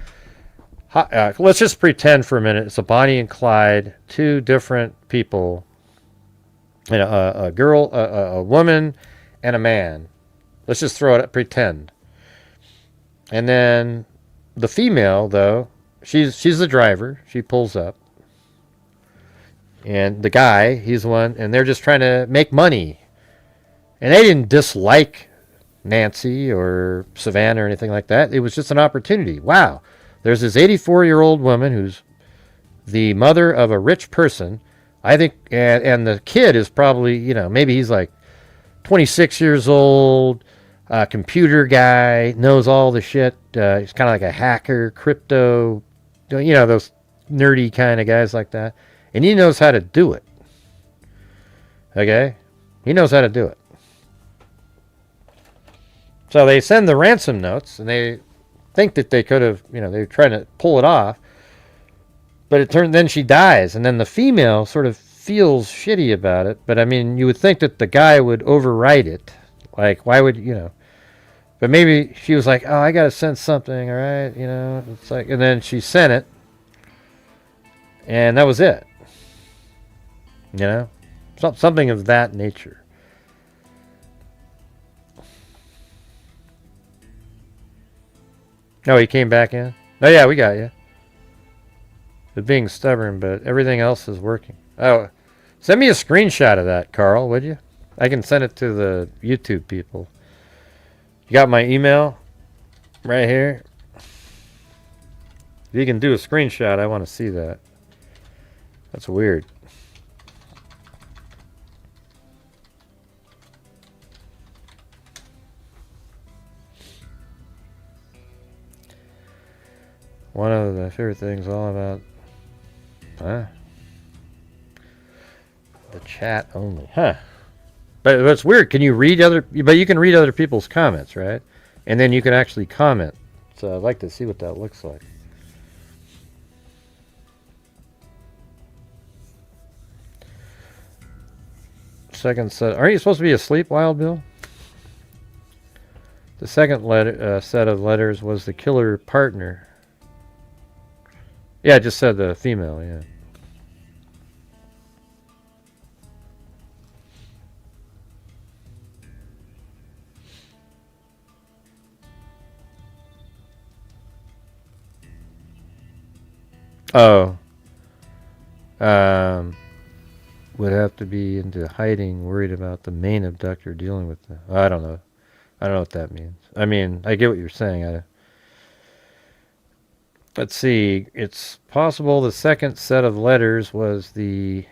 let's just pretend for a minute it's a Bonnie and Clyde, two different people, a girl, a woman, and a man. Let's just throw it, pretend. And then the female, though, she's the driver. She pulls up. And the guy, he's one, and they're just trying to make money. And they didn't dislike Nancy or Savannah or anything like that. It was just an opportunity. Wow. There's this 84-year-old woman who's the mother of a rich person. I think, and the kid is probably, maybe he's like 26 years old, computer guy, knows all the shit. He's kind of like a hacker, crypto, those nerdy kind of guys like that. And he knows how to do it. Okay? He knows how to do it. So they send the ransom notes, and they think that they could have, they're trying to pull it off. But then she dies, and then the female sort of feels shitty about it. But I mean, you would think that the guy would overwrite it. Like, why would, But maybe she was like, oh, I got to send something, all right? It's like, and then she sent it, and that was it. Something of that nature. Oh, he came back in? Oh, yeah, we got you. It's being stubborn, but everything else is working. Oh, send me a screenshot of that, Carl, would you? I can send it to the YouTube people. You got my email right here? If you can do a screenshot, I want to see that. That's weird. One of the favorite things all about the chat only, but it's weird. Can you read but you can read other people's comments, right? And then you can actually comment. So I'd like to see what that looks like. Second set. Aren't you supposed to be asleep, Wild Bill? The second set of letters was the killer partner. Yeah, I just said the female, yeah. Oh. Would have to be into hiding, worried about the main abductor dealing with them. I don't know. I don't know what that means. I mean, I get what you're saying. Let's see. It's possible the second set of letters was the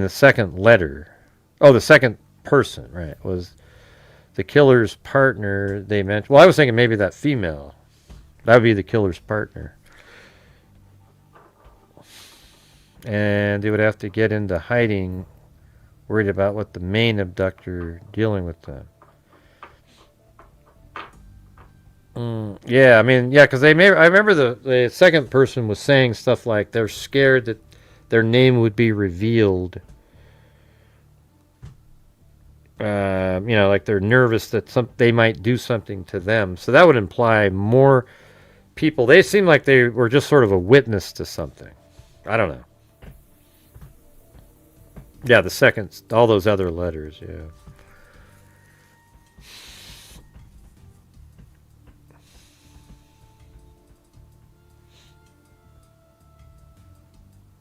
second letter. Oh, the second person, right, was the killer's partner they mentioned. Well, I was thinking maybe that female. That would be the killer's partner. And they would have to get into hiding, worried about what the main abductor dealing with them. Yeah, because I remember the second person was saying stuff like they're scared that their name would be revealed. Like they're nervous that they might do something to them. So that would imply more people. They seem like they were just sort of a witness to something. I don't know. Yeah, the second, all those other letters, yeah.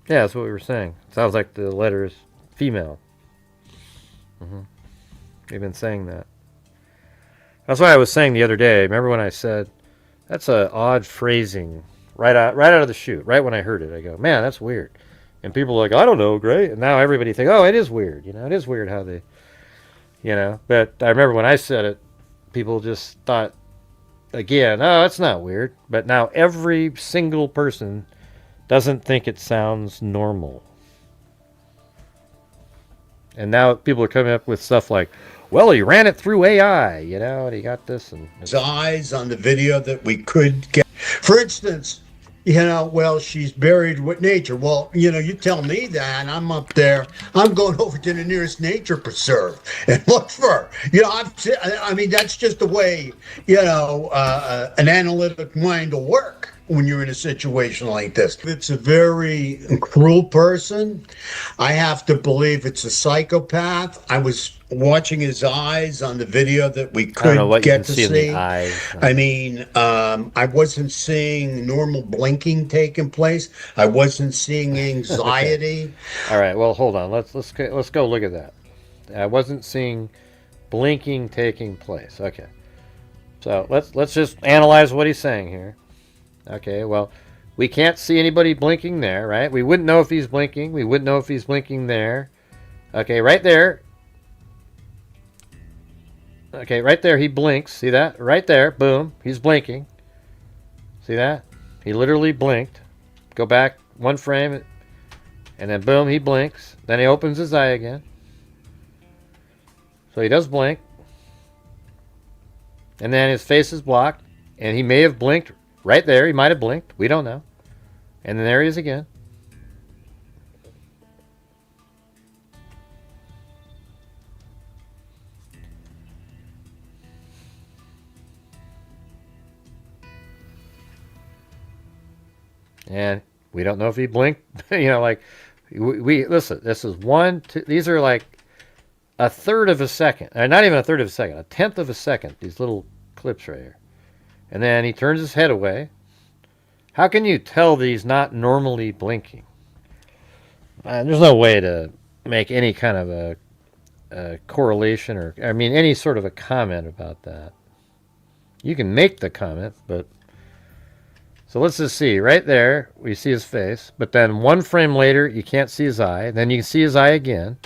Yeah, that's what we were saying. Sounds like the letter is female. They've been saying that. That's why I was saying the other day. Remember when I said, that's an odd phrasing right out of the chute. Right when I heard it, I go, man, that's weird. And people are like, I don't know, Gray. And now everybody thinks, oh, it is weird. It is weird how they, But I remember when I said it, people just thought, again, oh, it's not weird. But now every single person doesn't think it sounds normal. And now people are coming up with stuff like, well, he ran it through AI, and he got this. And his eyes on the video that we could get. For instance, well, she's buried with nature. Well, you tell me that, and I'm up there. I'm going over to the nearest nature preserve and look for her. That's just the way, an analytic mind will work when you're in a situation like this. If it's a very cruel person, I have to believe it's a psychopath. I was watching his eyes on the video that we could get to see. I wasn't seeing normal blinking taking place. I wasn't seeing anxiety. All right, well, hold on. Let's go look at that. I wasn't seeing blinking taking place. Okay. So let's just analyze what he's saying here. Okay, well, we can't see anybody blinking there, right? We wouldn't know if he's blinking. We wouldn't know if he's blinking there. Okay, right there. Okay, right there he blinks. See that? Right there. Boom. He's blinking. See that? He literally blinked. Go back one frame. And then boom, he blinks. Then he opens his eye again. So he does blink. And then his face is blocked. And he may have blinked right there. He might have blinked. We don't know. And then there he is again. And we don't know if he blinked. You know, like, we listen, this is one, two, these are like a third of a second. Not even a third of a second, a tenth of a second, these little clips right here. And then he turns his head away. How can you tell that he's not normally blinking? There's no way to make any kind of a correlation or, I mean, any sort of a comment about that. You can make the comment, but... So let's just see. Right there, we see his face. But then one frame later, you can't see his eye. Then you can see his eye again.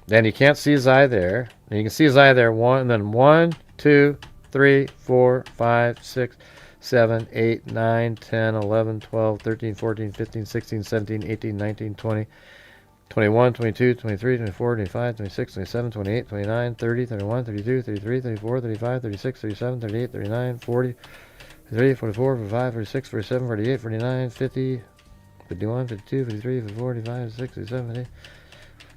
Then you can't see his eye there. Then you can see his eye there. And then 1, 2, 3, 4, 5, 6, 7, 8, 9, 10, 11, 12, 13, 14, 15, 16, 17, 18, 19, 20, 21, 22, 23, 24, 25, 26, 27, 28, 29, 30, 31, 32, 33, 34, 35, 36, 37, 38, 39, 40, 43, 44, 45, 46, 47, 48, 49, 50, 51, 52, 53, 54, 55, 56, 57, 58,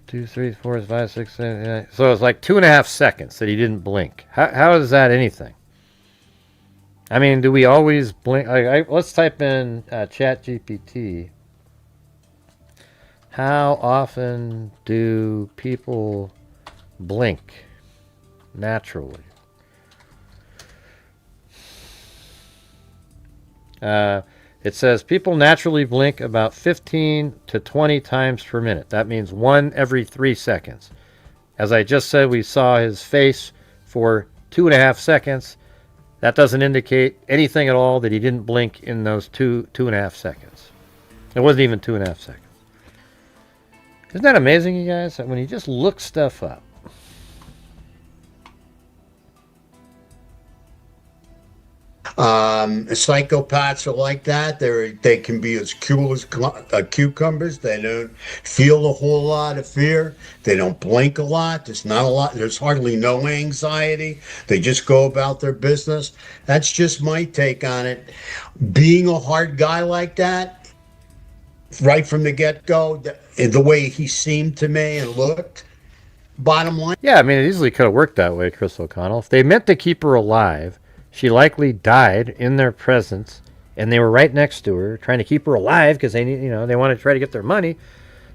2, 3, 4, 5, 6, 7, 8. So it's like 2.5 seconds that he didn't blink. How is that anything? I mean, do we always blink? Let's type in ChatGPT. How often do people blink naturally? It says people naturally blink about 15 to 20 times per minute. That means 1 every 3 seconds. As I just said, we saw his face for 2.5 seconds. That doesn't indicate anything at all that he didn't blink in those 2.5 seconds. It wasn't even 2.5 seconds. Isn't that amazing, you guys? When you just look stuff up. Psychopaths are like that. They can be as cool as cucumbers. They don't feel a whole lot of fear. They don't blink a lot. There's not a lot. There's hardly no anxiety. They just go about their business. That's just my take on it. Being a hard guy like that, right from the get-go, the way he seemed to me and looked, bottom line. Yeah, I mean, it easily could have worked that way, Chris O'Connell. If they meant to keep her alive, she likely died in their presence, and they were right next to her, trying to keep her alive because they need, they want to try to get their money.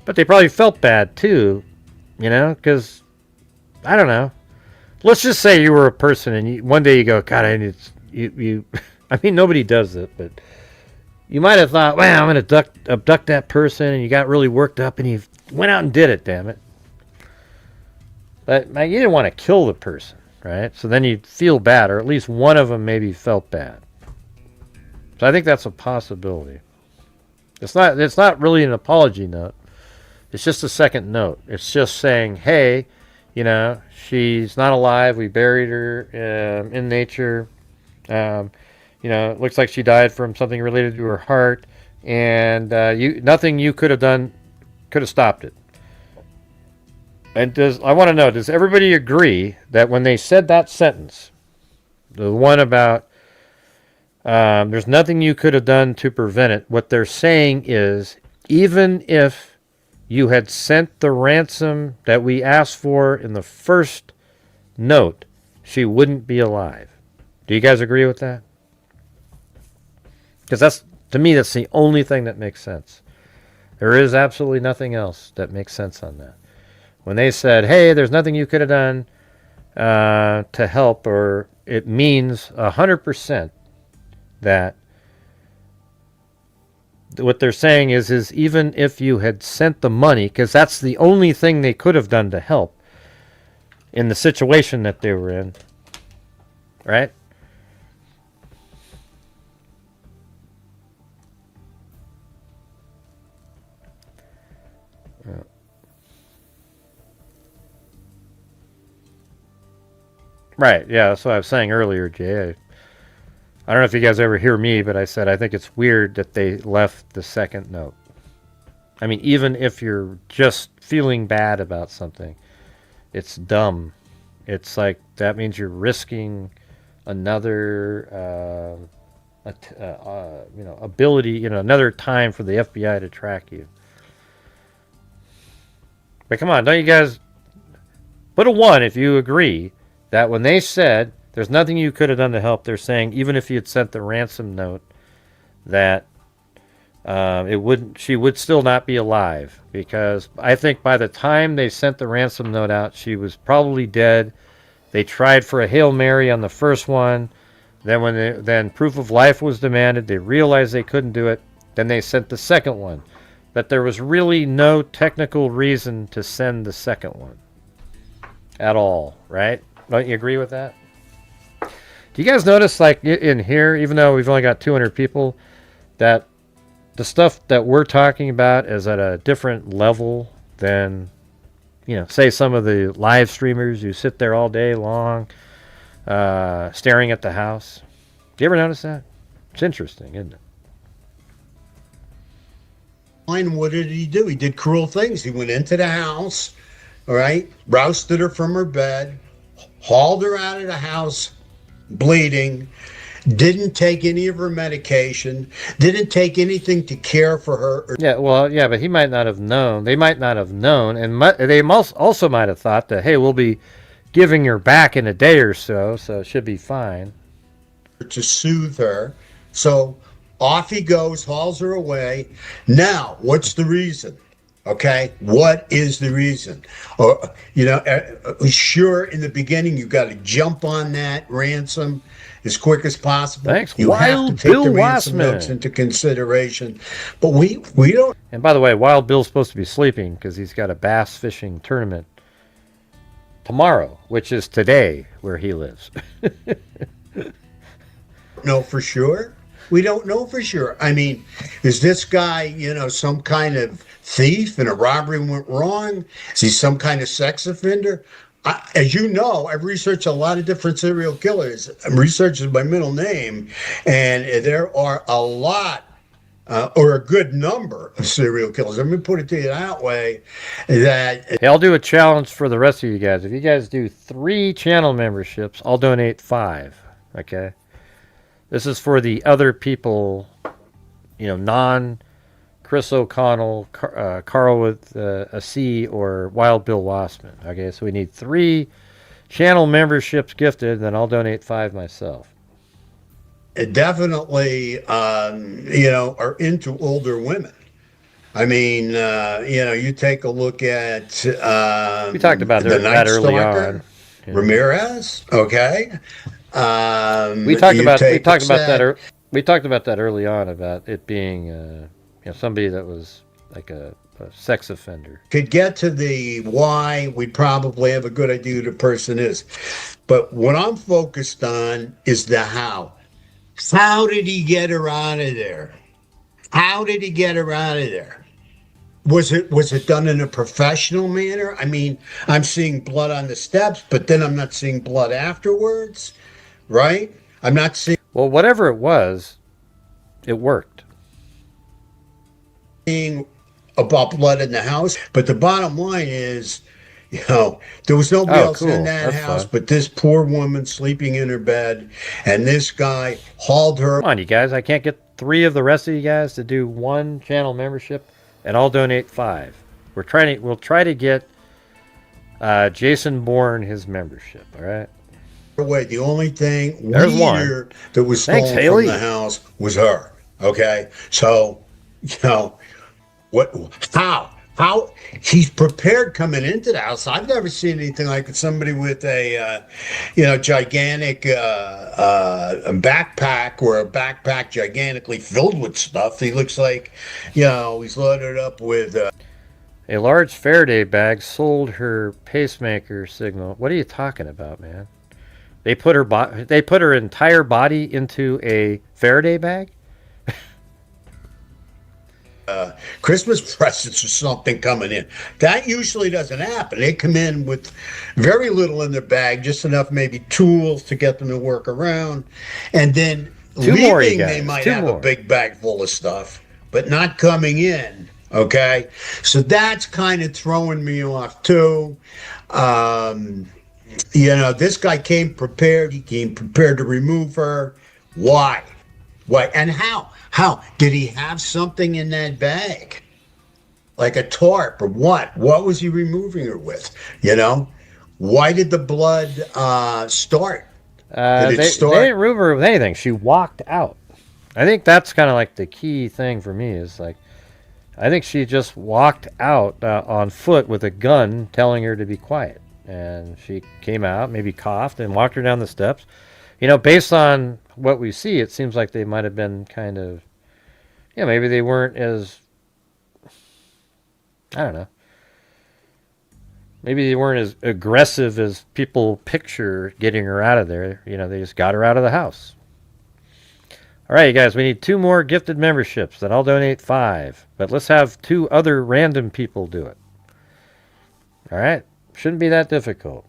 But they probably felt bad too, because I don't know. Let's just say you were a person, and one day you go, God, I need you. I mean, nobody does it, but you might have thought, wow, I'm going to abduct that person, and you got really worked up, and you went out and did it. Damn it! But you didn't want to kill the person. Right? So then you'd feel bad, or at least one of them maybe felt bad. So I think that's a possibility. It's not really an apology note. It's just a second note. It's just saying, hey, she's not alive. We buried her in nature. It looks like she died from something related to her heart, and nothing you could have done could have stopped it. And I want to know, does everybody agree that when they said that sentence, the one about there's nothing you could have done to prevent it, what they're saying is, even if you had sent the ransom that we asked for in the first note, she wouldn't be alive. Do you guys agree with that? Because to me, that's the only thing that makes sense. There is absolutely nothing else that makes sense on that. When they said, hey, there's nothing you could have done to help, or it means 100% that what they're saying is even if you had sent the money, because that's the only thing they could have done to help, in the situation that they were in, right? Right, yeah, that's what I was saying earlier, Jay. I don't know if you guys ever hear me, but I said I think it's weird that they left the second note. I mean, even if you're just feeling bad about something, it's dumb. It's like that means you're risking another, ability, another time for the FBI to track you. But come on, don't you guys put a 1 if you agree that when they said there's nothing you could have done to help, they're saying even if you had sent the ransom note, that she would still not be alive, because I think by the time they sent the ransom note out, she was probably dead. They tried for a Hail Mary on the first one. Then then proof of life was demanded, they realized they couldn't do it. Then they sent the second one. But there was really no technical reason to send the second one at all, right? Don't you agree with that? Do you guys notice, like in here, even though we've only got 200 people, that the stuff that we're talking about is at a different level than, say some of the live streamers who sit there all day long staring at the house? Do you ever notice that? It's interesting, isn't it? What did he do? He did cruel things. He went into the house, all right, rousted her from her bed, hauled her out of the house bleeding, didn't take any of her medication, didn't take anything to care for her. But he might not have known. They might not have known, and they also might have thought that, hey, we'll be giving her back in a day or so it should be fine. To soothe her. So off he goes, hauls her away. Now, what's the reason? Okay, what is the reason? Sure, in the beginning, you got to jump on that ransom as quick as possible. Thanks, you Wild have to take Bill the ransom Wassman notes into consideration, but we don't. And by the way, Wild Bill's supposed to be sleeping because he's got a bass fishing tournament tomorrow, which is today where he lives. Know for sure. We don't know for sure. I mean, is this guy, some kind of thief and a robbery went wrong? Is he some kind of sex offender? As you know, I've researched a lot of different serial killers. Research is my middle name, and there are a lot or a good number of serial killers. Let me put it to you that way. Hey, I'll do a challenge for the rest of you guys. If you guys do 3 channel memberships, I'll donate 5. Okay? This is for the other people, non-Chris O'Connell, Carl with a C, or Wild Bill Wassman. Okay, so we need 3 channel memberships gifted, then I'll donate 5 myself. Definitely, are into older women. I mean, you take a look at we talked about that early on. Ramirez, okay. We talked about that early on, about it being somebody that was like a sex offender. Could get to the why, we'd probably have a good idea who the person is. But what I'm focused on is the how. How did he get her out of there? How did he get her out of there? Was it done in a professional manner? I mean, I'm seeing blood on the steps, but then I'm not seeing blood afterwards, right? I'm not seeing... Well, whatever it was, it worked. About blood in the house, but the bottom line is, there was nobody else in that house but this poor woman sleeping in her bed, and this guy hauled her. Come on, you guys, I can't get 3 of the rest of you guys to do 1 channel membership, and I'll donate 5. We'll try to get Jason Bourne his membership. All right. Away. The only thing that was stolen from the house was her. Okay, so what? How he's prepared coming into the house. I've never seen anything like it. Somebody with a gigantic backpack, or a backpack gigantically filled with stuff. He looks like he's loaded up with. A large Faraday bag sold her pacemaker signal. What are you talking about, man? They put her entire body into a Faraday bag? Christmas presents or something coming in. That usually doesn't happen. They come in with very little in their bag, just enough maybe tools to get them to work around. And then leaving, they might have a big bag full of stuff, but not coming in. Okay? So that's kind of throwing me off too. This guy came prepared. He came prepared to remove her. Why? Why? And how? How? Did he have something in that bag? Like a tarp or what? What was he removing her with? Why did the blood start? They didn't remove her with anything. She walked out. I think that's kind of like the key thing for me is like, I think she just walked out on foot with a gun telling her to be quiet. And she came out, maybe coughed and walked her down the steps. Based on what we see, it seems like they might have been kind of, maybe they weren't as, I don't know. Maybe they weren't as aggressive as people picture getting her out of there. They just got her out of the house. All right, you guys, we need 2 more gifted memberships. Then I'll donate 5. But let's have 2 other random people do it. All right? Shouldn't be that difficult.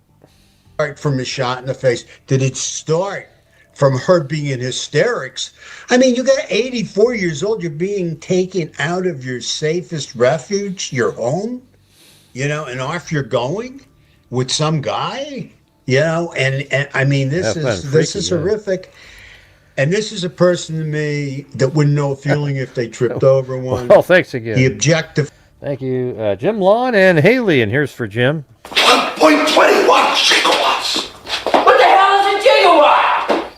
From a shot in the face? Did it start from her being in hysterics? I mean, you got 84 years old. You're being taken out of your safest refuge, your home, and off you're going with some guy, and I mean, this is horrific. And this is a person to me that wouldn't know a feeling if they tripped over one. Well, thanks again. The objective. Thank you, Jim Lawn and Haley. And here's for Jim. 1.21 gigawatts. What the hell is a gigawatt?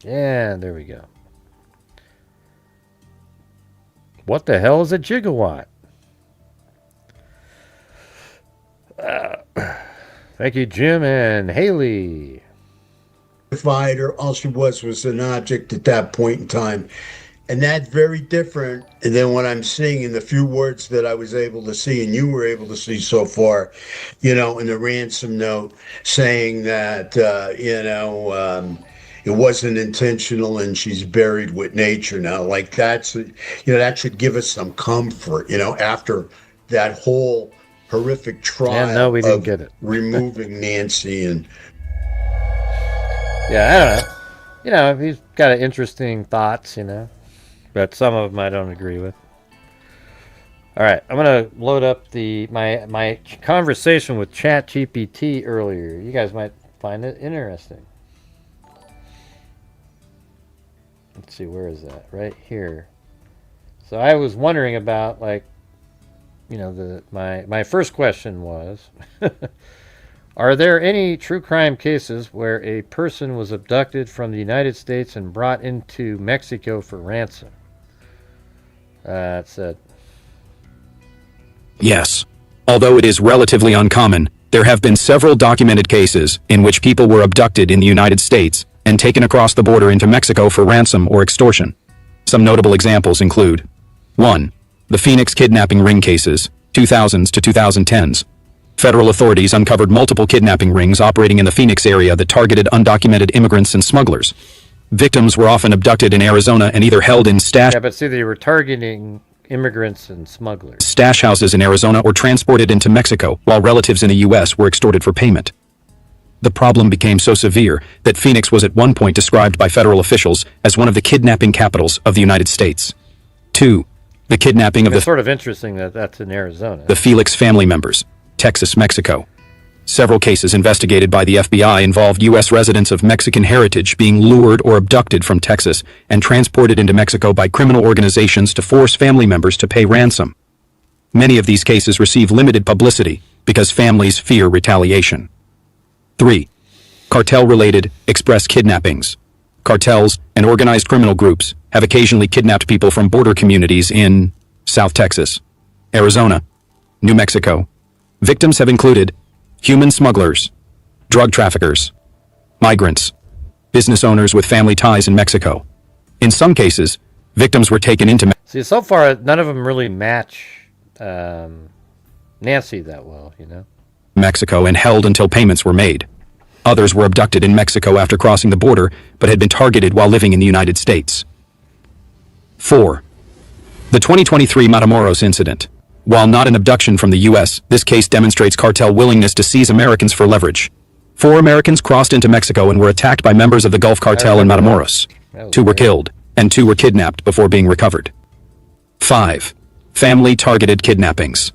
Yeah, there we go. What the hell is a gigawatt? Thank you, Jim and Haley. Or all she was an object at that point in time. And that's very different than what I'm seeing in the few words that I was able to see and you were able to see so far, in the ransom note saying that, it wasn't intentional and she's buried with nature now. Like that should give us some comfort, after that whole horrific trial. No, we didn't get it. Removing Nancy and. Yeah, I don't know. He's got interesting thoughts, but some of them I don't agree with. All right, I'm gonna load up my conversation with ChatGPT earlier. You guys might find it interesting. Let's see, where is that? Right here. So I was wondering about, my first question was, are there any true crime cases where a person was abducted from the United States and brought into Mexico for ransom? It said, yes. Although it is relatively uncommon, there have been several documented cases in which people were abducted in the United States and taken across the border into Mexico for ransom or extortion. Some notable examples include 1. The Phoenix kidnapping ring cases, 2000s to 2010s. Federal authorities uncovered multiple kidnapping rings operating in the Phoenix area that targeted undocumented immigrants and smugglers. Victims were often abducted in Arizona and either held in stash they were targeting immigrants and smugglers. Stash houses in Arizona or transported into Mexico, while relatives in the U.S. were extorted for payment. The problem became so severe that Phoenix was at one point described by federal officials as one of the kidnapping capitals of the United States. 2. The kidnapping of It's sort of interesting that that's in Arizona. The Felix family members, Texas, Mexico. Several cases investigated by the FBI involved U.S. residents of Mexican heritage being lured or abducted from Texas and transported into Mexico by criminal organizations to force family members to pay ransom. Many of these cases receive limited publicity because families fear retaliation. 3. Cartel-related express kidnappings. Cartels and organized criminal groups have occasionally kidnapped people from border communities in South Texas, Arizona, New Mexico. Victims have included human smugglers, drug traffickers, migrants, business owners with family ties in Mexico. In some cases, victims were taken into See, so far, none of them really match Nancy that well, you know? Mexico and held until payments were made. Others were abducted in Mexico after crossing the border, but had been targeted while living in the United States. 4. The 2023 Matamoros incident. While not an abduction from the U.S., this case demonstrates cartel willingness to seize Americans for leverage. 4 Americans crossed into Mexico and were attacked by members of the Gulf Cartel in Matamoros. 2 were killed, and 2 were kidnapped before being recovered. 5. Family-targeted kidnappings.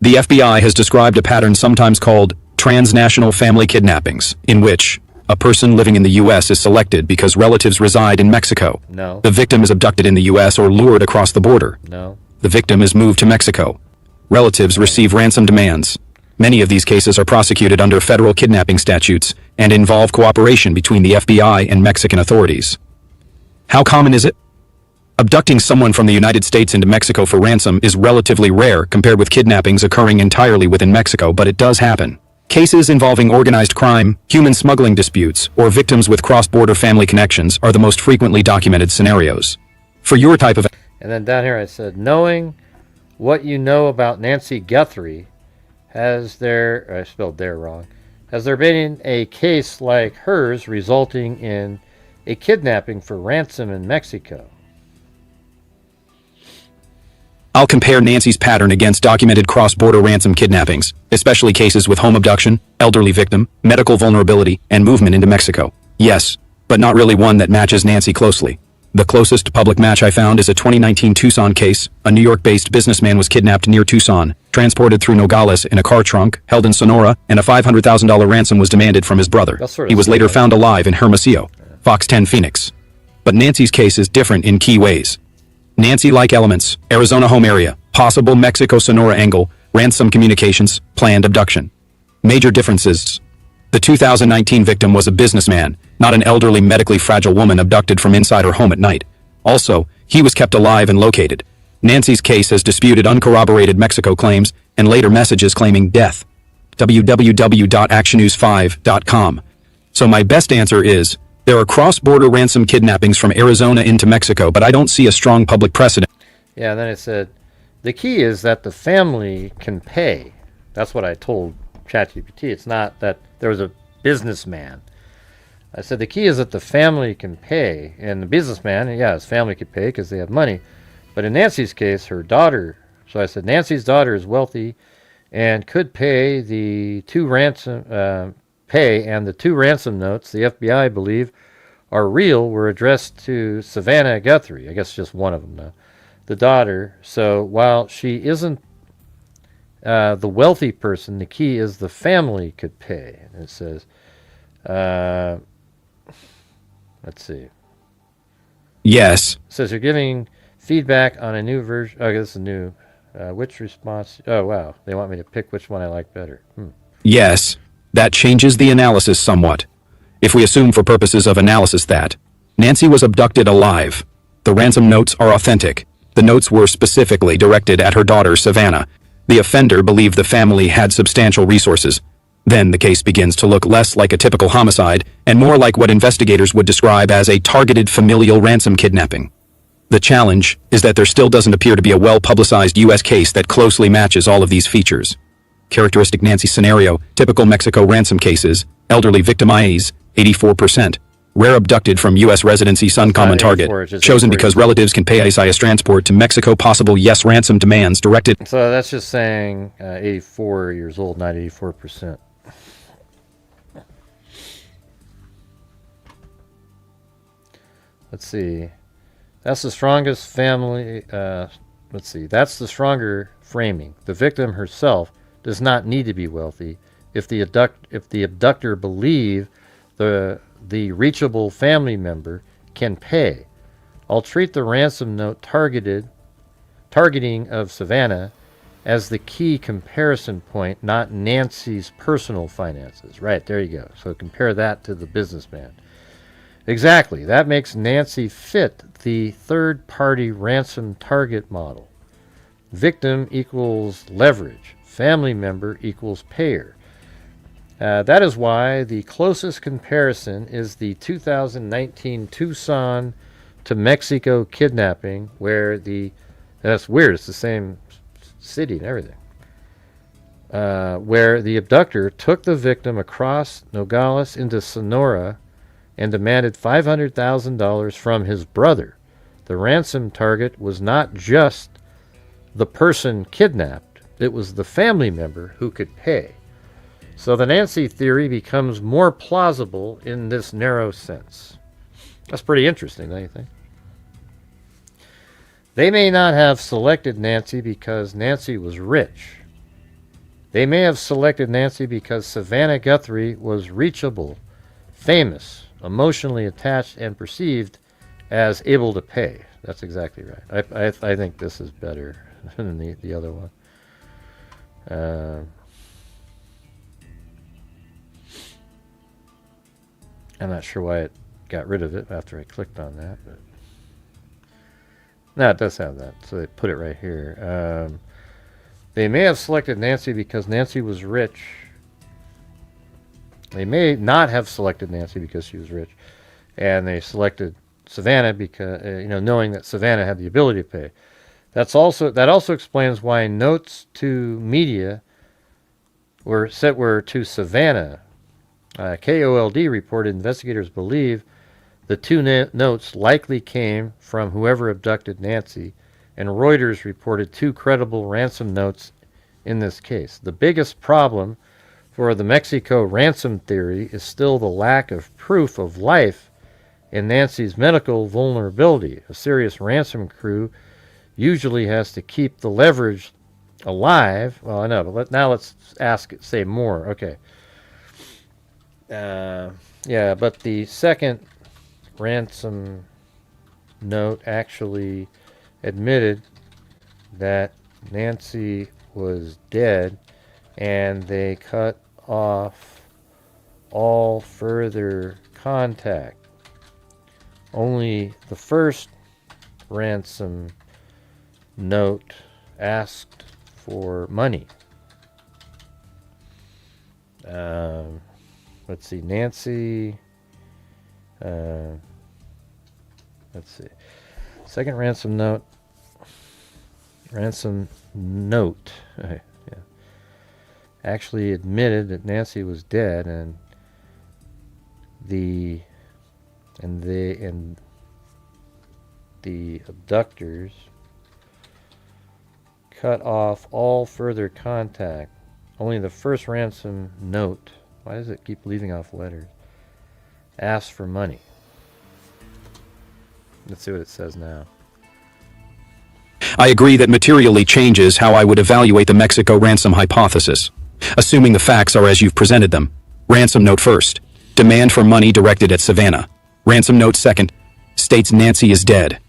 The FBI has described a pattern sometimes called transnational family kidnappings, in which a person living in the U.S. is selected because relatives reside in Mexico. No. The victim is abducted in the U.S. or lured across the border. No. The victim is moved to Mexico. Relatives receive ransom demands. Many of these cases are prosecuted under federal kidnapping statutes and involve cooperation between the FBI and Mexican authorities. How common is it? Abducting someone from the United States into Mexico for ransom is relatively rare compared with kidnappings occurring entirely within Mexico, but it does happen. Cases involving organized crime, human smuggling disputes, or victims with cross-border family connections are the most frequently documented scenarios. For your type of... And then down here I said, knowing what you know about Nancy Guthrie, has there, I spelled there wrong, has there been a case like hers resulting in a kidnapping for ransom in Mexico? I'll compare Nancy's pattern against documented cross-border ransom kidnappings, especially cases with home abduction, elderly victim, medical vulnerability, and movement into Mexico. Yes, but not really one that matches Nancy closely. The closest public match I found is a 2019 Tucson case. A New York-based businessman was kidnapped near Tucson, transported through Nogales in a car trunk, held in Sonora, and a $500,000 ransom was demanded from his brother. He was later found alive in Hermosillo, Fox 10 Phoenix. But Nancy's case is different in key ways. Nancy-like elements, Arizona home area, possible Mexico-Sonora angle, ransom communications, planned abduction. Major differences. The 2019 victim was a businessman, not an elderly medically fragile woman abducted from inside her home at night. Also, he was kept alive and located. Nancy's case has disputed uncorroborated Mexico claims and later messages claiming death. www.actionnews5.com. So my best answer is, there are cross-border ransom kidnappings from Arizona into Mexico, but I don't see a strong public precedent. Yeah, and then it said, the key is that the family can pay. That's what I told ChatGPT. It's not that there was a businessman. I said the key is that the family can pay. And the businessman, yeah, his family could pay because they have money. But in Nancy's case, her daughter, so I said Nancy's daughter is wealthy and could pay the two ransom and the 2 ransom notes the FBI believe are real were addressed to Savannah Guthrie. I guess just one of them now. The daughter. So while she isn't the wealthy person, the key is the family could pay. And it says, let's see. Yes. It says you're giving feedback on a new version. Oh, this is new. Which response? Oh, wow. They want me to pick which one I like better. Yes. That changes the analysis somewhat. If we assume for purposes of analysis that Nancy was abducted alive, the ransom notes are authentic. The notes were specifically directed at her daughter, Savannah. The offender believed the family had substantial resources. Then the case begins to look less like a typical homicide and more like what investigators would describe as a targeted familial ransom kidnapping. The challenge is that there still doesn't appear to be a well-publicized U.S. case that closely matches all of these features. Characteristic Nancy scenario, typical Mexico ransom cases, elderly victimees, 84%. Rare abducted from U.S. residency, son common target. Chosen because relatives can pay ICIS transport to Mexico, possible yes ransom demands directed. So that's just saying 84 years old, not 84%. Let's see. That's the strongest family. Let's see. That's the stronger framing. The victim herself does not need to be wealthy if the abductor believe the reachable family member can pay. I'll treat the ransom note targeting of Savannah as the key comparison point, not Nancy's personal finances. Right, there you go. So compare that to the businessman. Exactly. That makes Nancy fit the third-party ransom target model. Victim equals leverage. Family member equals payer. That is why the closest comparison is the 2019 Tucson to Mexico kidnapping, where that's weird, it's the same city and everything, where the abductor took the victim across Nogales into Sonora and demanded $500,000 from his brother. The ransom target was not just the person kidnapped, it was the family member who could pay. So the Nancy theory becomes more plausible in this narrow sense. That's pretty interesting, don't you think? They may not have selected Nancy because Nancy was rich. They may have selected Nancy because Savannah Guthrie was reachable, famous, emotionally attached, and perceived as able to pay. That's exactly right. I think this is better than the other one. I'm not sure why it got rid of it after I clicked on that, but no, it does have that, so they put it right here. They may have selected Nancy because Nancy was rich. They may not have selected Nancy because she was rich, and they selected Savannah because knowing that Savannah had the ability to pay. That also explains why notes to media were to Savannah. KOLD reported investigators believe the two notes likely came from whoever abducted Nancy, and Reuters reported two credible ransom notes in this case. The biggest problem for the Mexico ransom theory is still the lack of proof of life in Nancy's medical vulnerability. A serious ransom crew usually has to keep the leverage alive. Well, I know, but now let's say more. Okay. Yeah, but the second ransom note actually admitted that Nancy was dead, and they cut off all further contact. Only the first ransom note asked for money. Let's see, Nancy. Let's see. Second ransom note. Yeah, actually admitted that Nancy was dead, and the abductors cut off all further contact. Only the first ransom note. Why does it keep leaving off letters? Asked for money. Let's see what it says now. I agree that materially changes how I would evaluate the Mexico ransom hypothesis. Assuming the facts are as you've presented them. Ransom note first. Demand for money directed at Savannah. Ransom note second. States Nancy is dead.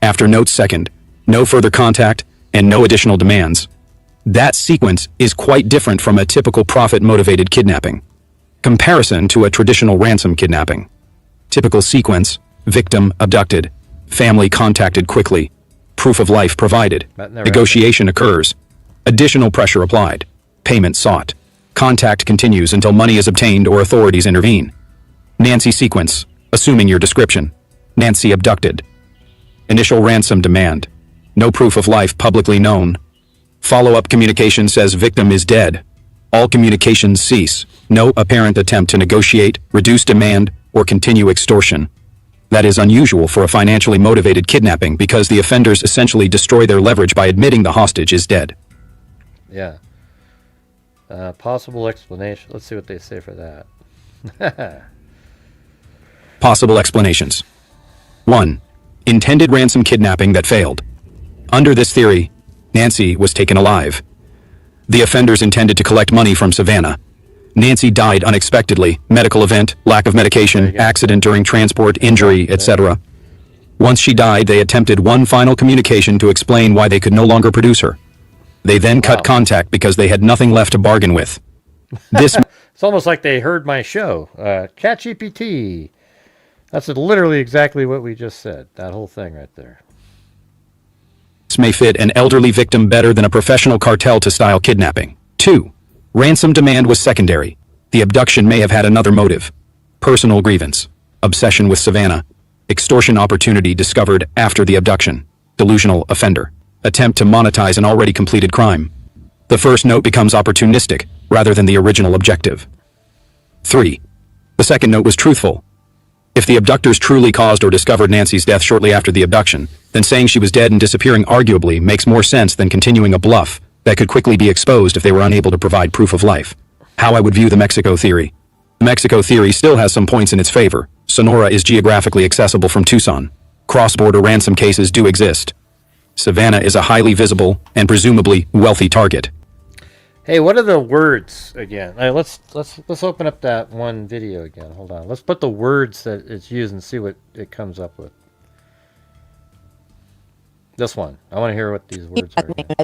After note second. No further contact and no additional demands. That sequence is quite different from a typical profit-motivated kidnapping. Comparison to a traditional ransom kidnapping. Typical sequence. Victim abducted. Family contacted quickly. Proof of life provided. Negotiation occurs. Additional pressure applied. Payment sought. Contact continues until money is obtained or authorities intervene. Nancy sequence. Assuming your description. Nancy abducted. Initial ransom demand. No proof of life publicly known. Follow-up communication says victim is dead. All communications cease. No apparent attempt to negotiate, reduce demand, or continue extortion. That is unusual for a financially motivated kidnapping because the offenders essentially destroy their leverage by admitting the hostage is dead. Yeah. Possible explanation. Let's see what they say for that. Possible explanations. 1. Intended ransom kidnapping that failed. Under this theory, Nancy was taken alive. The offenders intended to collect money from Savannah. Nancy died unexpectedly, medical event, lack of medication, accident during transport, injury, etc. Once she died, they attempted one final communication to explain why they could no longer produce her. They then cut contact because they had nothing left to bargain with. This It's almost like they heard my show, ChatGPT. That's literally exactly what we just said, that whole thing right there. may fit an elderly victim better than a professional cartel-to-style kidnapping. 2. Ransom demand was secondary. The abduction may have had another motive: personal grievance, obsession with Savannah, extortion opportunity discovered after the abduction, delusional offender, attempt to monetize an already completed crime. The first note becomes opportunistic rather than the original objective. 3. The second note was truthful. If the abductors truly caused or discovered Nancy's death shortly after the abduction, then saying she was dead and disappearing arguably makes more sense than continuing a bluff that could quickly be exposed if they were unable to provide proof of life. How I would view the Mexico theory. The Mexico theory still has some points in its favor. Sonora is geographically accessible from Tucson. Cross-border ransom cases do exist. Savannah is a highly visible and presumably wealthy target. Hey, what are the words again? Let's open up that one video again. Hold on. Let's put the words that it's used and see what it comes up with. This one. I want to hear what these words are again.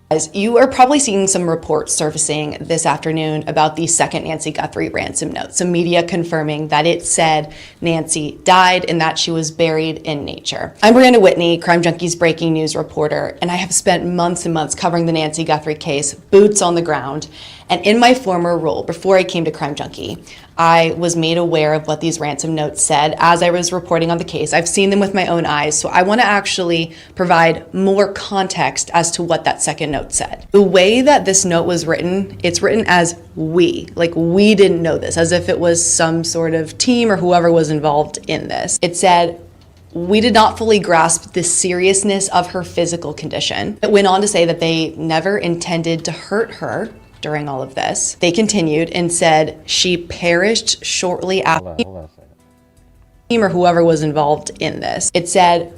As you are probably seeing some reports surfacing this afternoon about the second Nancy Guthrie ransom note. Some media confirming that it said Nancy died and that she was buried in nature. I'm Brianna Whitney, Crime Junkie's breaking news reporter, and I have spent months and months covering the Nancy Guthrie case, boots on the ground. And in my former role, before I came to Crime Junkie, I was made aware of what these ransom notes said as I was reporting on the case. I've seen them with my own eyes, so I want to actually provide more context as to what that second note said. The way that this note was written, it's written as we, like we didn't know this, as if it was some sort of team or whoever was involved in this. It said, "We did not fully grasp the seriousness of her physical condition." It went on to say that they never intended to hurt her during all of this. They continued and said she perished shortly after Hold on a second. team or whoever was involved in this. It said,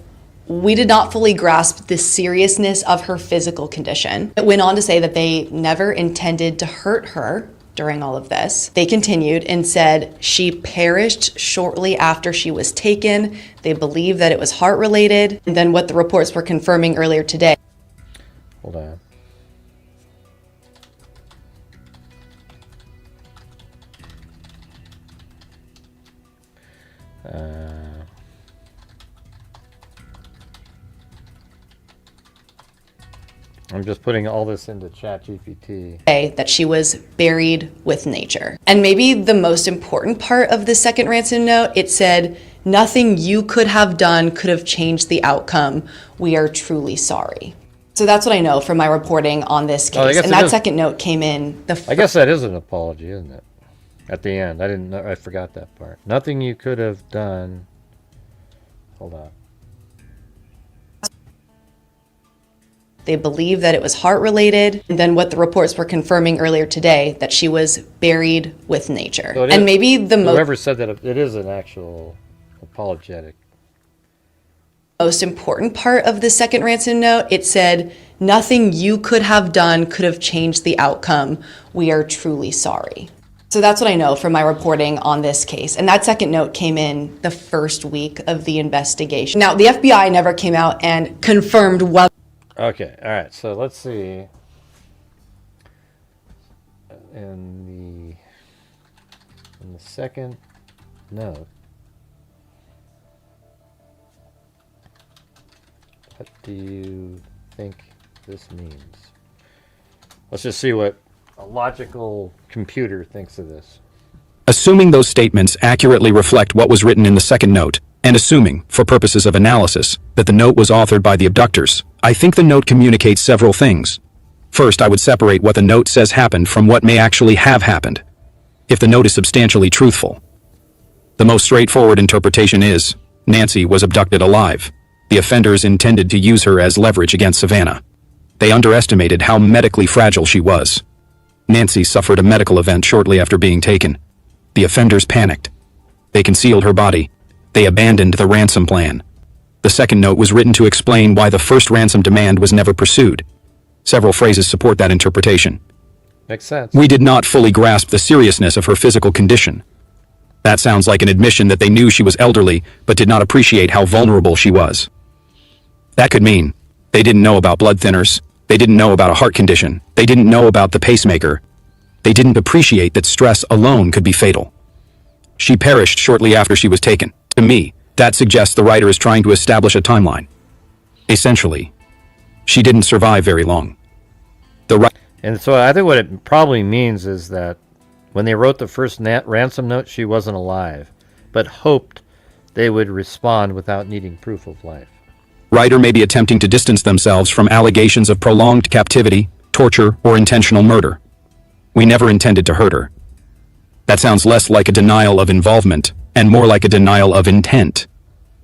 "We did not fully grasp the seriousness of her physical condition." It went on to say that they never intended to hurt her during all of this. They continued and said she perished shortly after she was taken. They believe that it was heart related. And then what the reports were confirming earlier today. Hold on. I'm just putting all this into ChatGPT. That she was buried with nature. And maybe the most important part of the second ransom note, it said, "Nothing you could have done could have changed the outcome. We are truly sorry." So that's what I know from my reporting on this case. And that second note came in I guess that is an apology, isn't it? At the end. I didn't know, I forgot that part. Nothing you could have done. Hold on. They believe that it was heart related. And then what the reports were confirming earlier today, that she was buried with nature. So and maybe the whoever said that, it is an actual apologetic. most important part of the second ransom note, it said, "Nothing you could have done could have changed the outcome. We are truly sorry." So that's what I know from my reporting on this case. And that second note came in the first week of the investigation. Now, the FBI never came out and confirmed whether. Okay, all right. So let's see. In the second note, what do you think this means? Let's just see what a logical computer thinks of this. Assuming those statements accurately reflect what was written in the second note, and assuming, for purposes of analysis, that the note was authored by the abductors, I think the note communicates several things. First, I would separate what the note says happened from what may actually have happened, if the note is substantially truthful. The most straightforward interpretation is, Nancy was abducted alive. The offenders intended to use her as leverage against Savannah. They underestimated how medically fragile she was. Nancy suffered a medical event shortly after being taken. The offenders panicked. They concealed her body. They abandoned the ransom plan. The second note was written to explain why the first ransom demand was never pursued. Several phrases support that interpretation. Makes sense. We did not fully grasp the seriousness of her physical condition. That sounds like an admission that they knew she was elderly, but did not appreciate how vulnerable she was. That could mean they didn't know about blood thinners. They didn't know about a heart condition. They didn't know about the pacemaker. They didn't appreciate that stress alone could be fatal. She perished shortly after she was taken. To me, that suggests the writer is trying to establish a timeline. Essentially, she didn't survive very long. And so I think what it probably means is that When they wrote the first ransom note, she wasn't alive, but hoped they would respond without needing proof of life. Writer may be attempting to distance themselves from allegations of prolonged captivity, torture, or intentional murder. We never intended to hurt her. That sounds less like a denial of involvement and more like a denial of intent.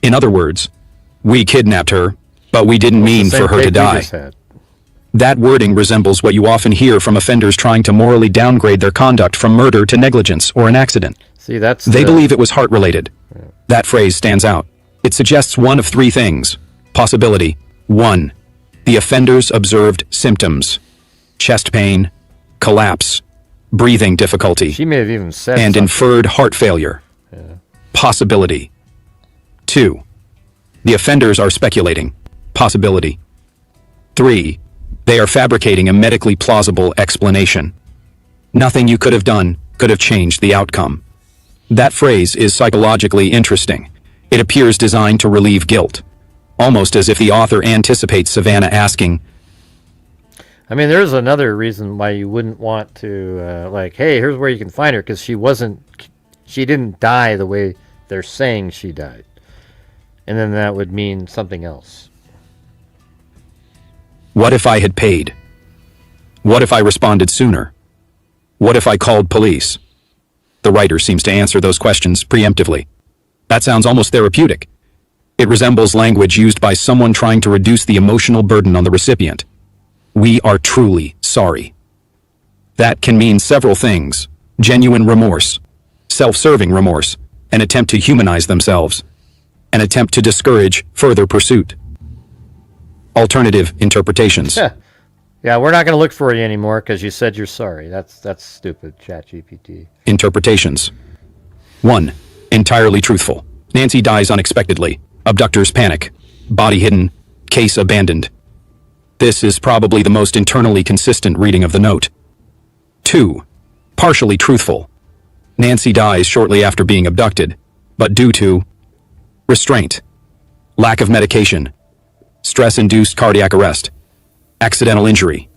In other words, we kidnapped her, but we didn't mean for her to die. That wording resembles what you often hear from offenders trying to morally downgrade their conduct from murder to negligence or an accident. See, they believe it was heart-related. That phrase stands out. It suggests one of three things. Possibility. 1. The offenders observed symptoms. Chest pain, collapse, breathing difficulty, she may have even said and something. Inferred heart failure. Possibility. 2. The offenders are speculating. Possibility. 3. They are fabricating a medically plausible explanation. Nothing you could have done could have changed the outcome. That phrase is psychologically interesting. It appears designed to relieve guilt, almost as if the author anticipates Savannah asking, I mean, there's another reason why you wouldn't want to, like, hey, here's where you can find her, because she didn't die the way they're saying she died. And then that would mean something else. What if I had paid? What if I responded sooner? What if I called police? The writer seems to answer those questions preemptively. That sounds almost therapeutic. It resembles language used by someone trying to reduce the emotional burden on the recipient. We are truly sorry. That can mean several things: genuine remorse, self-serving remorse, an attempt to humanize themselves, an attempt to discourage further pursuit. Alternative interpretations. Yeah, we're not going to look for you anymore because you said you're sorry. That's stupid, ChatGPT. Interpretations. 1. Entirely truthful. Nancy dies unexpectedly. Abductors panic. Body hidden. Case abandoned. This is probably the most internally consistent reading of the note. 2. Partially truthful. Nancy dies shortly after being abducted, but due to restraint, lack of medication, stress-induced cardiac arrest, accidental injury.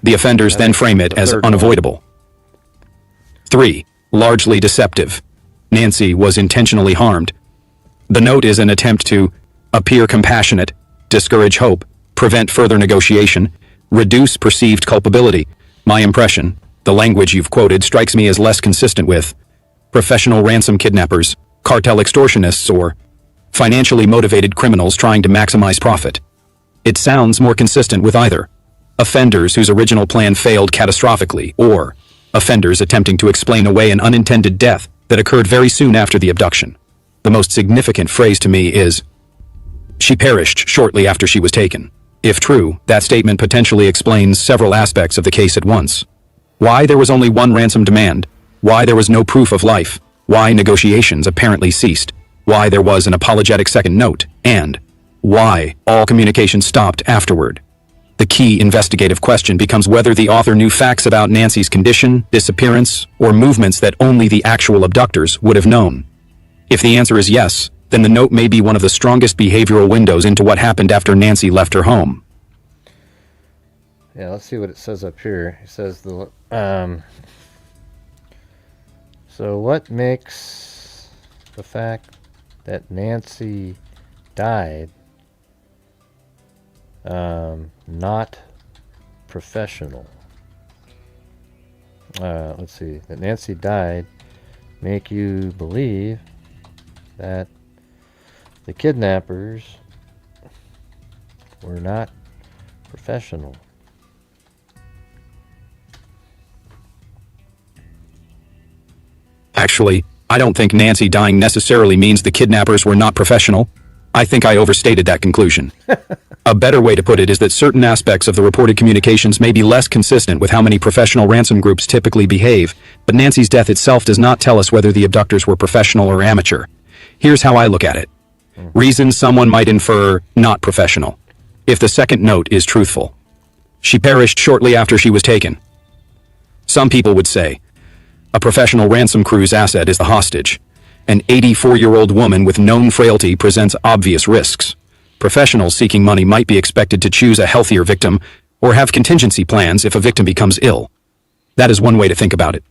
The offenders then frame it as unavoidable. 3. Largely deceptive. Nancy was intentionally harmed. The note is an attempt to appear compassionate, discourage hope, prevent further negotiation, reduce perceived culpability. My impression, the language you've quoted, strikes me as less consistent with professional ransom kidnappers, cartel extortionists, or financially motivated criminals trying to maximize profit. It sounds more consistent with either offenders whose original plan failed catastrophically, or offenders attempting to explain away an unintended death that occurred very soon after the abduction. The most significant phrase to me is, "She perished shortly after she was taken." If true, that statement potentially explains several aspects of the case at once. Why there was only one ransom demand, why there was no proof of life, why negotiations apparently ceased, why there was an apologetic second note, and why all communication stopped afterward. The key investigative question becomes whether the author knew facts about Nancy's condition, disappearance, or movements that only the actual abductors would have known. If the answer is yes, then the note may be one of the strongest behavioral windows into what happened after Nancy left her home. Yeah, let's see what it says up here. It says so what makes the fact that Nancy died not professional? Let's see. That Nancy died make you believe that the kidnappers were not professional. Actually, I don't think Nancy dying necessarily means the kidnappers were not professional. I think I overstated that conclusion. A better way to put it is that certain aspects of the reported communications may be less consistent with how many professional ransom groups typically behave, but Nancy's death itself does not tell us whether the abductors were professional or amateur. Here's how I look at it. Reasons someone might infer not professional. If the second note is truthful. She perished shortly after she was taken. Some people would say, a professional ransom crew's asset is the hostage. An 84-year-old woman with known frailty presents obvious risks. Professionals seeking money might be expected to choose a healthier victim or have contingency plans if a victim becomes ill. That is one way to think about it.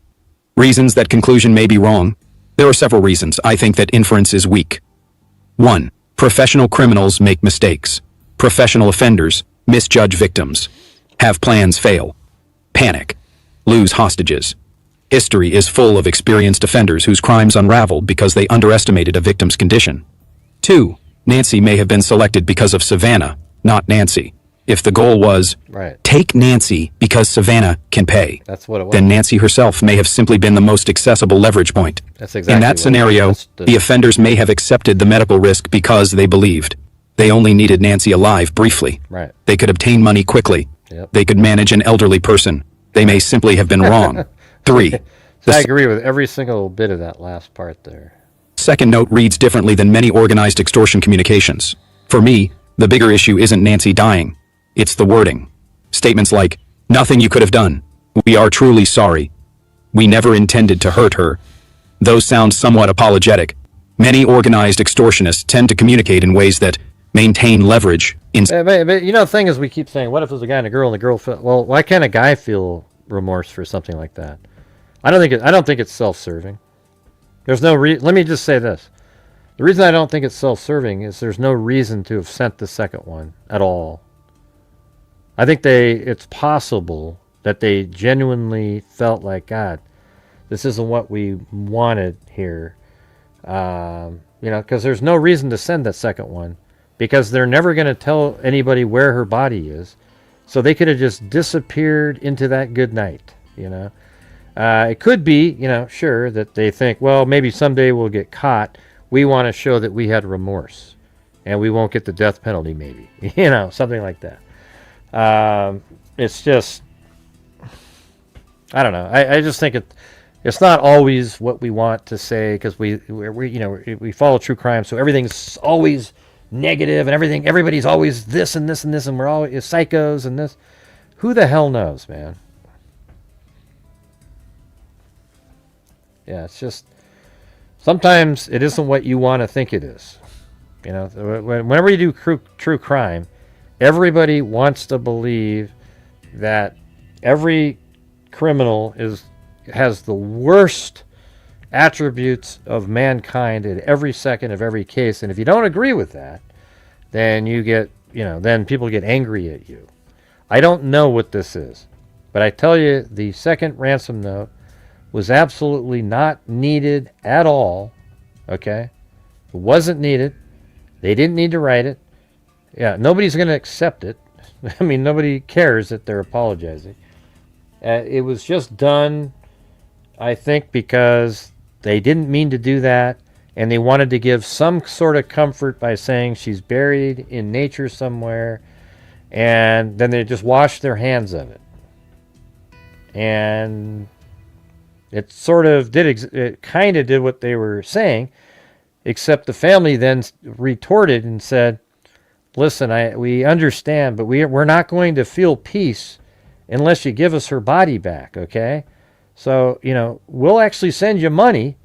Reasons that conclusion may be wrong. There are several reasons I think that inference is weak. 1. Professional criminals make mistakes. Professional offenders misjudge victims. Have plans fail. Panic. Lose hostages. History is full of experienced offenders whose crimes unraveled because they underestimated a victim's condition. 2. Nancy may have been selected because of Savannah, not Nancy. If the goal was, Right. take Nancy because Savannah can pay, That's what it was. then Nancy herself may have simply been the most accessible leverage point. That's exactly In what that it was. scenario, That's the offenders may have accepted the medical risk because they believed. They only needed Nancy alive briefly. Right. They could obtain money quickly. Yep. They could manage an elderly person. They may simply have been wrong. 3. So I agree with every single bit of that last part there. Second note reads differently than many organized extortion communications. For me, the bigger issue isn't Nancy dying. It's the wording. Statements like, nothing you could have done. We are truly sorry. We never intended to hurt her. Those sound somewhat apologetic. Many organized extortionists tend to communicate in ways that maintain leverage in... But you know, the thing is, we keep saying, what if it was a guy and a girl felt, well, why can't a guy feel remorse for something like that? I don't think it's self-serving. There's no let me just say this. The reason I don't think it's self-serving is there's no reason to have sent the second one at all. I think it's possible that they genuinely felt like, God, this isn't what we wanted here. Because there's no reason to send that second one, because they're never going to tell anybody where her body is. So they could have just disappeared into that good night, It could be, sure, that they think, well, maybe someday we'll get caught. We want to show that we had remorse and we won't get the death penalty, maybe, something like that. It's just, I don't know. I just think it's not always what we want to say, because we follow true crime, so everything's always negative and everybody's always this and this and this, and we're all psychos and this. Who the hell knows, man? Yeah, it's just sometimes it isn't what you want to think it is. Whenever you do true crime, everybody wants to believe that every criminal has the worst attributes of mankind at every second of every case, and if you don't agree with that, then then people get angry at you. I don't know what this is, but I tell you, the second ransom note was absolutely not needed at all. Okay, it wasn't needed. They didn't need to write it. Yeah, nobody's going to accept it. I mean, nobody cares that they're apologizing. It was just done, I think, because they didn't mean to do that, and they wanted to give some sort of comfort by saying she's buried in nature somewhere, and then they just washed their hands of it. And it sort of it kind of did what they were saying, except the family then retorted and said, listen, we understand, but we're not going to feel peace unless you give us her body back, okay? So, we'll actually send you money.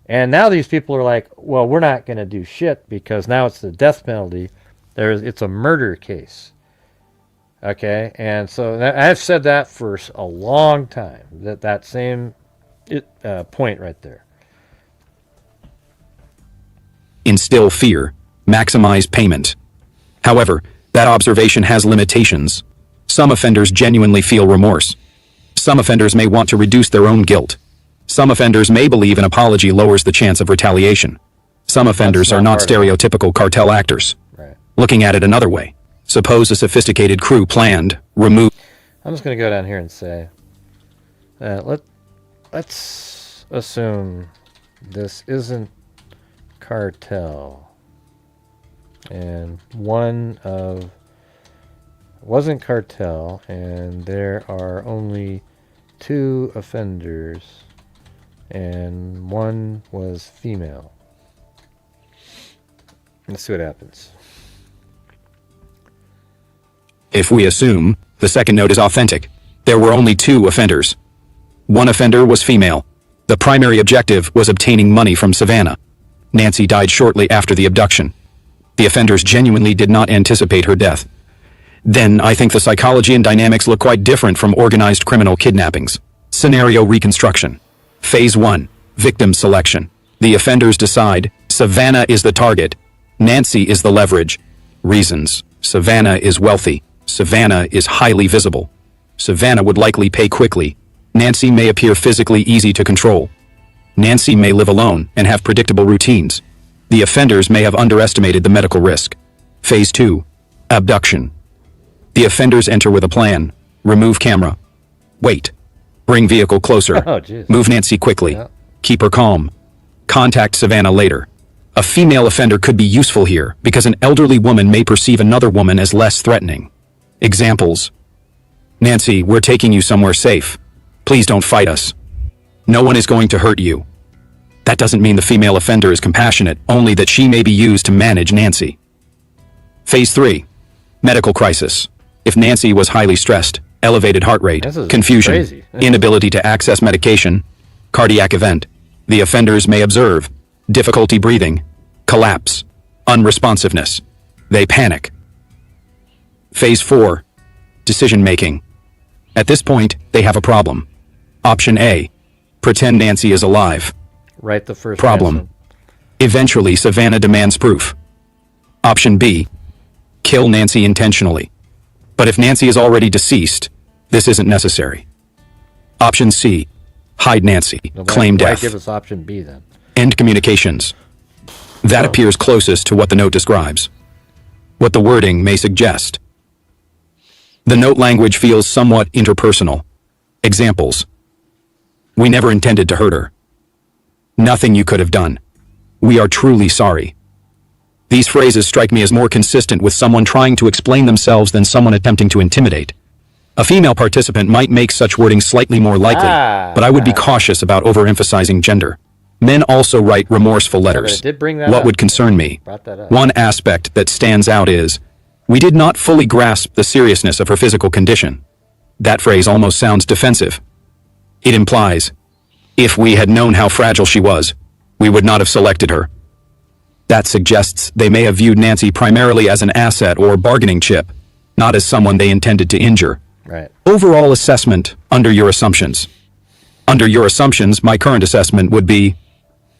And now these people are like, well, we're not going to do shit because now it's the death penalty. It's a murder case. Okay? And so I've said that for a long time, that same point right there. Instill fear, maximize payment. However, that observation has limitations. Some offenders genuinely feel remorse. Some offenders may want to reduce their own guilt. Some offenders may believe an apology lowers the chance of retaliation. Some offenders are not stereotypical cartel actors. Right. Looking at it another way, suppose a sophisticated crew planned, removed... I'm just going to go down here and say, let's assume this isn't cartel, and wasn't cartel, and there are only 2 offenders, and one was female. Let's see what happens. If we assume the second note is authentic, there were only 2 offenders. One offender was female. The primary objective was obtaining money from Savannah. Nancy died shortly after the abduction. The offenders genuinely did not anticipate her death. Then I think the psychology and dynamics look quite different from organized criminal kidnappings. Scenario reconstruction. Phase 1. Victim selection. The offenders decide Savannah is the target. Nancy is the leverage. Reasons. Savannah is wealthy. Savannah is highly visible. Savannah would likely pay quickly. Nancy may appear physically easy to control. Nancy may live alone and have predictable routines. The offenders may have underestimated the medical risk. Phase 2. Abduction. The offenders enter with a plan. Remove camera. Wait. Bring vehicle closer. Oh, jeez. Move Nancy quickly. Yeah. Keep her calm. Contact Savannah later. A female offender could be useful here because an elderly woman may perceive another woman as less threatening. Examples. Nancy, we're taking you somewhere safe. Please don't fight us. No one is going to hurt you. That doesn't mean the female offender is compassionate, only that she may be used to manage Nancy. Phase 3. Medical crisis. If Nancy was highly stressed, elevated heart rate, This is confusion, crazy. inability to access medication, cardiac event, the offenders may observe difficulty breathing, collapse, unresponsiveness. They panic. Phase 4. Decision making. At this point, they have a problem. Option A. Pretend Nancy is alive. Right the first Problem. ransom. Eventually, Savannah demands proof. Option B. Kill Nancy intentionally. But if Nancy is already deceased, this isn't necessary. Option C. Hide Nancy. Now, Claim why death. give us option B then? End communications. That appears closest to what the note describes. What the wording may suggest. The note language feels somewhat interpersonal. Examples. We never intended to hurt her. Nothing you could have done. We are truly sorry. These phrases strike me as more consistent with someone trying to explain themselves than someone attempting to intimidate. A female participant might make such wording slightly more likely, but I would be cautious about overemphasizing gender. Men also write remorseful letters. it did bring that What up. would concern me? Brought that up. One aspect that stands out is, we did not fully grasp the seriousness of her physical condition. That phrase almost sounds defensive. It implies, if we had known how fragile she was, we would not have selected her. That suggests they may have viewed Nancy primarily as an asset or bargaining chip, not as someone they intended to injure. Right. Overall assessment under your assumptions. Under your assumptions, my current assessment would be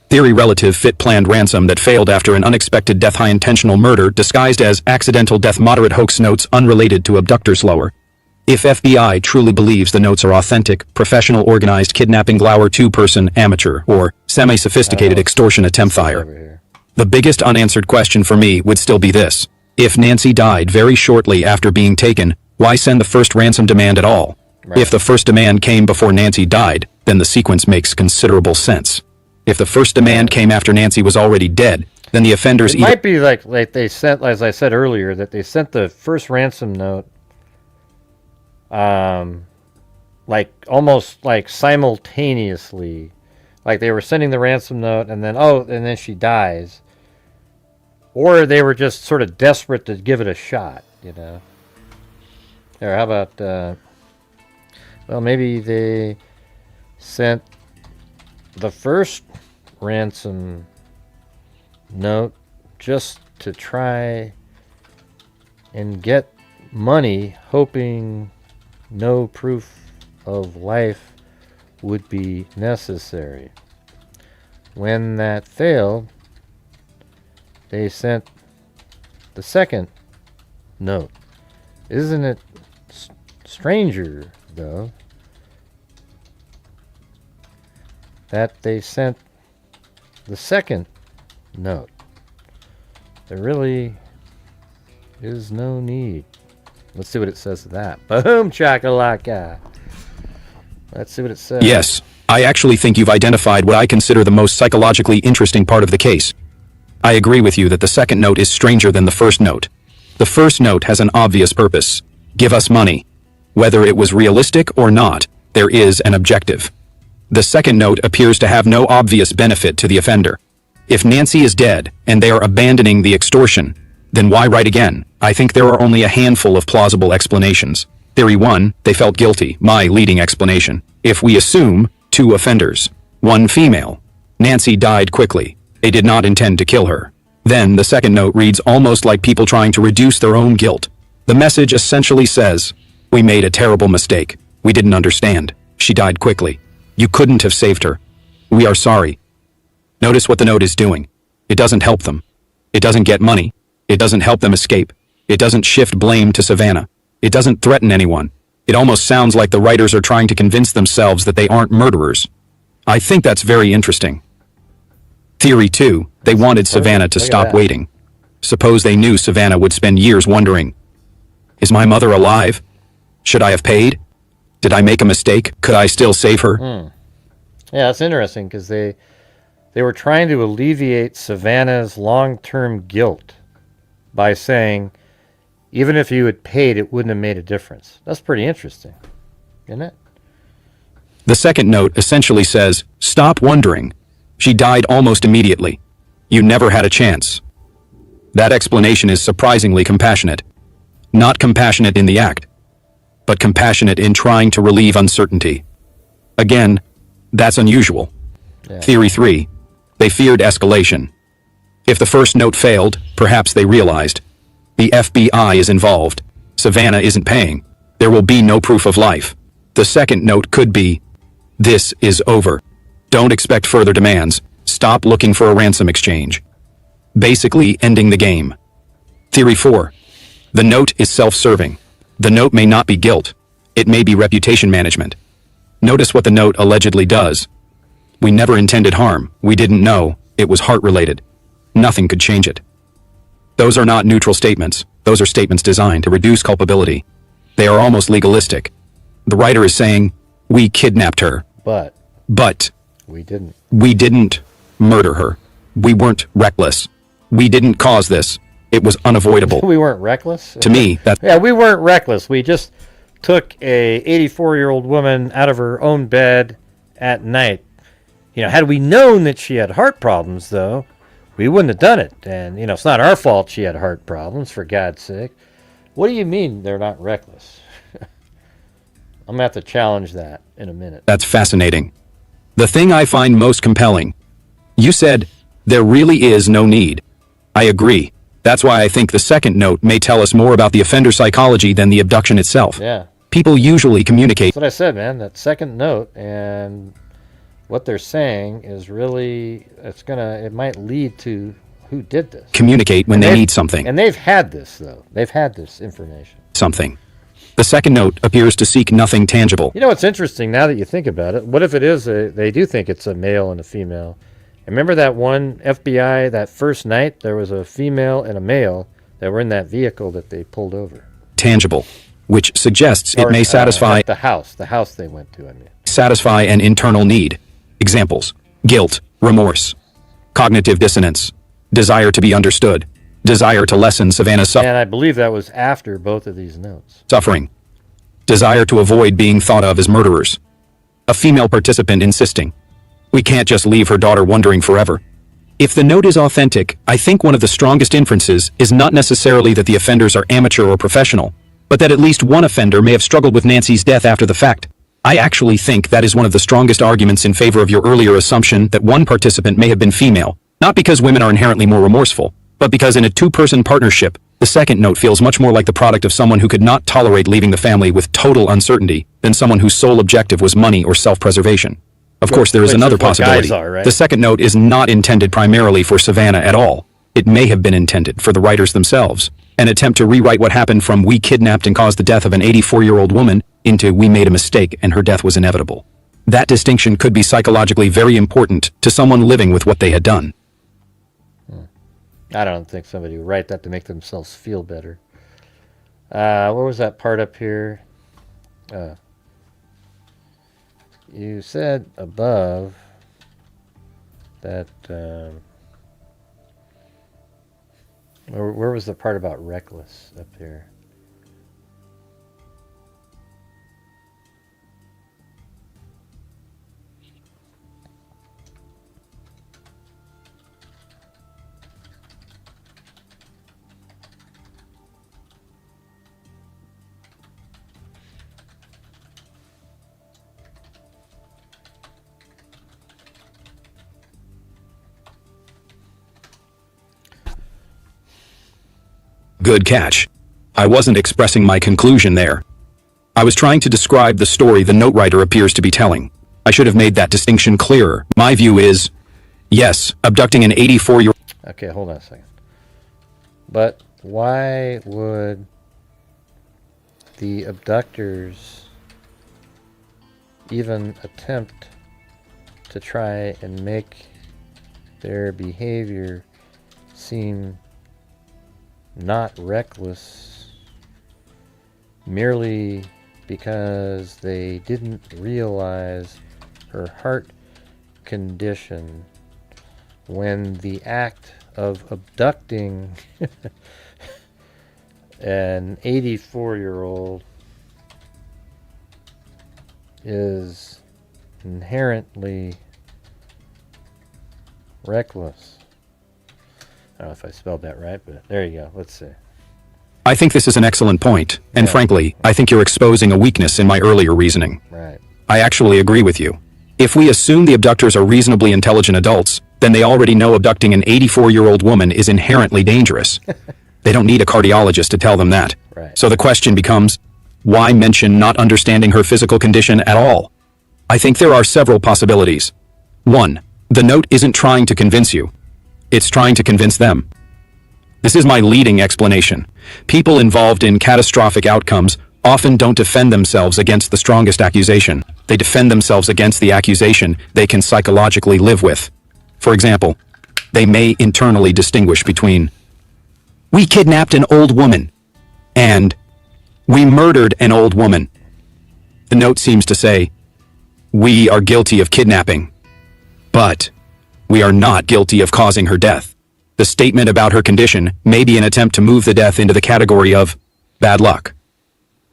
theory relative fit planned ransom that failed after an unexpected death high intentional murder disguised as accidental death moderate hoax notes unrelated to abductor slower. If FBI truly believes the notes are authentic, professional organized kidnapping glower two-person amateur or semi-sophisticated extortion attempt Over fire. here. The biggest unanswered question for me would still be this. If Nancy died very shortly after being taken, why send the first ransom demand at all? Right. If the first demand came before Nancy died, then the sequence makes considerable sense. If the first demand came after Nancy was already dead, then the offenders It either... might be like they sent, as I said earlier, that they sent the first ransom note, like almost like simultaneously, like they were sending the ransom note and then she dies, or they were just sort of desperate to give it a shot, you know. Or how about, well, maybe they sent the first ransom note just to try and get money, hoping no proof of life would be necessary. When that failed, they sent the second note. Isn't it stranger, though, that they sent the second note? There really is no need. Let's see what it says to that. Boom, chakalaka. Let's see what it says. Yes, I actually think you've identified what I consider the most psychologically interesting part of the case. I agree with you that the second note is stranger than the first note. The first note has an obvious purpose. Give us money. Whether it was realistic or not, there is an objective. The second note appears to have no obvious benefit to the offender. If Nancy is dead and they are abandoning the extortion, then why write again? I think there are only a handful of plausible explanations. Theory 1, they felt guilty, my leading explanation. If we assume 2 offenders, 1 female, Nancy died quickly. They did not intend to kill her. Then the second note reads almost like people trying to reduce their own guilt. The message essentially says, we made a terrible mistake. We didn't understand. She died quickly. You couldn't have saved her. We are sorry. Notice what the note is doing. It doesn't help them. It doesn't get money. It doesn't help them escape. It doesn't shift blame to Savannah. It doesn't threaten anyone. It almost sounds like the writers are trying to convince themselves that they aren't murderers. I think that's very interesting. Theory 2, they wanted Savannah to stop waiting. Suppose they knew Savannah would spend years wondering, is my mother alive? Should I have paid? Did I make a mistake? Could I still save her? Yeah, that's interesting because they were trying to alleviate Savannah's long-term guilt by saying, even if you had paid, it wouldn't have made a difference. That's pretty interesting, isn't it? The second note essentially says, stop wondering. She died almost immediately. You never had a chance. That explanation is surprisingly compassionate. Not compassionate in the act, but compassionate in trying to relieve uncertainty. Again, that's unusual. Yeah. Theory 3, they feared escalation. If the first note failed, perhaps they realized, the FBI is involved. Savannah isn't paying. There will be no proof of life. The second note could be, this is over. Don't expect further demands. Stop looking for a ransom exchange. Basically ending the game. Theory 4. The note is self-serving. The note may not be guilt. It may be reputation management. Notice what the note allegedly does. We never intended harm. We didn't know. It was heart-related. Nothing could change it. Those are not neutral statements. Those are statements designed to reduce culpability. They are almost legalistic. The writer is saying, we kidnapped her. But We didn't murder her. We weren't reckless. We didn't cause this. It was unavoidable. We weren't reckless? To me, that... Yeah, we weren't reckless. We just took a 84-year-old woman out of her own bed at night. Had we known that she had heart problems, though, we wouldn't have done it. And, it's not our fault she had heart problems, for God's sake. What do you mean they're not reckless? I'm going to have to challenge that in a minute. That's fascinating. The thing I find most compelling. You said, there really is no need. I agree. That's why I think the second note may tell us more about the offender psychology than the abduction itself. Yeah. People usually communicate. That's what I said, man. That second note and what they're saying is really, it might lead to who did this. Communicate when they need something. And they've had this, though. They've had this information. Something. The second note appears to seek nothing tangible. It's interesting now that you think about it. What if it is they do think it's a male and a female? Remember that one FBI, that first night, there was a female and a male that were in that vehicle that they pulled over. Tangible, which suggests it may satisfy... the house they went to, I mean. Satisfy an internal need. Examples: guilt, remorse, cognitive dissonance, desire to be understood, desire to lessen Savannah's suffering. And I believe that was after both of these notes. Suffering. Desire to avoid being thought of as murderers. A female participant insisting, we can't just leave her daughter wondering forever. If the note is authentic, I think one of the strongest inferences is not necessarily that the offenders are amateur or professional, but that at least one offender may have struggled with Nancy's death after the fact. I actually think that is one of the strongest arguments in favor of your earlier assumption that one participant may have been female, not because women are inherently more remorseful, but because in a two-person partnership, the second note feels much more like the product of someone who could not tolerate leaving the family with total uncertainty than someone whose sole objective was money or self-preservation. Of course, there is another possibility. Right? The second note is not intended primarily for Savannah at all. It may have been intended for the writers themselves, an attempt to rewrite what happened from we kidnapped and caused the death of an 84-year-old woman into we made a mistake and her death was inevitable. That distinction could be psychologically very important to someone living with what they had done. I don't think somebody would write that to make themselves feel better. Where was that part up here? You said above that, where was the part about reckless up here? Good catch. I wasn't expressing my conclusion there. I was trying to describe the story the note writer appears to be telling. I should have made that distinction clearer. My view is, yes, abducting an 84-year-old... Okay, hold on a second. But why would the abductors even attempt to try and make their behavior seem not reckless merely because they didn't realize her heart condition when the act of abducting an 84-year-old is inherently reckless. I don't know if I spelled that right, but there you go. Let's see. I think this is an excellent point, and frankly, I think you're exposing a weakness in my earlier reasoning. Right. I actually agree with you. If we assume the abductors are reasonably intelligent adults, then they already know abducting an 84-year-old woman is inherently dangerous. They don't need a cardiologist to tell them that. Right. So the question becomes, why mention not understanding her physical condition at all? I think there are several possibilities. 1. The note isn't trying to convince you. It's trying to convince them. This is my leading explanation. People involved in catastrophic outcomes often don't defend themselves against the strongest accusation. They defend themselves against the accusation they can psychologically live with. For example, they may internally distinguish between, "We kidnapped an old woman," and "We murdered an old woman." The note seems to say, "We are guilty of kidnapping, but we are not guilty of causing her death." The statement about her condition may be an attempt to move the death into the category of bad luck,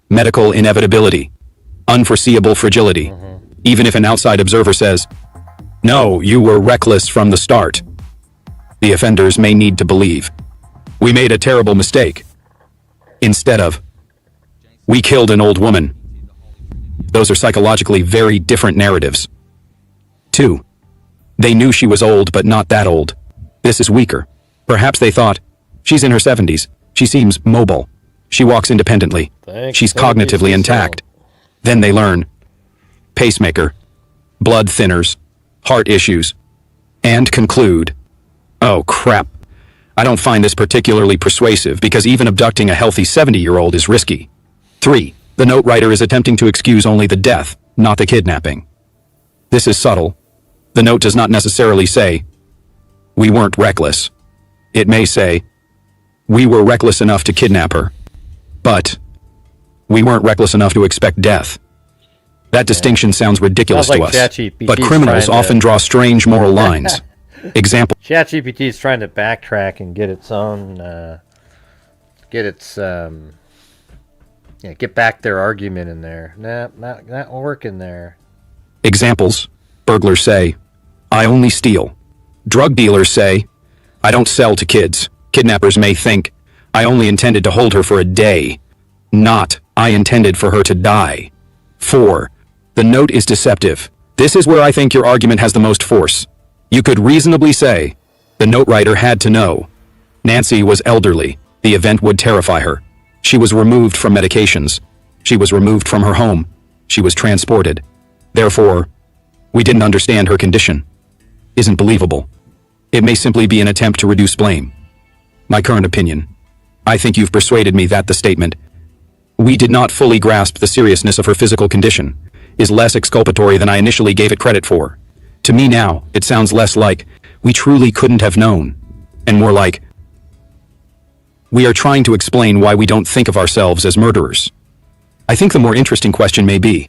medical inevitability, unforeseeable fragility. Even if an outside observer says, "No, you were reckless from the start," the offenders may need to believe, "We made a terrible mistake," instead of, "We killed an old woman." Those are psychologically very different narratives. 2. They knew she was old, but not that old. This is weaker. Perhaps they thought, "She's in her 70s. She seems mobile. She walks independently. She's cognitively intact." Then they learn pacemaker, blood thinners, heart issues, and conclude, "Oh crap. I don't find this particularly persuasive because even abducting a healthy 70-year-old is risky." 3. The note writer is attempting to excuse only the death, not the kidnapping. This is subtle. The note does not necessarily say, "We weren't reckless." It may say, "We were reckless enough to kidnap her, but we weren't reckless enough to expect death." That distinction sounds ridiculous Sounds to like us, ChatGPT but is criminals trying to- often draw strange moral lines. Example. ChatGPT is trying to backtrack and get its own, get back their argument in there. Nah, not working there. Examples. Burglars say, "I only steal." Drug dealers say, "I don't sell to kids." Kidnappers may think, "I only intended to hold her for a day," not, "I intended for her to die." 4. The note is deceptive. This is where I think your argument has the most force. You could reasonably say, the note writer had to know. Nancy was elderly. The event would terrify her. She was removed from medications. She was removed from her home. She was transported. Therefore, we didn't understand her condition. Isn't believable. It may simply be an attempt to reduce blame. My current opinion. I think you've persuaded me that the statement, "We did not fully grasp the seriousness of her physical condition," is less exculpatory than I initially gave it credit for. To me now, it sounds less like, "We truly couldn't have known," and more like, "We are trying to explain why we don't think of ourselves as murderers." I think the more interesting question may be,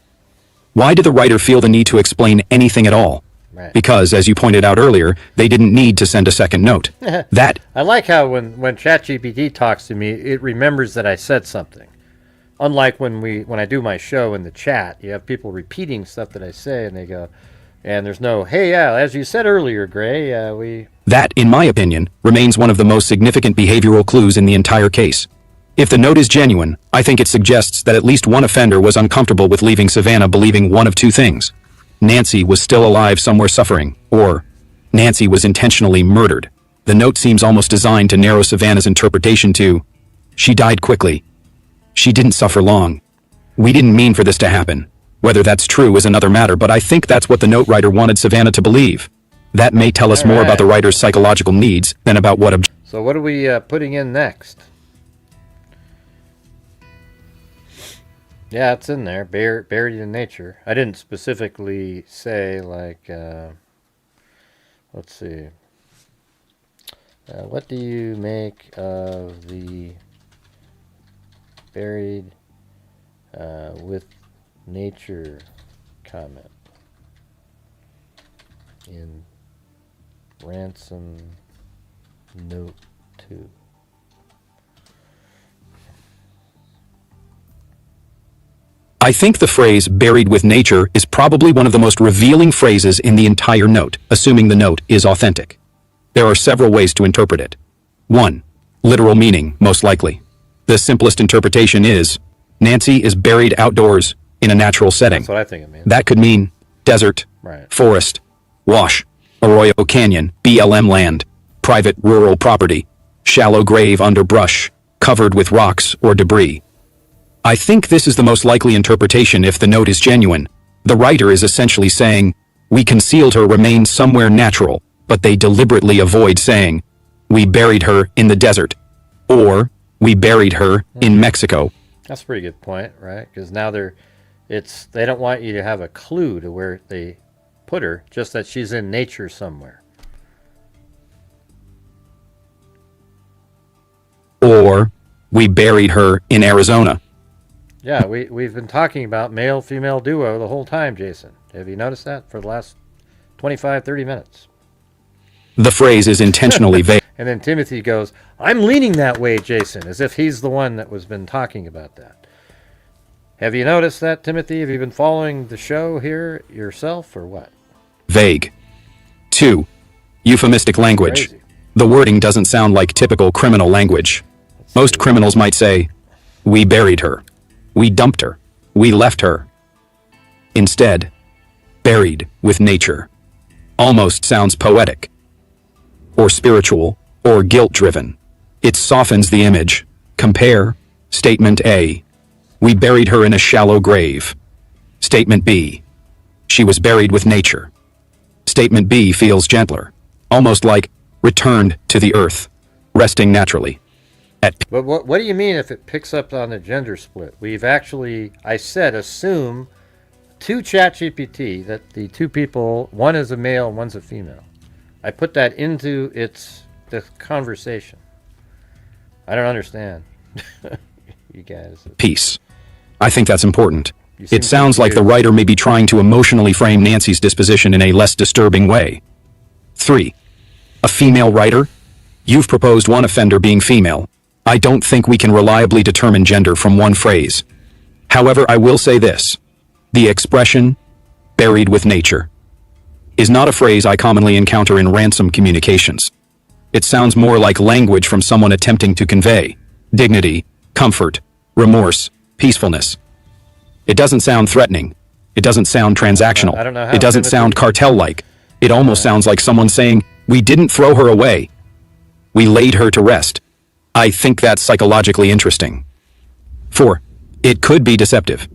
why did the writer feel the need to explain anything at all? Right. Because, as you pointed out earlier, they didn't need to send a second note. That I like how when ChatGPT talks to me, it remembers that I said something. Unlike when I do my show in the chat, you have people repeating stuff that I say, and they go, and there's no, "Hey, yeah, as you said earlier, Gray, That, in my opinion, remains one of the most significant behavioral clues in the entire case. If the note is genuine, I think it suggests that at least one offender was uncomfortable with leaving Savannah believing one of two things. Nancy was still alive somewhere suffering, or Nancy was intentionally murdered. The note seems almost designed to narrow Savannah's interpretation to, "She died quickly. She didn't suffer long. We didn't mean for this to happen. Whether that's true is another matter, but I think that's what the note writer wanted Savannah to believe. That may tell us more about the writer's psychological needs than about what So what are we putting in next? Yeah, it's in there. Buried in nature. I didn't specifically say, like, let's see. What do you make of the buried with nature comment in Ransom Note 2? I think the phrase buried with nature is probably one of the most revealing phrases in the entire note, assuming the note is authentic. There are several ways to interpret it. 1. Literal meaning, most likely. The simplest interpretation is, Nancy is buried outdoors in a natural setting. That's what I think it means. That could mean desert, forest, wash, arroyo canyon, BLM land, private rural property, shallow grave under brush, covered with rocks or debris. I think this is the most likely interpretation if the note is genuine. The writer is essentially saying, we concealed her remains somewhere natural, but they deliberately avoid saying, we buried her in the desert, or we buried her in Mexico. That's a pretty good point, right? Because now they don't want you to have a clue to where they put her, just that she's in nature somewhere. Or we buried her in Arizona. Yeah, we've been talking about male-female duo the whole time, Jason. Have you noticed that for the last 25, 30 minutes? The phrase is intentionally vague. And then Timothy goes, I'm leaning that way, Jason, as if he's the one that was been talking about that. Have you noticed that, Timothy? Have you been following the show here yourself, or what? Vague. 2. Euphemistic language. Crazy. The wording doesn't sound like typical criminal language. Most criminals might say, we buried her. We dumped her. We left her. Instead, buried with nature. Almost sounds poetic. Or spiritual, or guilt-driven. It softens the image. Compare Statement A. We buried her in a shallow grave. Statement B. She was buried with nature. Statement B feels gentler, almost like returned to the earth, resting naturally. But what do you mean if it picks up on the gender split? We've actually, I said, assume to ChatGPT that the two people, one is a male and one's a female. I put that into the conversation. I don't understand. You guys. Peace. I think that's important. It sounds like the writer may be trying to emotionally frame Nancy's disposition in a less disturbing way. 3. A female writer? You've proposed one offender being female. I don't think we can reliably determine gender from one phrase. However, I will say this. The expression, buried with nature, is not a phrase I commonly encounter in ransom communications. It sounds more like language from someone attempting to convey dignity, comfort, remorse, peacefulness. It doesn't sound threatening. It doesn't sound transactional. I don't know how it doesn't sound cartel-like. It almost sounds like someone saying, we didn't throw her away. We laid her to rest. I think that's psychologically interesting. 4. It could be deceptive.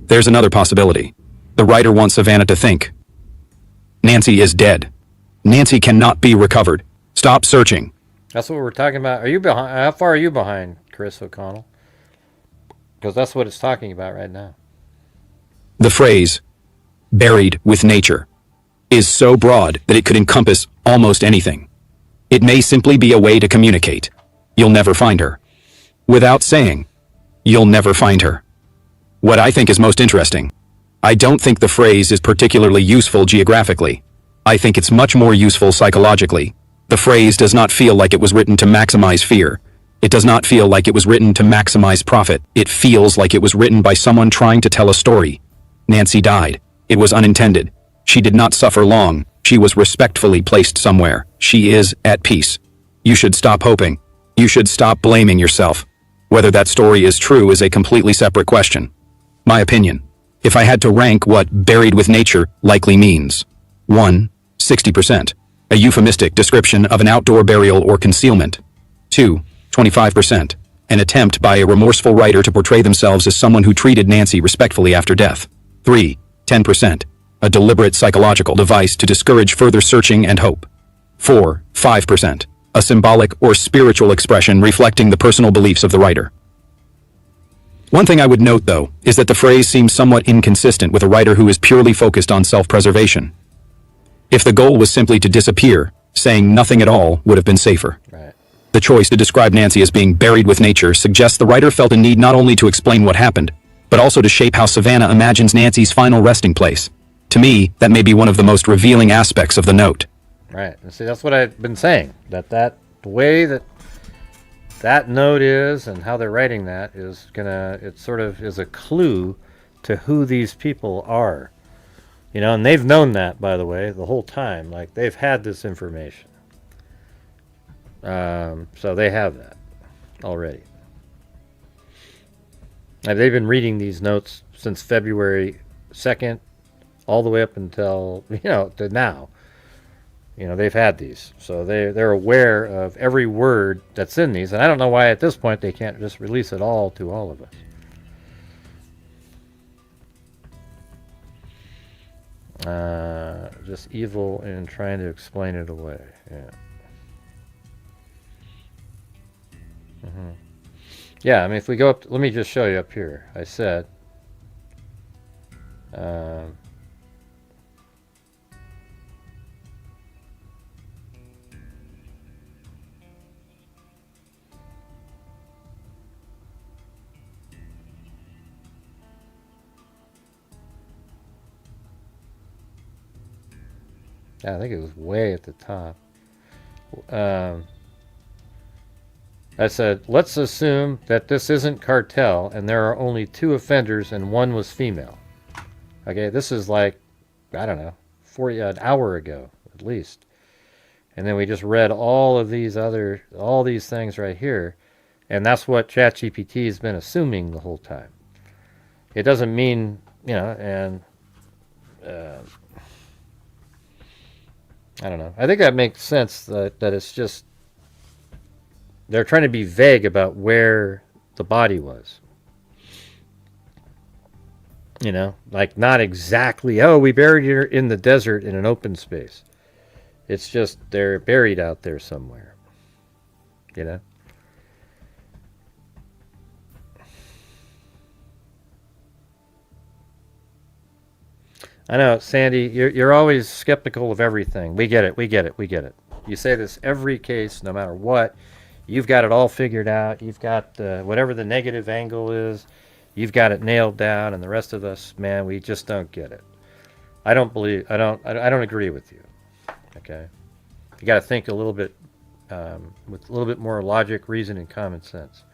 There's another possibility. The writer wants Savannah to think, Nancy is dead. Nancy cannot be recovered. Stop searching. That's what we're talking about. Are you behind? How far are you behind, Chris O'Connell? Because that's what it's talking about right now. The phrase, buried with nature, is so broad that it could encompass almost anything. It may simply be a way to communicate. You'll never find her. Without saying, you'll never find her. What I think is most interesting, I don't think the phrase is particularly useful geographically. I think it's much more useful psychologically. The phrase does not feel like it was written to maximize fear. It does not feel like it was written to maximize profit. It feels like it was written by someone trying to tell a story. Nancy died. It was unintended. She did not suffer long. She was respectfully placed somewhere. She is at peace. You should stop hoping. You should stop blaming yourself. Whether that story is true is a completely separate question. My opinion. If I had to rank what buried with nature likely means. 1. 60%. A euphemistic description of an outdoor burial or concealment. 2. 25%. an attempt by a remorseful writer to portray themselves as someone who treated Nancy respectfully after death. 3. 10%, a deliberate psychological device to discourage further searching and hope. 4. 5%, a symbolic or spiritual expression reflecting the personal beliefs of the writer. One thing I would note, though, is that the phrase seems somewhat inconsistent with a writer who is purely focused on self-preservation. If the goal was simply to disappear, saying nothing at all would have been safer. Right. The choice to describe Nancy as being buried with nature suggests the writer felt a need not only to explain what happened, but also to shape how Savannah imagines Nancy's final resting place. To me, that may be one of the most revealing aspects of the note. Right. And see, that's what I've been saying. That the way that note is and how they're writing that is it sort of is a clue to who these people are. You know, and they've known that, by the way, the whole time. Like, they've had this information. So they have that already. And they've been reading these notes since February 2nd, all the way up until, to now. They've had these. So they're aware of every word that's in these. And I don't know why at this point they can't just release it all to all of us. Just evil in trying to explain it away. Yeah. Yeah, I mean, if we go up, let me just show you up here. I said, I think it was way at the top. I said, let's assume that this isn't cartel and there are only 2 offenders and 1 was female. Okay, this is like, I don't know, an hour ago at least. And then we just read all these things right here. And that's what ChatGPT has been assuming the whole time. It doesn't mean, and I don't know. I think that makes sense that it's just, they're trying to be vague about where the body was. Like not exactly, we buried her in the desert in an open space. It's just they're buried out there somewhere. I know, Sandy, you're always skeptical of everything. We get it. You say this every case, no matter what. You've got it all figured out. You've got whatever the negative angle is, you've got it nailed down, and the rest of us, man, we just don't get it. I don't agree with you. Okay? You got to think a little bit with a little bit more logic, reason, and common sense.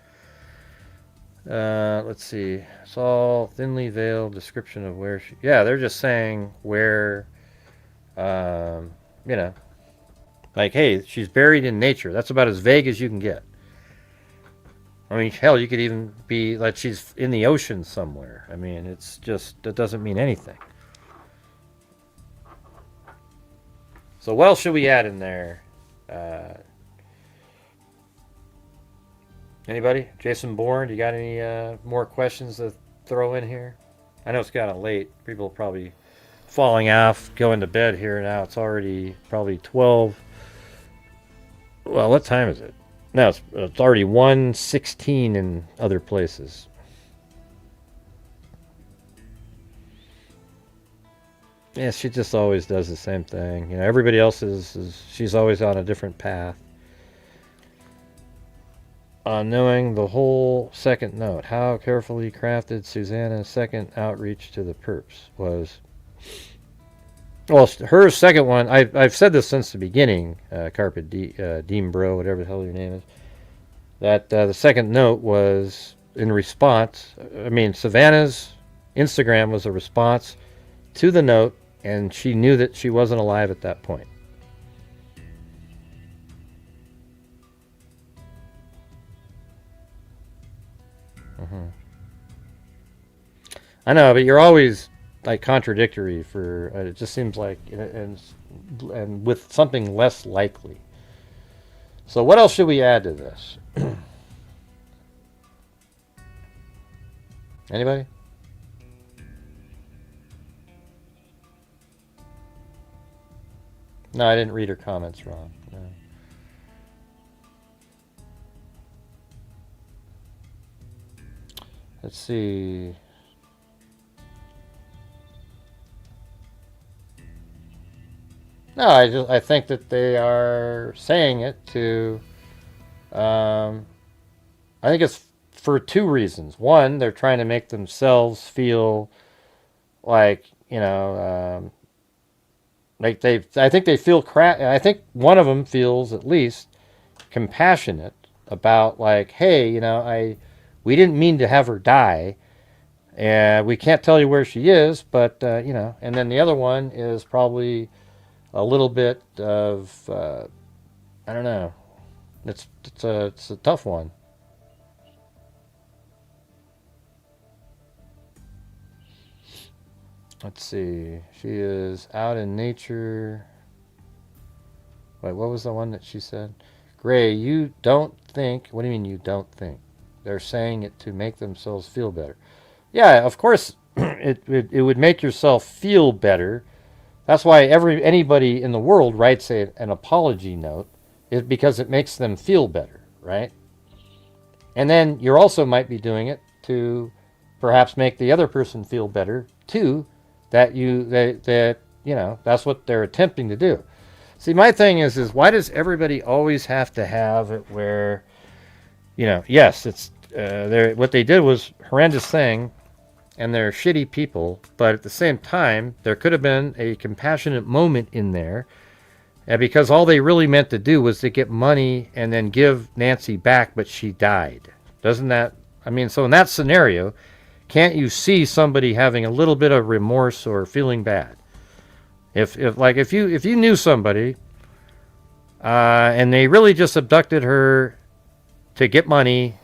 Let's see. It's all thinly veiled description of where she... Yeah, they're just saying where, like, hey, she's buried in nature. That's about as vague as you can get. I mean, hell, you could even be like she's in the ocean somewhere. I mean, it's just, that doesn't mean anything. So what else should we add in there? Anybody? Jason Bourne, you got any more questions to throw in here? I know it's kind of late. People are probably falling off, going to bed here now. It's already probably 12. Well, what time is it? No, it's already 1:16 in other places. Yeah, she just always does the same thing. Everybody else she's always on a different path. Knowing the whole second note, how carefully crafted Susanna's second outreach to the perps was. Well, her second one, I've said this since the beginning, Carpet Diem Bro, whatever the hell your name is, that the second note was in response. I mean, Savannah's Instagram was a response to the note, and she knew that she wasn't alive at that point. I know, but you're always like contradictory for it just seems like and with something less likely. So what else should we add to this? Anybody? No, I didn't read her comments wrong. No. Let's see. No, I think that they are saying it to. I think it's for two reasons. One, they're trying to make themselves feel like, like I think they feel I think one of them feels at least compassionate about, like, hey, we didn't mean to have her die, and we can't tell you where she is, but and then the other one is probably a little bit of I don't know. It's a tough one. Let's see. She is out in nature. Wait, what was the one that she said? Gray, you don't think. What do you mean you don't think? They're saying it to make themselves feel better. Yeah, of course it would make yourself feel better. That's why anybody in the world writes an apology note, is because it makes them feel better, right? And then you also might be doing it to perhaps make the other person feel better too, that that's what they're attempting to do. See, my thing is why does everybody always have to have it where, yes, it's what they did was horrendous thing, and they're shitty people, but at the same time, there could have been a compassionate moment in there, because all they really meant to do was to get money and then give Nancy back, but she died. Doesn't that, so in that scenario, can't you see somebody having a little bit of remorse or feeling bad? If you knew somebody, and they really just abducted her to get money,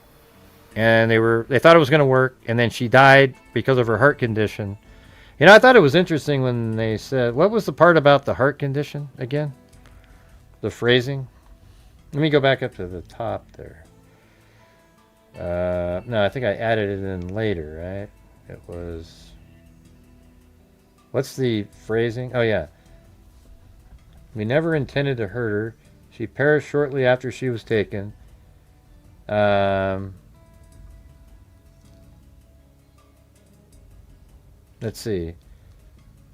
and they thought it was going to work, and then she died because of her heart condition. I thought it was interesting when they said, what was the part about the heart condition again? The phrasing? Let me go back up to the top there. No, I think I added it in later, right? It was... What's the phrasing? Oh, yeah. We never intended to hurt her. She perished shortly after she was taken. Let's see.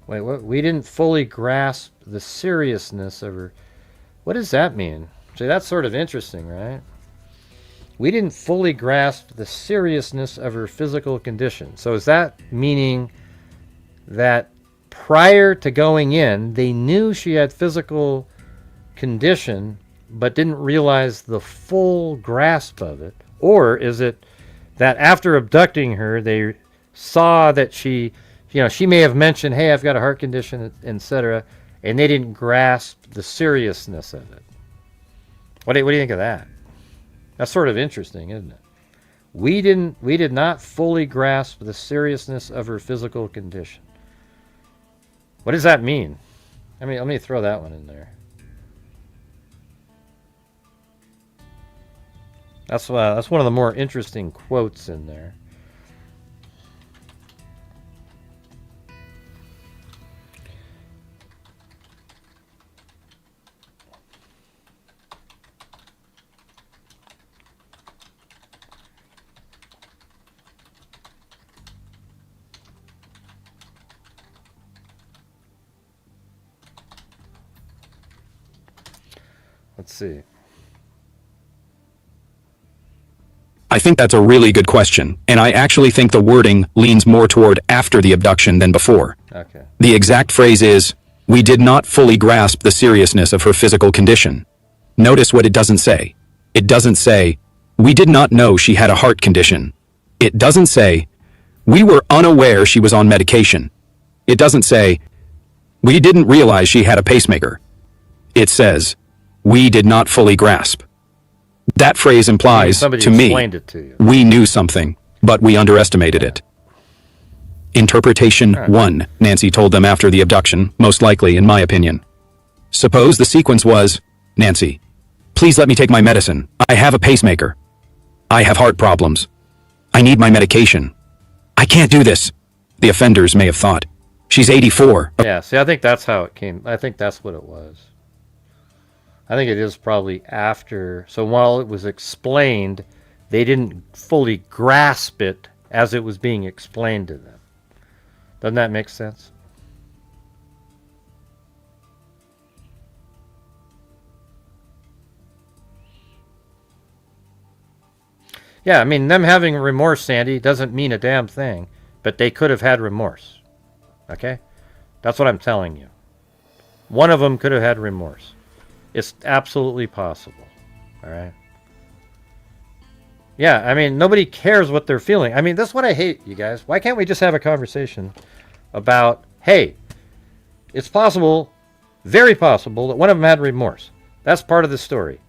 Wait, what? We didn't fully grasp the seriousness of her... What does that mean? See, that's sort of interesting, right? We didn't fully grasp the seriousness of her physical condition. So is that meaning that prior to going in, they knew she had physical condition, but didn't realize the full grasp of it? Or is it that after abducting her, they saw that she may have mentioned, hey, I've got a heart condition, etc., and they didn't grasp the seriousness of it? What do you think of that? That's sort of interesting, isn't it? We did not fully grasp the seriousness of her physical condition. What does that mean? Let me throw that one in there. That's one of the more interesting quotes in there. Let's see. I think that's a really good question, and I actually think the wording leans more toward after the abduction than before. Okay. The exact phrase is, we did not fully grasp the seriousness of her physical condition. Notice what it doesn't say. It doesn't say, we did not know she had a heart condition. It doesn't say, we were unaware she was on medication. It doesn't say, we didn't realize she had a pacemaker. It says, we did not fully grasp. That phrase implies, to me, we knew something, but we underestimated it. Interpretation 1, Nancy told them after the abduction, most likely, in my opinion. Suppose the sequence was, Nancy, please let me take my medicine. I have a pacemaker. I have heart problems. I need my medication. I can't do this, the offenders may have thought. She's 84. Yeah, see, I think that's how it came. I think that's what it was. I think it is probably after. So while it was explained, they didn't fully grasp it as it was being explained to them. Doesn't that make sense? Yeah, I mean, them having remorse, Sandy, doesn't mean a damn thing. But they could have had remorse. Okay? That's what I'm telling you. One of them could have had remorse. It's absolutely possible. All right? Yeah, I mean, nobody cares what they're feeling. I mean, that's what I hate, you guys. Why can't we just have a conversation about, hey, it's possible, very possible, that one of them had remorse. That's part of the story.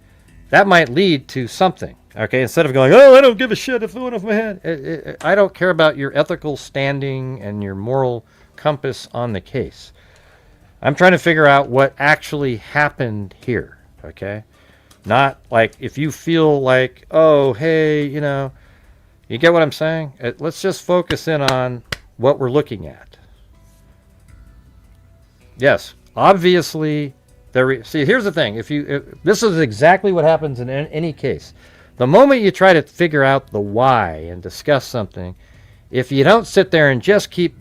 That might lead to something. Okay, instead of going, oh, I don't give a shit if one of them had. I don't care about your ethical standing and your moral compass on the case. I'm trying to figure out what actually happened here. Okay, not like if you feel like, oh, hey, you know, you get what I'm saying? Let's just focus in on what we're looking at. Yes, obviously, see, here's the thing. If this is exactly what happens in any case. The moment you try to figure out the why and discuss something, if you don't sit there and just keep,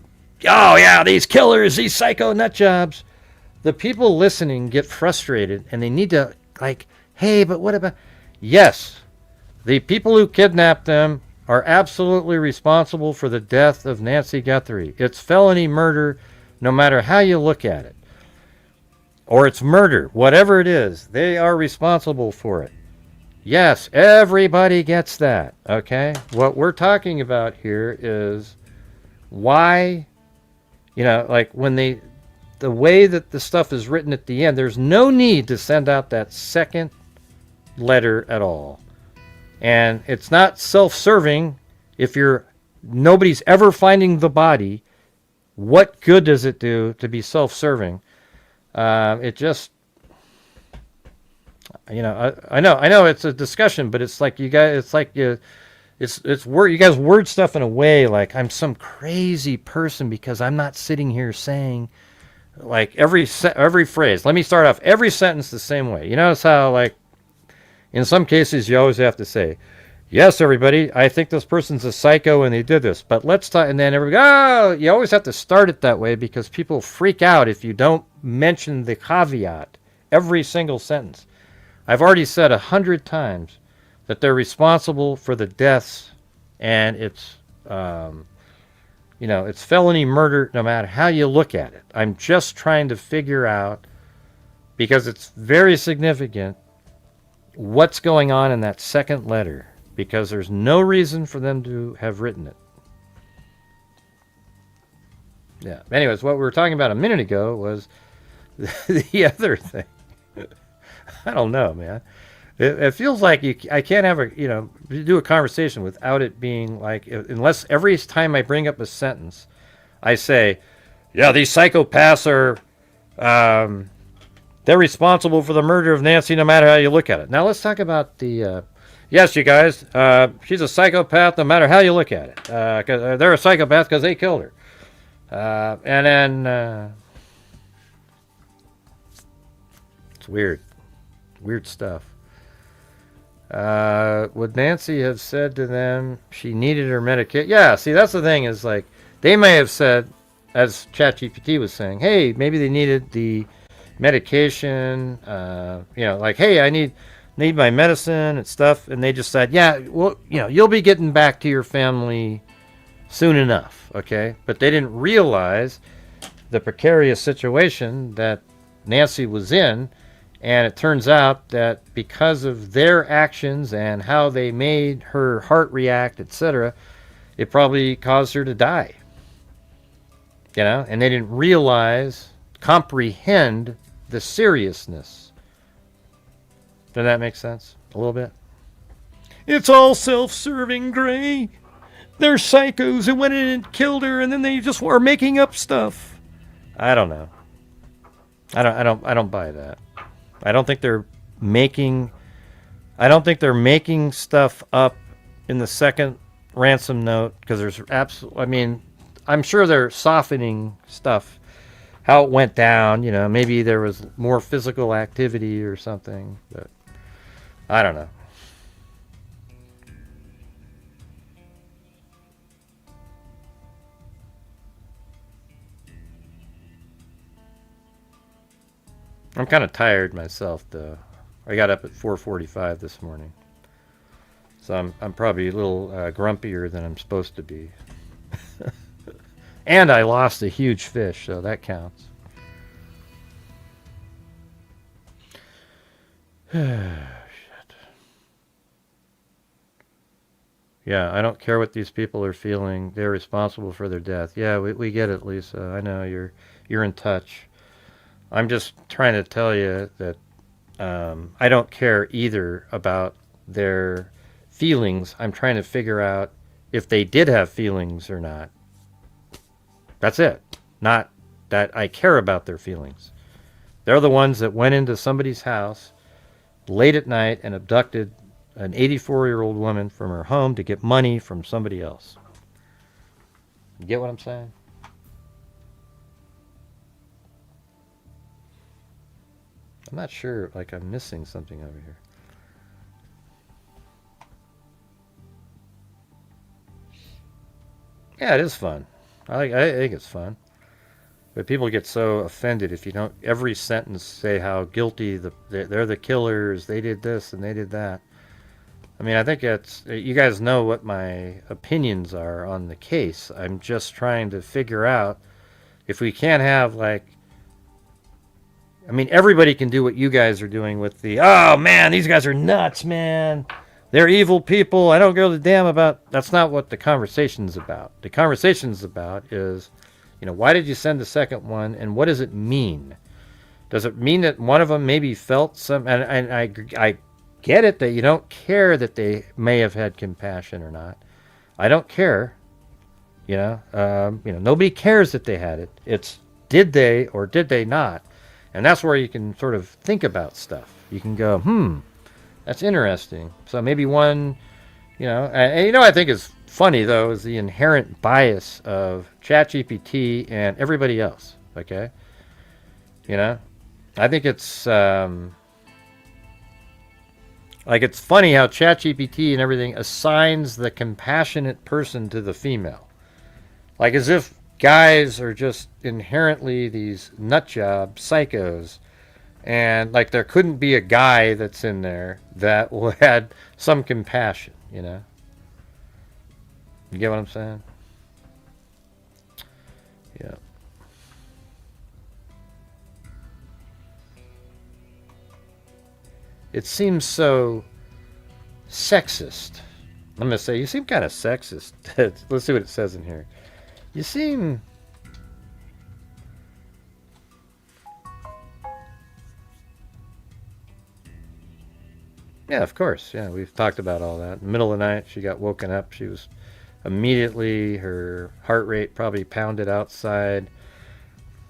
oh yeah, these killers, these psycho nut jobs, the people listening get frustrated and they need to like, hey, but what about, yes, the people who kidnapped them are absolutely responsible for the death of Nancy Guthrie. It's felony murder no matter how you look at it. Or it's murder, whatever it is, they are responsible for it. Yes, everybody gets that, okay? What we're talking about here is why, you know, like when the way that the stuff is written at the end, there's no need to send out that second letter at all. And it's not self-serving if nobody's ever finding the body. What good does it do to be self-serving? It just, you know, I know it's a discussion, but it's like you guys, it's like it's word, you guys word stuff in a way like I'm some crazy person because I'm not sitting here saying like every phrase. Let me start off every sentence the same way. You notice how like in some cases you always have to say, yes, everybody, I think this person's a psycho and they did this, but let's talk, and then everybody, oh, you always have to start it that way because people freak out if you don't mention the caveat every single sentence. I've already said 100 times that they're responsible for the deaths, and it's, you know, it's felony murder no matter how you look at it. I'm just trying to figure out, because it's very significant, what's going on in that second letter, because there's no reason for them to have written it. Yeah. Anyways, what we were talking about a minute ago was the other thing. I don't know, man. It feels like I can't have do a conversation without it being like, unless every time I bring up a sentence, I say, yeah, these psychopaths are, they're responsible for the murder of Nancy no matter how you look at it. Now let's talk about the, yes, you guys, she's a psychopath no matter how you look at it. Cause they're a psychopath because they killed her. And then, it's weird. Weird stuff. Would Nancy have said to them she needed her medication? Yeah, see, that's the thing is like, they may have said, as ChatGPT was saying, hey, maybe they needed the medication, like, hey, I need my medicine and stuff. And they just said, yeah, well, you'll be getting back to your family soon enough. Okay. But they didn't realize the precarious situation that Nancy was in. And it turns out that because of their actions and how they made her heart react, etc., it probably caused her to die. And they didn't comprehend the seriousness. Does that make sense? A little bit? It's all self-serving, Gray. They're psychos who went in and killed her, and then they just were making up stuff. I don't know. I don't buy that. I don't think they're making stuff up in the second ransom note, because there's I mean, I'm sure they're softening stuff, how it went down. Maybe there was more physical activity or something, but I don't know. I'm kind of tired myself, though. I got up at 4:45 this morning, so I'm probably a little grumpier than I'm supposed to be. And I lost a huge fish, so that counts. Shit. Yeah, I don't care what these people are feeling. They're responsible for their death. Yeah, we get it, Lisa. I know you're in touch. I'm just trying to tell you that I don't care either about their feelings. I'm trying to figure out if they did have feelings or not. That's it. Not that I care about their feelings. They're the ones that went into somebody's house late at night and abducted an 84-year-old woman from her home to get money from somebody else. You get what I'm saying? I'm not sure, like I'm missing something over here. Yeah, it is fun. I think it's fun. But people get so offended if you don't every sentence say how guilty they're the killers, they did this and they did that. I mean, I think you guys know what my opinions are on the case. I'm just trying to figure out if we can't have I mean, everybody can do what you guys are doing with oh man, these guys are nuts, man. They're evil people. I don't give a damn about. That's not what the conversation's about. The conversation's about is, why did you send the second one, and what does it mean? Does it mean that one of them maybe felt some? And I get it that you don't care that they may have had compassion or not. I don't care. Nobody cares that they had it. It's did they or did they not? And that's where you can sort of think about stuff. You can go, that's interesting. So maybe one, I think is funny, though, is the inherent bias of ChatGPT and everybody else, okay? I think it's, it's funny how ChatGPT and everything assigns the compassionate person to the female. Like as if guys are just inherently these nutjob psychos, and there couldn't be a guy that's in there that had some compassion, You get what I'm saying? Yeah. It seems so sexist. I'm going to say, you seem kind of sexist. Let's see what it says in here. You seem... Yeah, of course. Yeah, we've talked about all that. In the middle of the night, she got woken up. She was immediately, her heart rate probably pounded outside.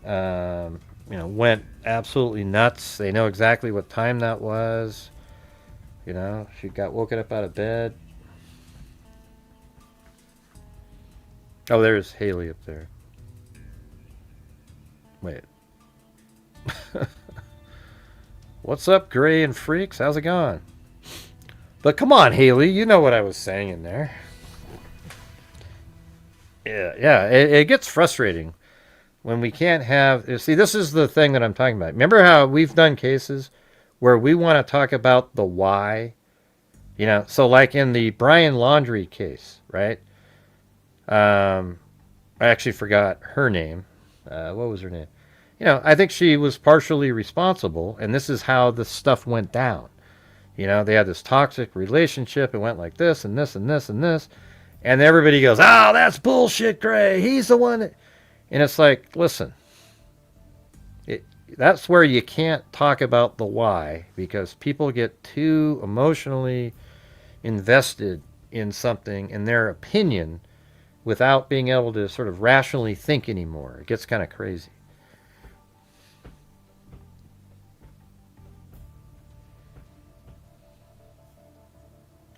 Went absolutely nuts. They know exactly what time that was. She got woken up out of bed. Oh, there's Haley up there. Wait. What's up, Gray and Freaks? How's it going? But come on, Haley, you know what I was saying in there. Yeah, it gets frustrating when we can't have... See, this is the thing that I'm talking about. Remember how we've done cases where we want to talk about the why? So like in the Brian Laundrie case, right? I actually forgot her name. What was her name? I think she was partially responsible, and this is how the stuff went down. They had this toxic relationship. It went like this and this and this and this. And everybody goes, oh, that's bullshit, Gray. He's the one. And it's like, listen, that's where you can't talk about the why, because people get too emotionally invested in something, in their opinion, without being able to sort of rationally think anymore. It gets kind of crazy.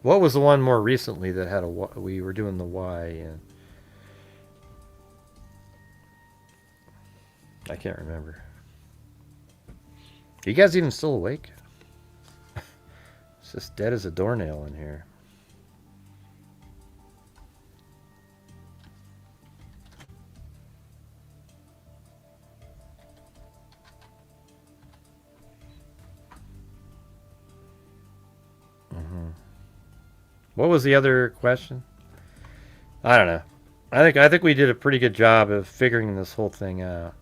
What was the one more recently that had we were doing the Y in? I can't remember. Are you guys even still awake? It's just dead as a doornail in here. What was the other question? I don't know. I think we did a pretty good job of figuring this whole thing out.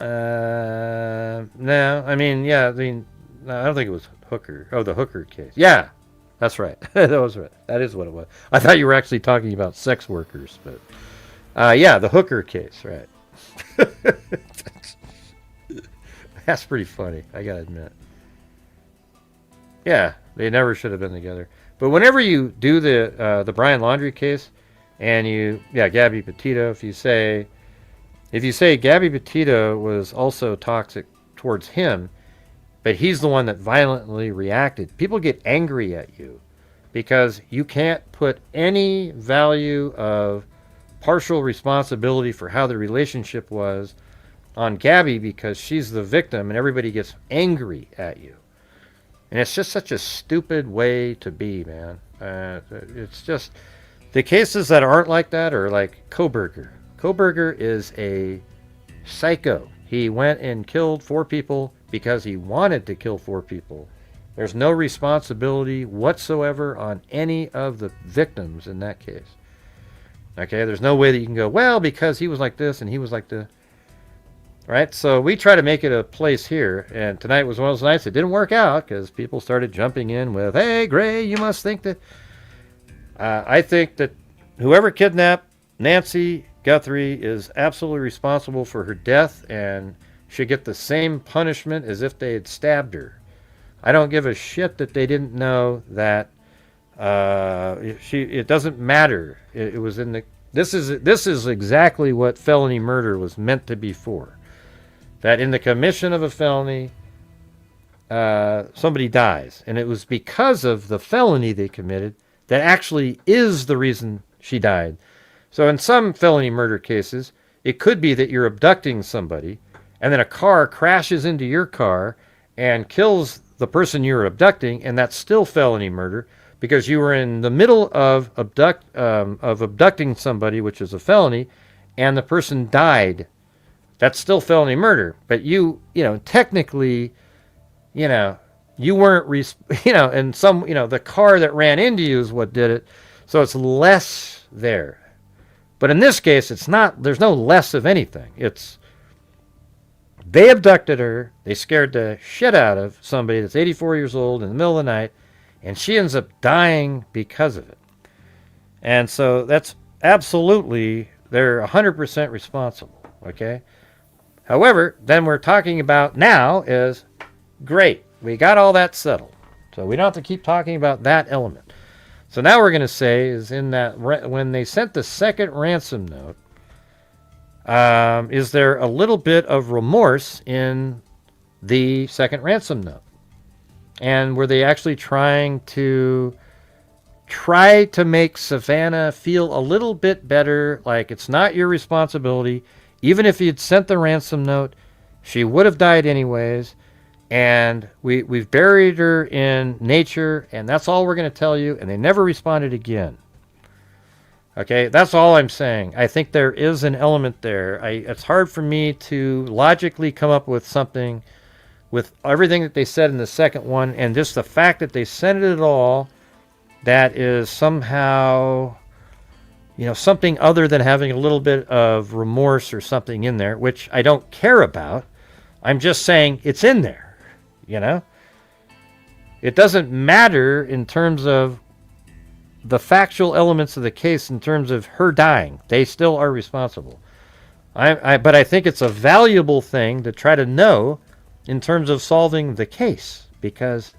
No, I mean, yeah, I mean, no, I don't think it was Hooker. Oh, the Hooker case. Yeah, that's right. That was right. That is what it was. I thought you were actually talking about sex workers, but yeah, the Hooker case, right? That's pretty funny, I gotta admit. Yeah, they never should have been together. But whenever you do the Brian Laundrie case, and Gabby Petito, if you say Gabby Petito was also toxic towards him, but he's the one that violently reacted, people get angry at you because you can't put any value of partial responsibility for how the relationship was on Gabby because she's the victim, and everybody gets angry at you. And it's just such a stupid way to be, man. It's just, the cases that aren't like that are like Koberger. Koberger is a psycho. He went and killed 4 people because he wanted to kill 4 people. There's no responsibility whatsoever on any of the victims in that case. Okay, there's no way that you can go, well, because he was like this and he was like this. Right, so we try to make it a place here, and tonight was one of those nights it didn't work out because people started jumping in with, hey, Gray, you must think that... I think that whoever kidnapped Nancy Guthrie is absolutely responsible for her death and should get the same punishment as if they had stabbed her. I don't give a shit that they didn't know that it doesn't matter. It was in the... This is exactly what felony murder was meant to be for. That in the commission of a felony, somebody dies. And it was because of the felony they committed that actually is the reason she died. So in some felony murder cases, it could be that you're abducting somebody, and then a car crashes into your car and kills the person you're abducting, and that's still felony murder because you were in the middle of abducting somebody, which is a felony, and the person died. That's still felony murder, but technically, you weren't, and the car that ran into you is what did it, so it's less there. But in this case, it's not, there's no less of anything. It's, they abducted her, they scared the shit out of somebody that's 84 years old in the middle of the night, and she ends up dying because of it. And so that's absolutely, they're 100% responsible, okay? However, then we're talking about now is, great, we got all that settled. So we don't have to keep talking about that element. So now we're going to say is in that, when they sent the second ransom note, is there a little bit of remorse in the second ransom note? And were they actually trying to make Savannah feel a little bit better, like it's not your responsibility? Even if you'd sent the ransom note, she would have died anyways, and we've buried her in nature, and that's all we're going to tell you, and they never responded again. Okay, that's all I'm saying. I think there is an element there. It's hard for me to logically come up with something with everything that they said in the second one, and just the fact that they sent it at all, that is somehow... something other than having a little bit of remorse or something in there, which I don't care about. I'm just saying it's in there, It doesn't matter in terms of the factual elements of the case in terms of her dying. They still are responsible. But I think it's a valuable thing to try to know in terms of solving the case, because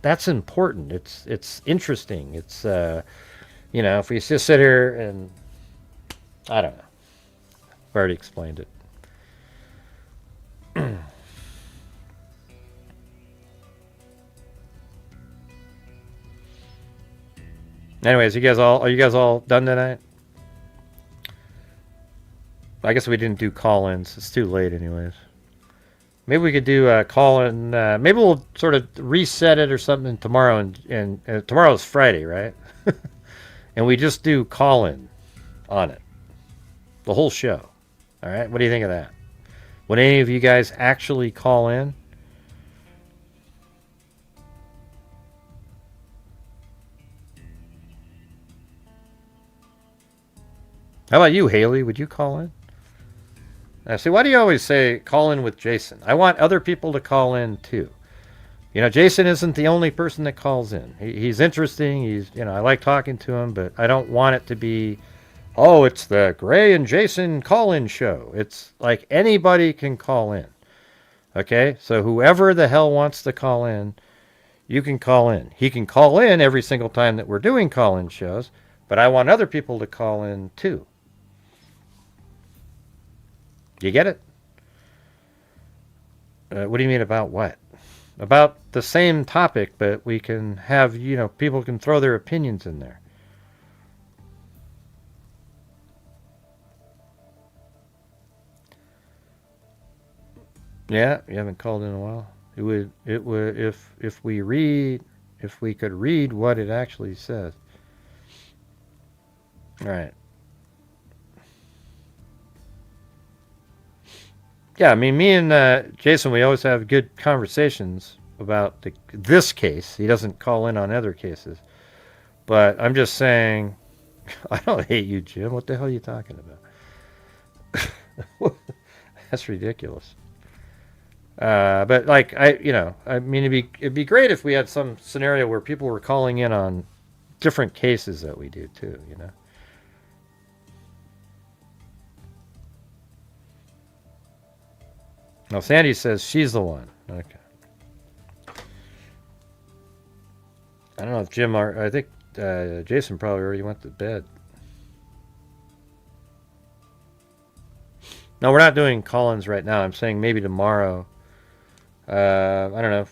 that's important. It's interesting. It's... if we just sit here and, I don't know. I've already explained it. Anyways, are you guys all done tonight? I guess we didn't do call-ins. It's too late anyways. Maybe we could do a call-in. Maybe we'll sort of reset it or something tomorrow. And tomorrow's Friday, right? And we just do call-in on it. The whole show. All right? What do you think of that? Would any of you guys actually call in? How about you, Haley? Would you call in? See, why do you always say call in with Jason? I want other people to call in too. You know, Jason isn't the only person that calls in. He's interesting. I like talking to him, but I don't want it to be, oh, it's the Gray and Jason call-in show. It's like anybody can call in. Okay? So whoever the hell wants to call in, you can call in. He can call in every single time that we're doing call-in shows, but I want other people to call in too. You get it? What do you mean about what? About the same topic, but we can have, people can throw their opinions in there. Yeah, you haven't called in a while. It would if we could read what it actually says. All right. Yeah, I mean, me and Jason, we always have good conversations about this case. He doesn't call in on other cases. But I'm just saying, I don't hate you, Jim. What the hell are you talking about? That's ridiculous. But like, I mean, it'd be great if we had some scenario where people were calling in on different cases that we do too, No, Sandy says she's the one. Okay. I don't know if Jim I think Jason probably already went to bed. No, we're not doing call-ins right now. I'm saying maybe tomorrow. I don't know.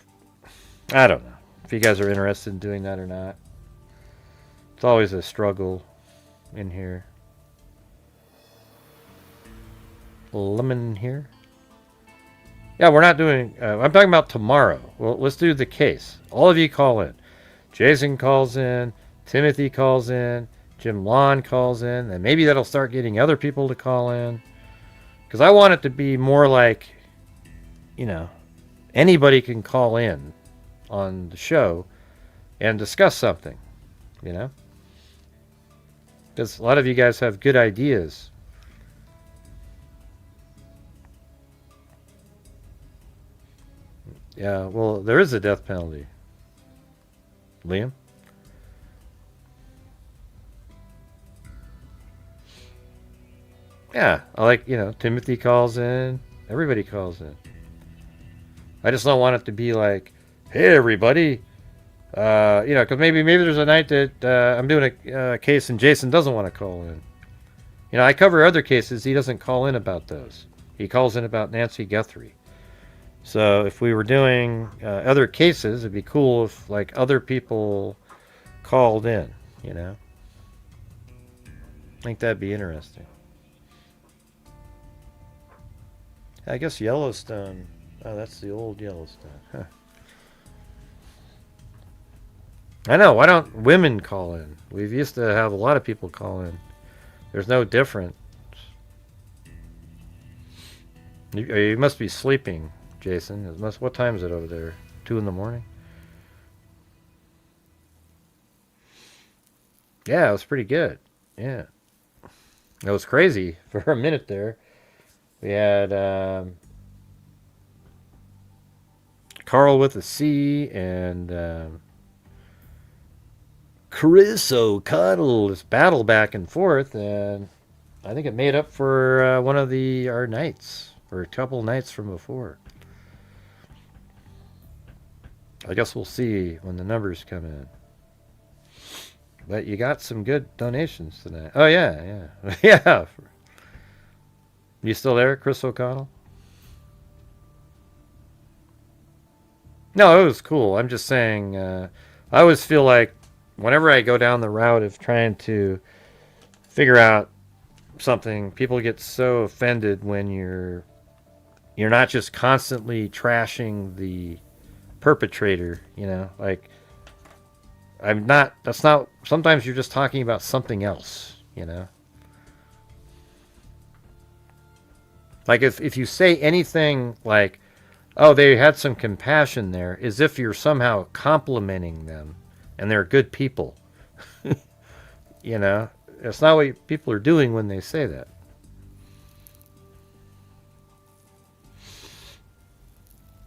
I don't know if you guys are interested in doing that or not. It's always a struggle in here. Lemon here. Yeah, we're not doing... I'm talking about tomorrow. Well, let's do the case. All of you call in. Jason calls in. Timothy calls in. Jim Lon calls in. And maybe that'll start getting other people to call in. Because I want it to be more like, anybody can call in on the show and discuss something, Because a lot of you guys have good ideas. Yeah, well, there is a death penalty. Liam? Yeah, I like, Timothy calls in. Everybody calls in. I just don't want it to be like, hey, everybody. Because maybe there's a night that I'm doing a case and Jason doesn't want to call in. I cover other cases. He doesn't call in about those. He calls in about Nancy Guthrie. So if we were doing other cases, it'd be cool if other people called in, I think that'd be interesting. I guess Yellowstone. Oh, that's the old Yellowstone. Huh. I know. Why don't women call in? We've used to have a lot of people call in. There's no difference. You must be sleeping, Jason. What time is it over there? 2 a.m? Yeah, it was pretty good. Yeah. It was crazy for a minute there. We had Carl with a C and Chris O'Connell. This battle back and forth, and I think it made up for one of our nights, or a couple nights from before. I guess we'll see when the numbers come in. But you got some good donations tonight. Oh, yeah. Yeah. You still there, Chris O'Connell? No, it was cool. I'm just saying, I always feel like whenever I go down the route of trying to figure out something, people get so offended when you're not just constantly trashing the perpetrator, you know, like that's not, sometimes you're just talking about something else, you know. Like if you say anything like, oh, they had some compassion there, as if you're somehow complimenting them and they're good people. You know, that's not what people are doing when they say that.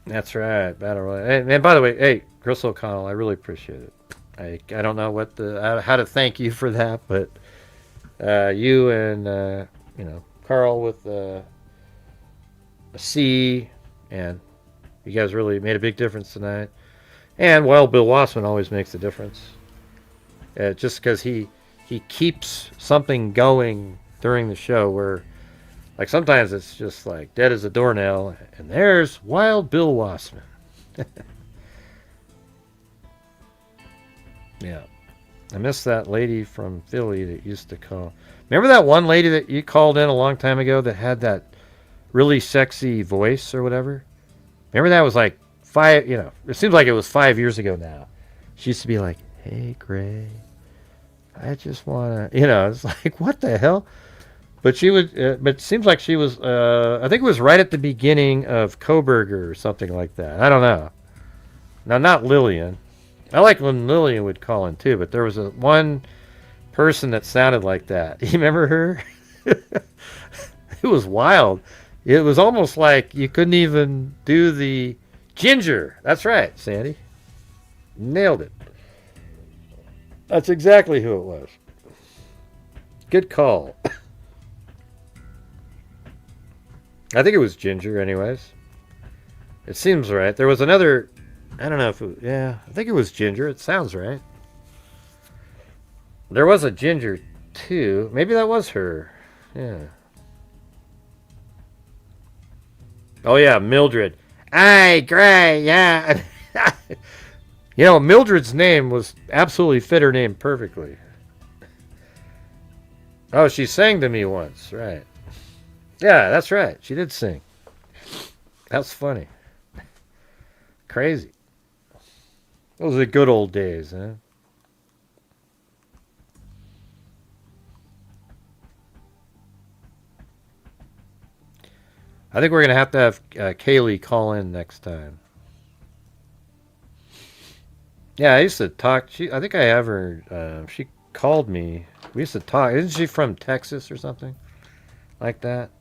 That's right, Battle Royale. And by the way, hey, Chris O'Connell, I really appreciate it. I don't know how to thank you for that, but you and you know, Carl with a C, and you guys really made a big difference tonight. And Wild Bill Wassman always makes a difference. Just because he keeps something going during the show, where like sometimes it's just like dead as a doornail, and there's Wild Bill Wassman. Yeah. I miss that lady from Philly that used to call. Remember that one lady that you called in a long time ago that had that really sexy voice or whatever? Remember that was like it seems like it was 5 years ago now. She used to be like, hey, Gray, I just want to, it's like, what the hell? But she would, but it seems like she was, I think it was right at the beginning of Koberger or something like that. I don't know. Now, not Lillian. I like when Lillian would call in too, but there was one person that sounded like that. You remember her? It was wild. It was almost like you couldn't even do the Ginger. That's right, Sandy. Nailed it. That's exactly who it was. Good call. I think it was Ginger anyways. It seems right. There was another, I don't know if it, I think it was Ginger. It sounds right. There was a Ginger too. Maybe that was her. Yeah. Oh yeah, Mildred. Hey, Gray, yeah. Mildred's name was absolutely fit her name perfectly. Oh, she sang to me once, right. Yeah, that's right. She did sing. That's funny. Crazy. Those are the good old days, huh? I think we're going to have Kaylee call in next time. Yeah, I used to talk. I think I have her. She called me. We used to talk. Isn't she from Texas or something like that?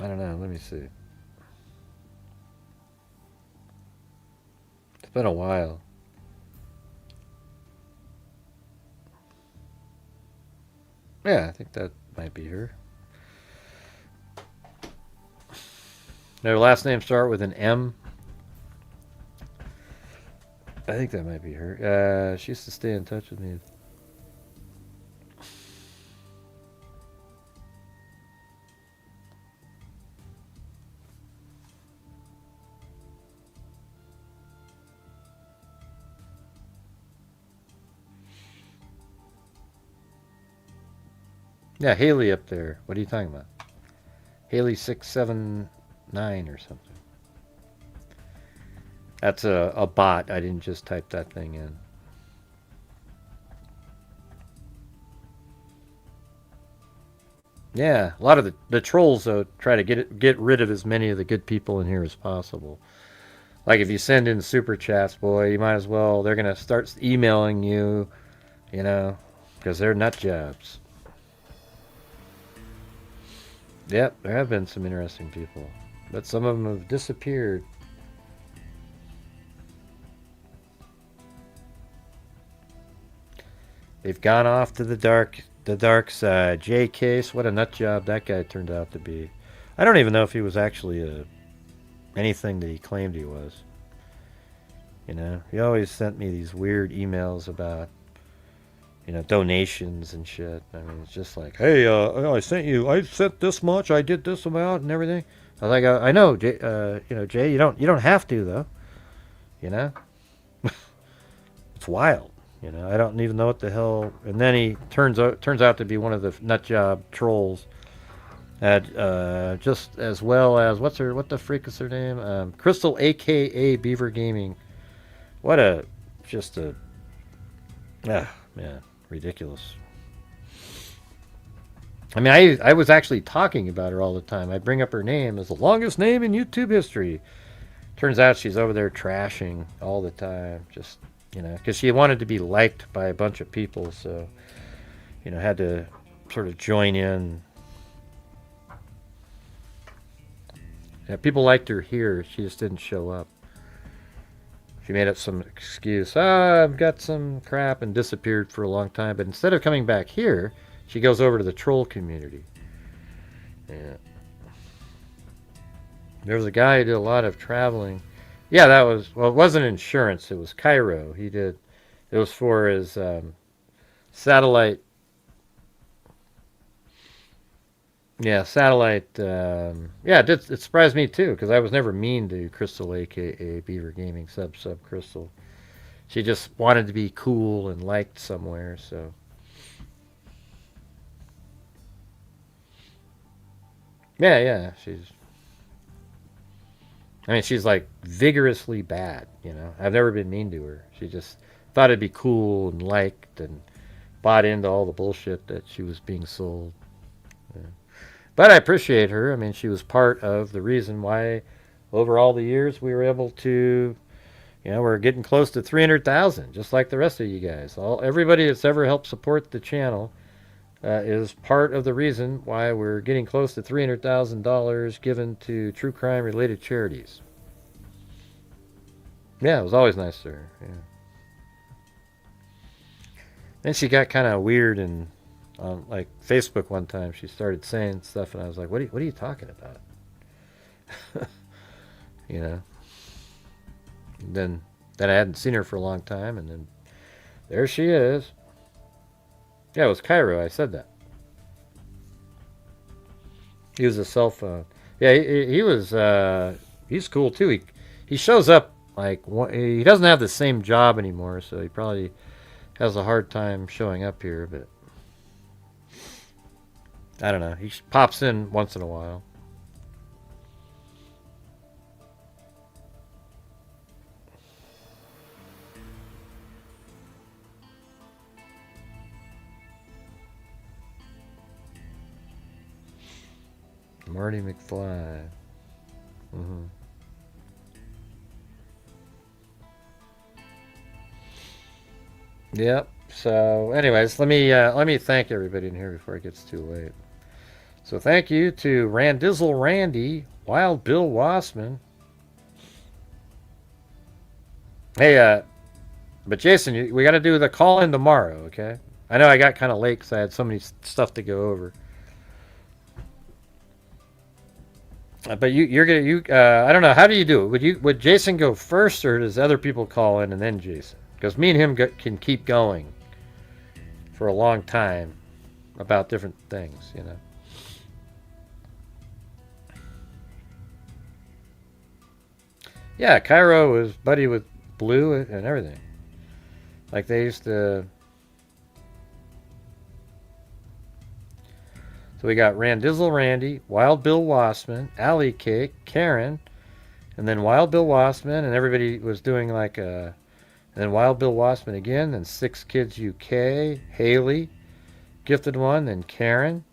I don't know. Let me see. It's been a while. Yeah, I think that might be her. Their last name start with an M. I think that might be her. She used to stay in touch with me. Yeah, Haley up there. What are you talking about? Haley 679 or something. That's a bot. I didn't just type that thing in. Yeah, a lot of the trolls though try to get rid of as many of the good people in here as possible. Like if you send in super chats, boy, you might as well. They're gonna start emailing you, because they're nut jobs. Yep, there have been some interesting people, but some of them have disappeared. They've gone off to the dark side. Jay Case, what a nut job that guy turned out to be. I don't even know if he was actually anything that he claimed he was. He always sent me these weird emails about, donations and shit. I mean, it's just like, hey, I sent this much, I did this amount and everything. I was like, I know, Jay, Jay, you don't have to though, It's wild. You know, I don't even know what the hell. And then he turns out to be one of the nut job trolls. Just as well as what the freak is her name? Crystal, aka Beaver Gaming. What a man, ridiculous. I mean, I was actually talking about her all the time. I bring up her name as the longest name in YouTube history. Turns out she's over there trashing all the time, just, you know, because she wanted to be liked by a bunch of people, so, you know, had to sort of join in. Yeah, people liked her here. She just didn't show up. She made up some excuse. I've got some crap, and disappeared for a long time. But instead of coming back here, she goes over to the troll community. Yeah. There was a guy who did a lot of traveling. Yeah, that was, well, it wasn't insurance. It was Cairo. It was for his satellite. Yeah, satellite. It surprised me too, because I was never mean to Crystal, aka Beaver Gaming, sub Crystal. She just wanted to be cool and liked somewhere, so. Yeah, she's like vigorously bad, you know. I've never been mean to her. She just thought it'd be cool and liked and bought into all the bullshit that she was being sold. Yeah. But I appreciate her. I mean, she was part of the reason why over all the years we were able to, you know, we're getting close to 300,000, just like the rest of you guys. Everybody that's ever helped support the channel is part of the reason why we're getting close to $300,000 given to true crime related charities. Yeah, it was always nice to her. Yeah. Then she got kind of weird and on like Facebook one time. She started saying stuff, and I was like, "What are you talking about?" You know. And then I hadn't seen her for a long time, and then there she is. Yeah, it was Cairo. I said that. He was a cell phone. Yeah, he was. He's cool too. He shows up like he doesn't have the same job anymore, so he probably has a hard time showing up here. But I don't know. He pops in once in a while. Marty McFly. Mm-hmm. Yep. So, anyways, let me thank everybody in here before it gets too late. So, thank you to Randizzle Randy, Wild Bill Wassman. Hey, but Jason, we got to do the call in tomorrow, okay? I know I got kind of late because I had so many stuff to go over. But you're gonna I don't know, how do you do it? Would Jason go first, or does other people call in and then Jason? Because me and him can keep going for a long time about different things, you know. Yeah, Cairo was buddy with Blue and everything. Like they used to. So we got Randizzle Randy, Wild Bill Wassman, Alley Cake, Karen, and then Wild Bill Wassman, and everybody was doing like a. And then Wild Bill Wassman again, then Six Kids UK, Haley, gifted one, then Karen,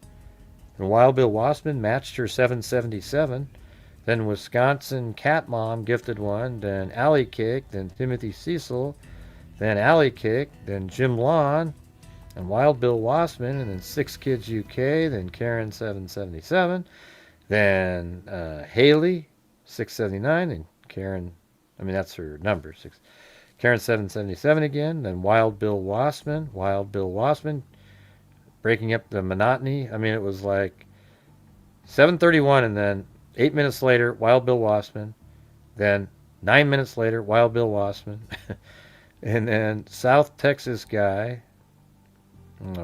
and Wild Bill Wassman matched her 777. Then Wisconsin Cat Mom gifted one, then Alley Cake, then Timothy Cecil, then Alley Cake, then Jim Lawn, and Wild Bill Wassman, and then Six Kids UK, then Karen 777, then Haley 679, and Karen, I mean that's her number, Karen 777 again, then Wild Bill Wassman, breaking up the monotony. I mean, it was like 7:31, and then 8 minutes later, Wild Bill Wassman, then 9 minutes later, Wild Bill Wassman, and then South Texas guy,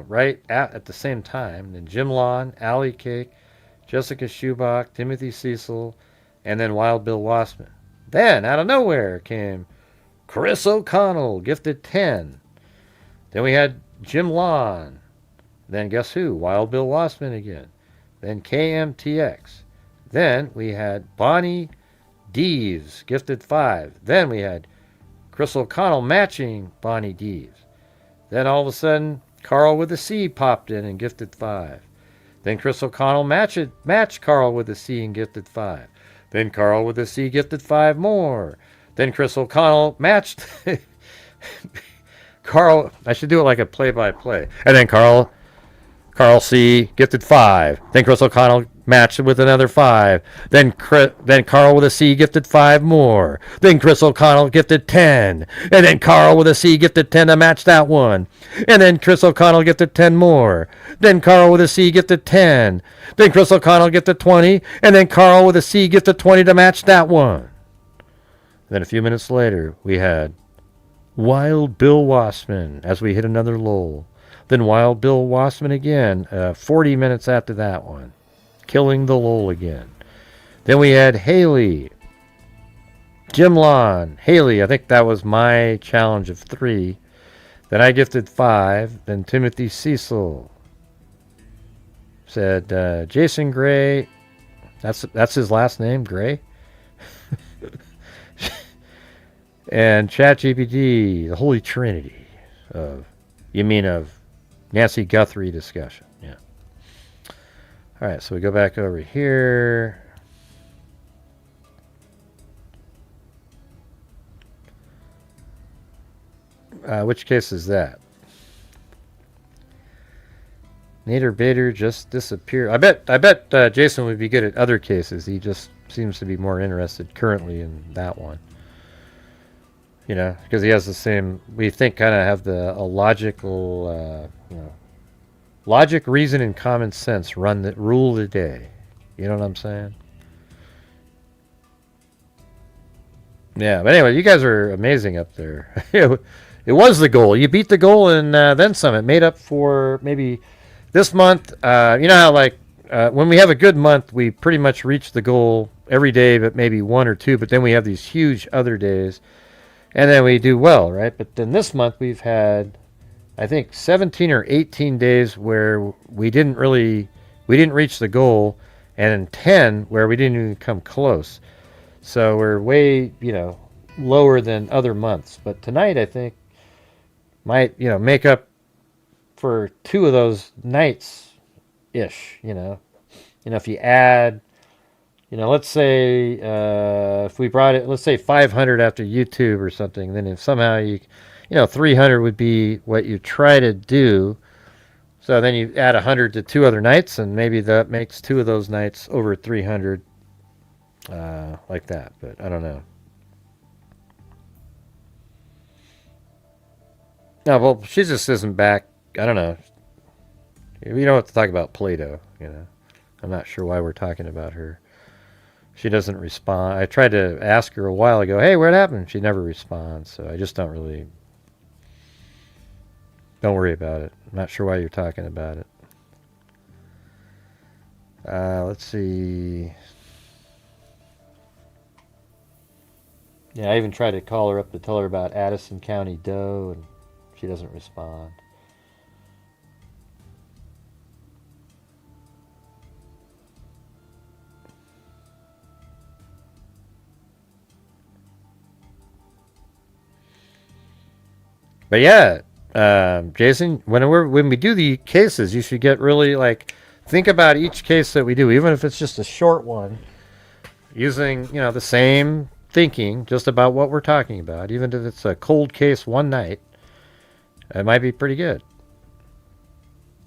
right at the same time, then Jim Lawn, Alley Cake, Jessica Schubach, Timothy Cecil, and then Wild Bill Wassman. Then, out of nowhere, came Chris O'Connell, gifted 10. Then we had Jim Lawn. Then guess who? Wild Bill Wassman again. Then KMTX. Then we had Bonnie Deeves, gifted 5. Then we had Chris O'Connell matching Bonnie Deeves. Then all of a sudden, Carl with a C popped in and gifted 5. Then Chris O'Connell matched Carl with a C and gifted 5. Then Carl with a C gifted 5 more. Then Chris O'Connell matched Carl. I should do it like a play-by-play. And then Carl C gifted 5. Then Chris O'Connell matched with another 5. Then Carl with a C gifted 5 more. Then Chris O'Connell gifted 10. And then Carl with a C gifted 10 to match that one. And then Chris O'Connell gifted 10 more. Then Carl with a C gifted 10. Then Chris O'Connell gifted 20. And then Carl with a C gifted 20 to match that one. Then a few minutes later, we had Wild Bill Wassman as we hit another lull. Then Wild Bill Wassman again, 40 minutes after that one, killing the lull again. Then we had Haley, Jim Lawn, Haley, I think that was my challenge of 3. Then I gifted 5. Then Timothy Cecil said, Jason Gray, that's his last name, Gray? And ChatGPT, the Holy Trinity of Nancy Guthrie discussion. Yeah. All right, so we go back over here. Which case is that? Nader Bader just disappeared. I bet Jason would be good at other cases. He just seems to be more interested currently in that one. You know, because he has the same, we think, kind of have a logical, logic, reason, and common sense rule the day. You know what I'm saying? Yeah, but anyway, you guys are amazing up there. It was the goal. You beat the goal and then some. It made up for maybe this month. You know how, when we have a good month, we pretty much reach the goal every day, but maybe 1 or 2. But then we have these huge other days. And then we do well, right? But then this month we've had, I think, 17 or 18 days where we didn't reach the goal, and 10 where we didn't even come close. So we're way, lower than other months. But tonight, I think, might, make up for 2 of those nights-ish, if you add, let's say if we brought it, let's say 500 after YouTube or something, then if somehow 300 would be what you try to do. So then you add 100 to 2 other nights, and maybe that makes 2 of those nights over 300, like that. But I don't know. No, well, she just isn't back. I don't know. We don't have to talk about Plato, I'm not sure why we're talking about her. She doesn't respond. I tried to ask her a while ago, hey, what happened? She never responds, so I just don't worry about it. I'm not sure why you're talking about it. Let's see. Yeah, I even tried to call her up to tell her about Addison County Doe, and she doesn't respond. But yeah, Jason, when we do the cases, you should get really think about each case that we do, even if it's just a short one, using the same thinking just about what we're talking about. Even if it's a cold case one night, it might be pretty good.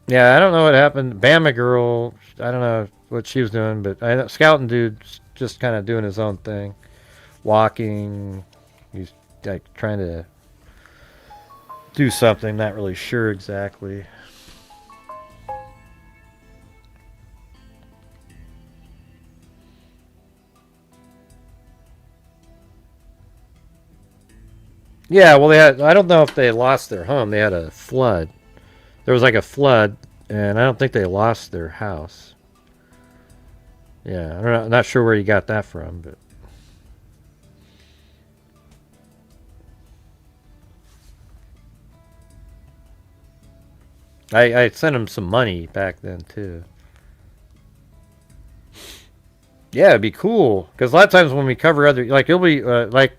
Yeah, I don't know what happened. Bama girl, I don't know what she was doing, but I know Scouting dude's just kind of doing his own thing, walking. He's trying to do something, not really sure exactly. Yeah, well, I don't know if they lost their home. They had a flood. There was a flood, and I don't think they lost their house. Yeah, I'm not sure where you got that from, but I sent him some money back then too. Yeah, it'd be cool because a lot of times when we cover other, like it'll be like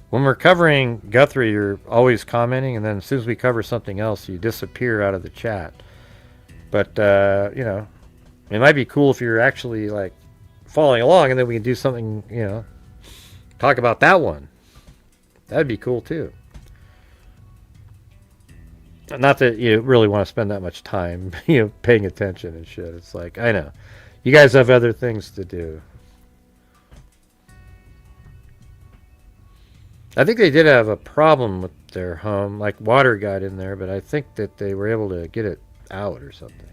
when we're covering Guthrie, you're always commenting, and then as soon as we cover something else, you disappear out of the chat. But you know, it might be cool if you're actually like following along, and then we can do something, you know, talk about that one. That'd be cool too. Not that you really want to spend that much time, you know, paying attention and shit. It's like, I know. You guys have other things to do. I think they did have a problem with their home. Like, water got in there, but I think that they were able to get it out or something.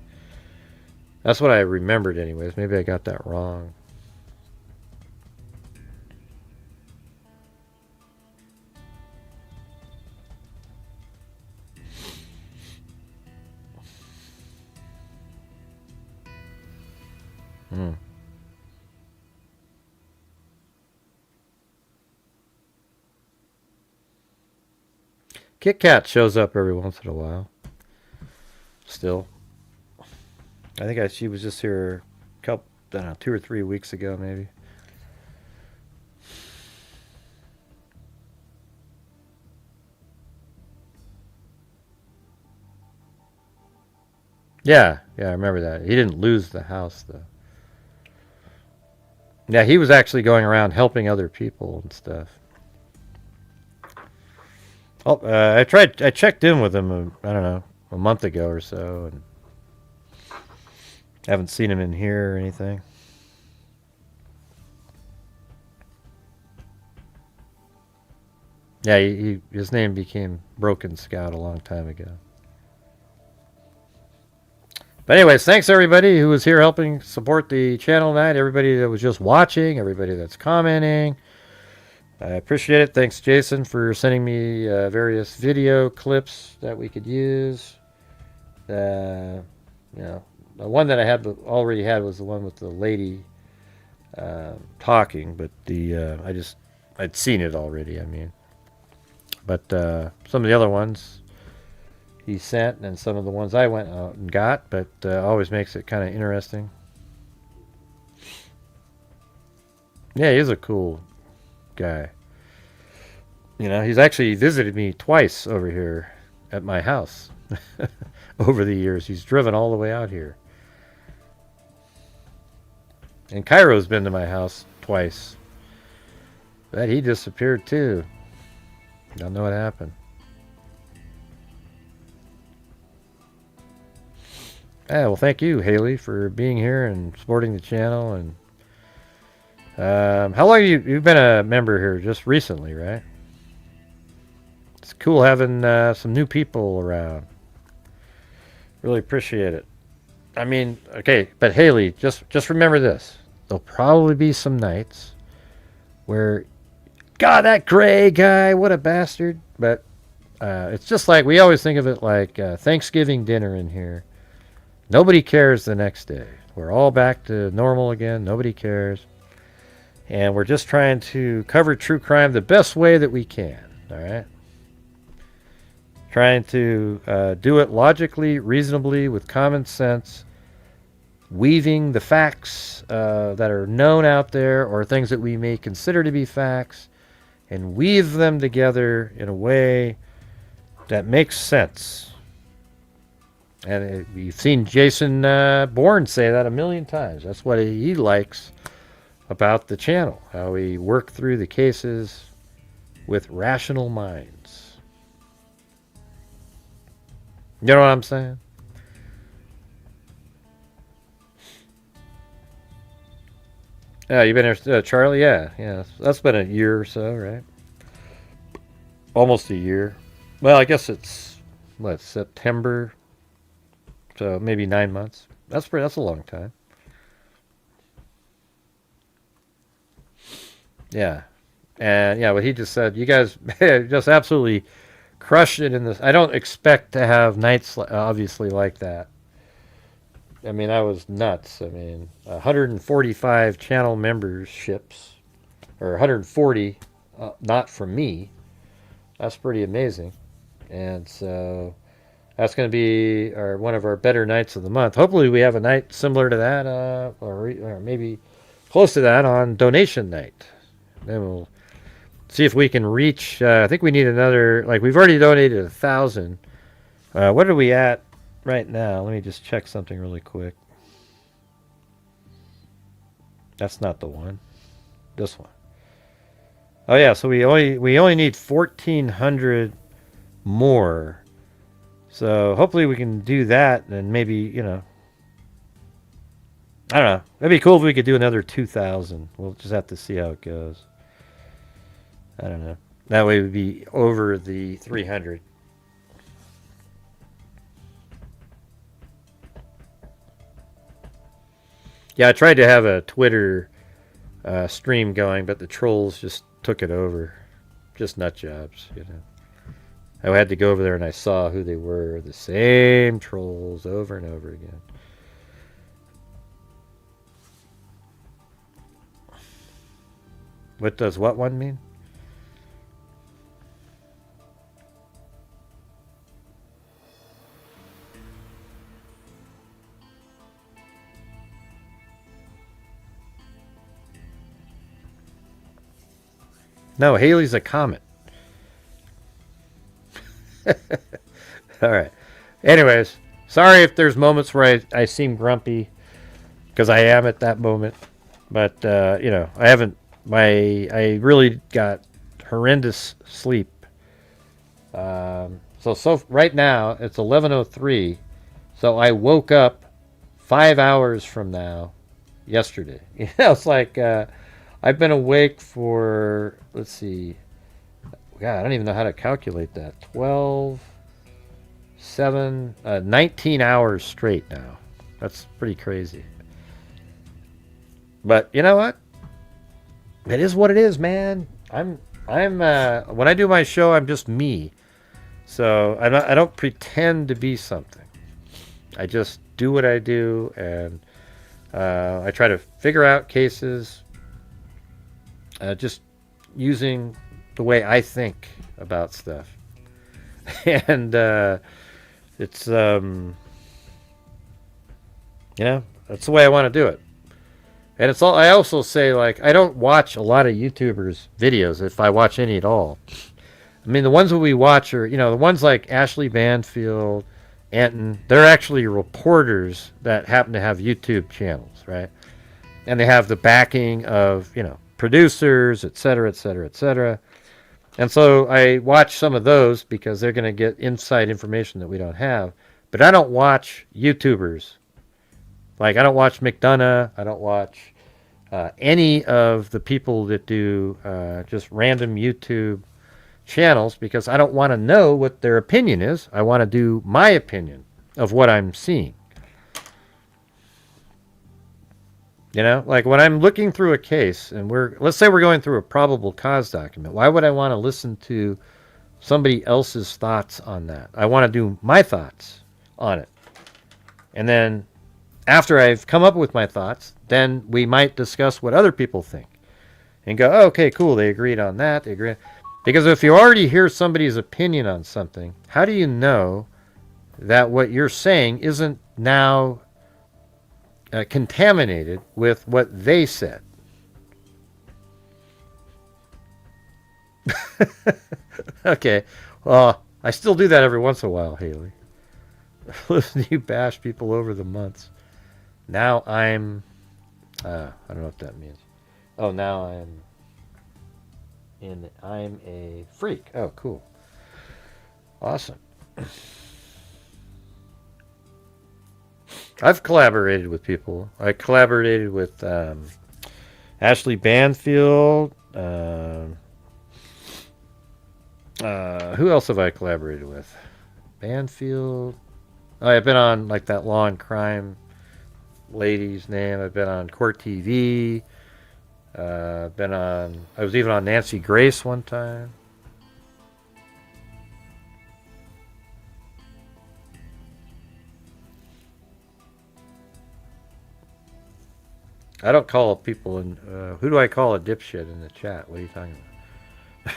That's what I remembered anyways. Maybe I got that wrong. Hmm. Kit Kat shows up every once in a while. Still. I think she was just here a couple, I don't know, 2 or 3 weeks ago maybe. Yeah, I remember that. He didn't lose the house though. Yeah, he was actually going around helping other people and stuff. Oh, I checked in with him, I don't know, a month ago or so, and haven't seen him in here or anything. Yeah, his name became Broken Scout a long time ago. But anyways, thanks everybody who was here helping support the channel tonight. Everybody that was just watching, everybody that's commenting. I appreciate it. Thanks, Jason, for sending me various video clips that we could use. You know, the one that I had already had was the one with the lady talking, but I'd seen it already. I mean, but some of the other ones he sent, and some of the ones I went out and got, but always makes it kind of interesting. Yeah, he's a cool guy. You know, he's actually visited me twice over here at my house over the years. He's driven all the way out here. And Cairo's been to my house twice. But he disappeared too. Don't know what happened. Yeah, well, thank you, Haley, for being here and supporting the channel. And how long have you've been a member here? Just recently, right? It's cool having some new people around. Really appreciate it. I mean, okay, but Haley, just remember this. There'll probably be some nights where, God, that Gray guy, what a bastard. But it's just like, we always think of it like Thanksgiving dinner in here. Nobody cares the next day. We're all back to normal again. Nobody cares. And we're just trying to cover true crime the best way that we can. All right? Trying to do it logically, reasonably, with common sense. Weaving the facts that are known out there, or things that we may consider to be facts, and weave them together in a way that makes sense. And you've seen Jason Bourne say that a million times. That's what he likes about the channel, how we work through the cases with rational minds. You know what I'm saying? Yeah, you've been here, Charlie? Yeah. That's been a year or so, right? Almost a year. Well, I guess it's, what, September? So maybe 9 months. That's a long time. Yeah. And yeah, what he just said, you guys just absolutely crushed it in this. I don't expect to have nights obviously like that. I mean, I was nuts. I mean, 145 channel memberships, or 140, not from me. That's pretty amazing. And so That's going to be one of our better nights of the month. Hopefully we have a night similar to that, or maybe close to that on donation night. Then we'll see if we can reach, I think we need another, like we've already donated 1,000. What are we at right now? Let me just check something really quick. That's not the one. This one. Oh yeah, so we only need 1,400 more. So hopefully we can do that, and maybe, you know, I don't know. It'd be cool if we could do another 2,000. We'll just have to see how it goes. I don't know. That way we'd be over the 300. Yeah, I tried to have a Twitter stream going, but the trolls just took it over. Just nut jobs, you know. I had to go over there and I saw who they were. The same trolls over and over again. What does what one mean? No, Haley's a comet. All right. Anyways, sorry if there's moments where I seem grumpy, because I am at that moment. But, you know, I really got horrendous sleep. So right now, it's 11:03. So I woke up 5 hours from now yesterday. You know, it's like I've been awake for, let's see. God, I don't even know how to calculate that. 19 hours straight now. That's pretty crazy. But you know what? It is what it is, man. I'm when I do my show, I'm just me. So I don't pretend to be something. I just do what I do, and I try to figure out cases just using the way I think about stuff. And it's you know, that's the way I want to do it. And it's all, I also say, like, I don't watch a lot of YouTubers videos, if I watch any at all. I mean, the ones that we watch are, you know, the ones like Ashley Banfield, Anton, they're actually reporters that happen to have YouTube channels, right? And they have the backing of, you know, producers, et cetera, et cetera, et cetera. And so I watch some of those because they're going to get inside information that we don't have. But I don't watch YouTubers. Like, I don't watch McDonough. I don't watch any of the people that do just random YouTube channels, because I don't want to know what their opinion is. I want to do my opinion of what I'm seeing. You know, like when I'm looking through a case and let's say we're going through a probable cause document, why would I want to listen to somebody else's thoughts on that? I want to do my thoughts on it. And then after I've come up with my thoughts, then we might discuss what other people think and go, oh, okay, cool. They agreed on that. They agreed. Because if you already hear somebody's opinion on something, how do you know that what you're saying isn't now contaminated with what they said? Okay. Well, I still do that every once in a while, Haley. Listen to you bash people over the months. Now I'm... I don't know what that means. Oh, now I'm a freak. Oh, cool. Awesome. I've collaborated with people. I collaborated with Ashley Banfield. Who else have I collaborated with? Banfield. Oh, I've been on like that Law and Crime lady's name. I've been on Court TV. I was even on Nancy Grace one time. I don't call people in. Who do I call a dipshit in the chat? What are you talking about?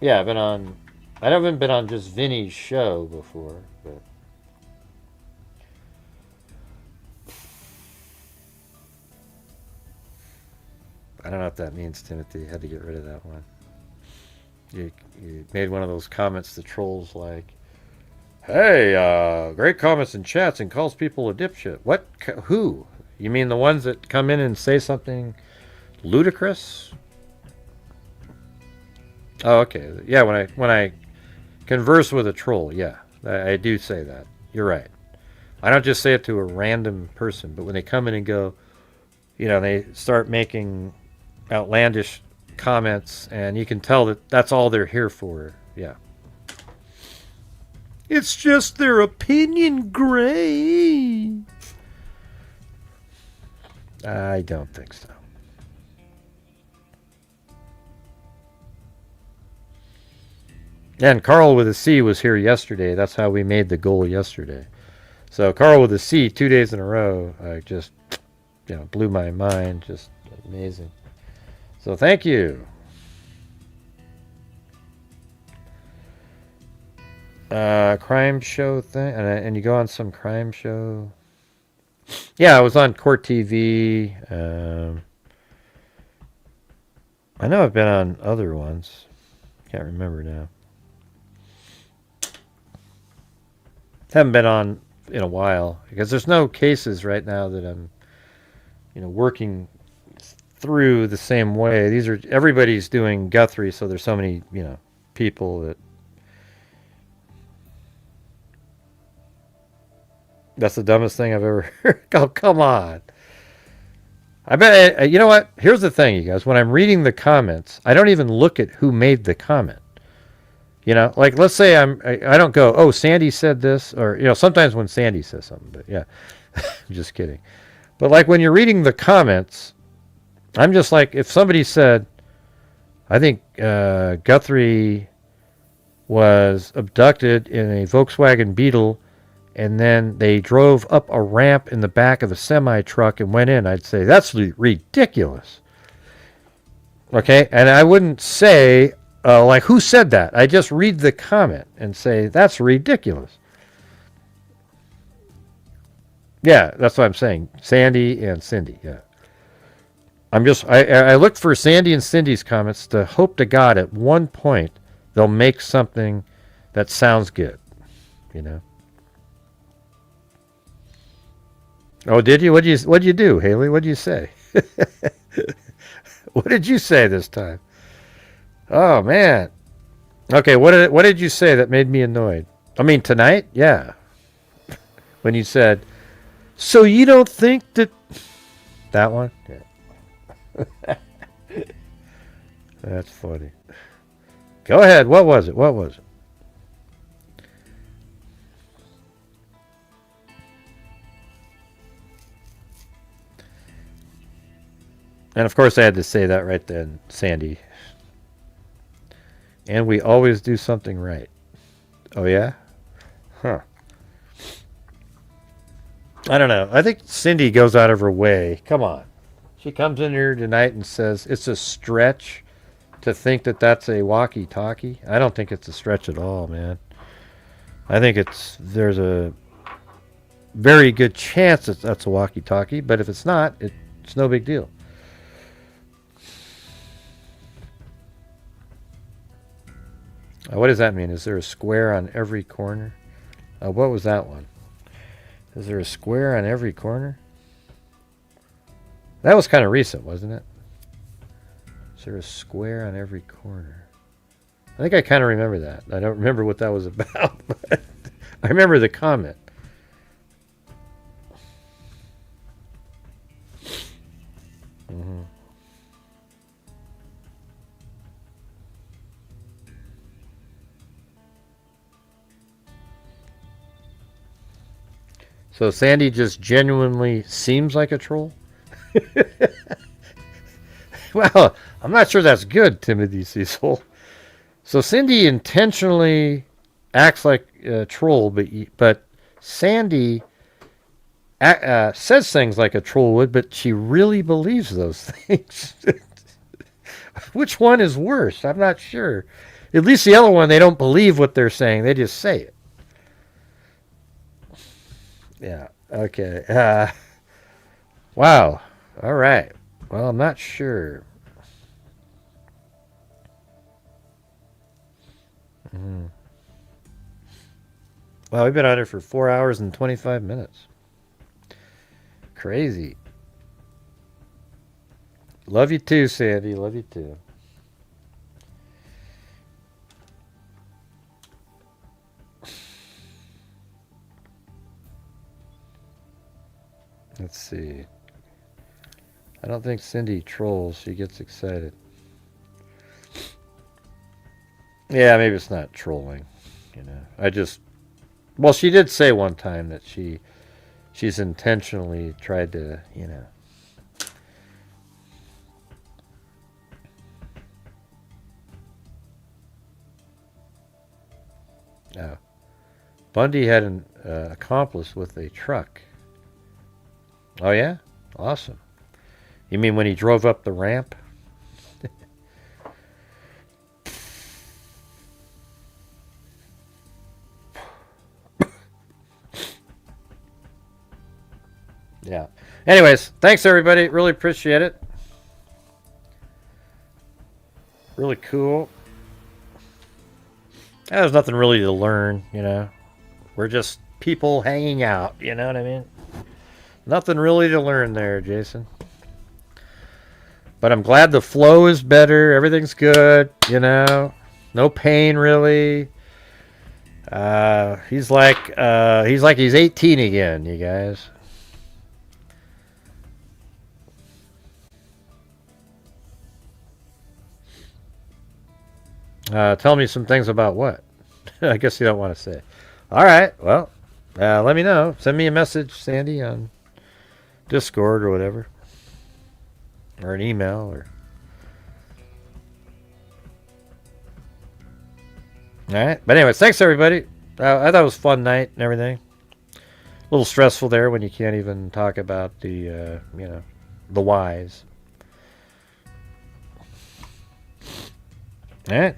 Yeah, I've been on I haven't been on just Vinny's show before, but I don't know what that means, Timothy. Had to get rid of that one. You made one of those comments to trolls like, hey, great comments and chats and calls people a dipshit. What? Who? You mean the ones that come in and say something ludicrous? Oh, okay. Yeah, when I converse with a troll, yeah, I do say that. You're right. I don't just say it to a random person, but when they come in and go, they start making outlandish comments, and you can tell that that's all they're here for. Yeah. It's just their opinion, Gray. I don't think so. And Carl with a C was here yesterday. That's how we made the goal yesterday. So Carl with a C 2 days in a row, just blew my mind. Just amazing. So thank you. Crime show thing, and you go on some crime show. Yeah, I was on Court TV. I know I've been on other ones. Can't remember now. Haven't been on in a while because there's no cases right now that I'm, working through the same way. Everybody's doing Guthrie, so there's so many, people that. That's the dumbest thing I've ever heard. Oh, come on. I bet, you know what? Here's the thing, you guys. When I'm reading the comments, I don't even look at who made the comment. Like let's say I don't go, oh, Sandy said this, or, sometimes when Sandy says something, but yeah, I'm just kidding. But like when you're reading the comments, I'm just like, if somebody said, I think Guthrie was abducted in a Volkswagen Beetle, and then they drove up a ramp in the back of a semi-truck and went in, I'd say, that's ridiculous. Okay? And I wouldn't say, like, who said that? I just read the comment and say, that's ridiculous. Yeah, that's what I'm saying. Sandy and Cindy, yeah. I looked for Sandy and Cindy's comments to hope to God at one point they'll make something that sounds good, Oh, did you? What'd you do, Haley? What'd you say? What did you say this time? Oh man. Okay, what did you say that made me annoyed? I mean tonight? Yeah. When you said, so you don't think that one? Yeah. That's funny. Go ahead. What was it? And of course I had to say that right then, Sandy. And we always do something right. Oh yeah? Huh. I don't know. I think Cindy goes out of her way. Come on. She comes in here tonight and says it's a stretch to think that that's a walkie-talkie. I don't think it's a stretch at all, man. I think there's a very good chance that that's a walkie-talkie, but if it's not, it's no big deal. What does that mean? Is there a square on every corner? What was that one? Is there a square on every corner? That was kind of recent, wasn't it? Is there a square on every corner? I think I kind of remember that. I don't remember what that was about, but I remember the comment. Mm-hmm. So Sandy just genuinely seems like a troll? Well, I'm not sure that's good, Timothy Cecil. So Cindy intentionally acts like a troll, but Sandy says things like a troll would, but she really believes those things. Which one is worse? I'm not sure. At least the other one, they don't believe what they're saying. They just say it. Yeah. Okay. Wow. All right. Well, I'm not sure. Well, we've been on it for 4 hours and 25 minutes. Crazy. Love you too, Sandy. Love you too. Let's see. I don't think Cindy trolls. She gets excited. Yeah, maybe it's not trolling. You know, I just... Well, she did say one time that she's intentionally tried to, you know... Oh. Bundy had an accomplice with a truck. Oh, yeah? Awesome. You mean when he drove up the ramp? Yeah. Anyways, thanks, everybody. Really appreciate it. Really cool. There's nothing really to learn, you know. We're just people hanging out, you know what I mean? Nothing really to learn there, Jason. But I'm glad the flow is better. Everything's good, you know. No pain, really. He's like he's 18 again, you guys. Tell me some things about what? I guess you don't want to say. All right, well, let me know. Send me a message, Sandy, on Discord or whatever. Or an email. Or all right. But anyways, thanks, everybody. I thought it was a fun night and everything. A little stressful there when you can't even talk about the, you know, the whys. All right.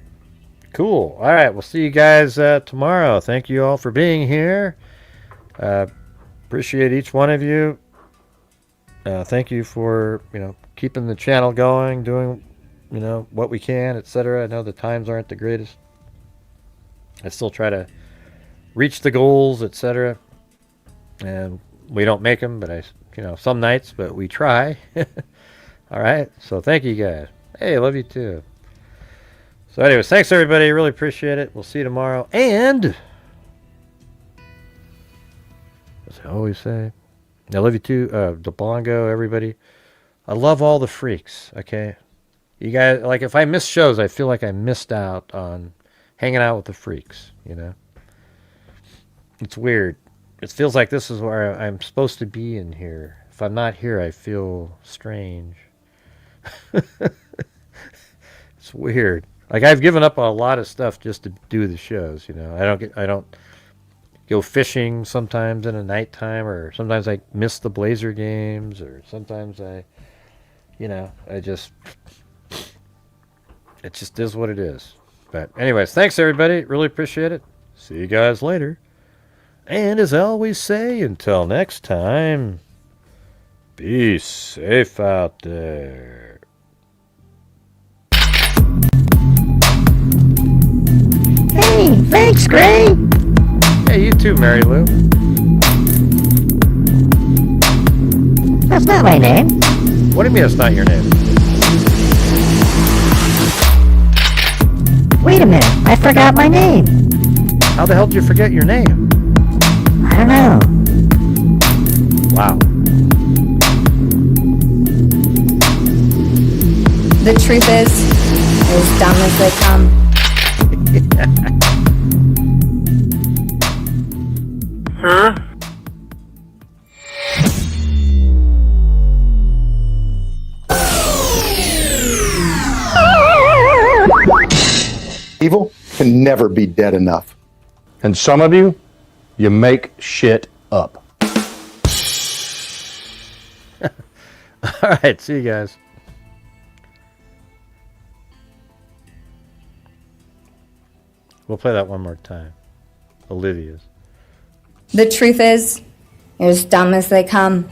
Cool. All right. We'll see you guys tomorrow. Thank you all for being here. Appreciate each one of you. Thank you for, you know, keeping the channel going, doing, you know, what we can, etc. I know the times aren't the greatest. I still try to reach the goals, etc. And we don't make them, but you know, some nights, but we try. All right. So thank you guys. Hey, love you too. So anyways, thanks everybody. Really appreciate it. We'll see you tomorrow. And as I always say, I love you too. DeBongo, everybody. I love all the freaks. Okay, you guys, like, if I miss shows, I feel like I missed out on hanging out with the freaks. You know, it's weird. It feels like this is where I'm supposed to be in here. If I'm not here, I feel strange. It's weird. Like, I've given up on a lot of stuff just to do the shows, you know. I don't go fishing sometimes in the nighttime, or sometimes I miss the Blazer games, or sometimes you know, it just is what it is. But anyways, thanks everybody. Really appreciate it. See you guys later. And as I always say, until next time, be safe out there. Hey, thanks, Gray. Hey, you too, Mary Lou. That's not my name. What do you mean it's not your name? Wait a minute, I forgot my name. How the hell did you forget your name? I don't know. Wow. The truth is, as dumb as they come. Huh? Evil can never be dead enough. And some of you, you make shit up. All right, see you guys. We'll play that one more time. Olivia's. The truth is, you're as dumb as they come.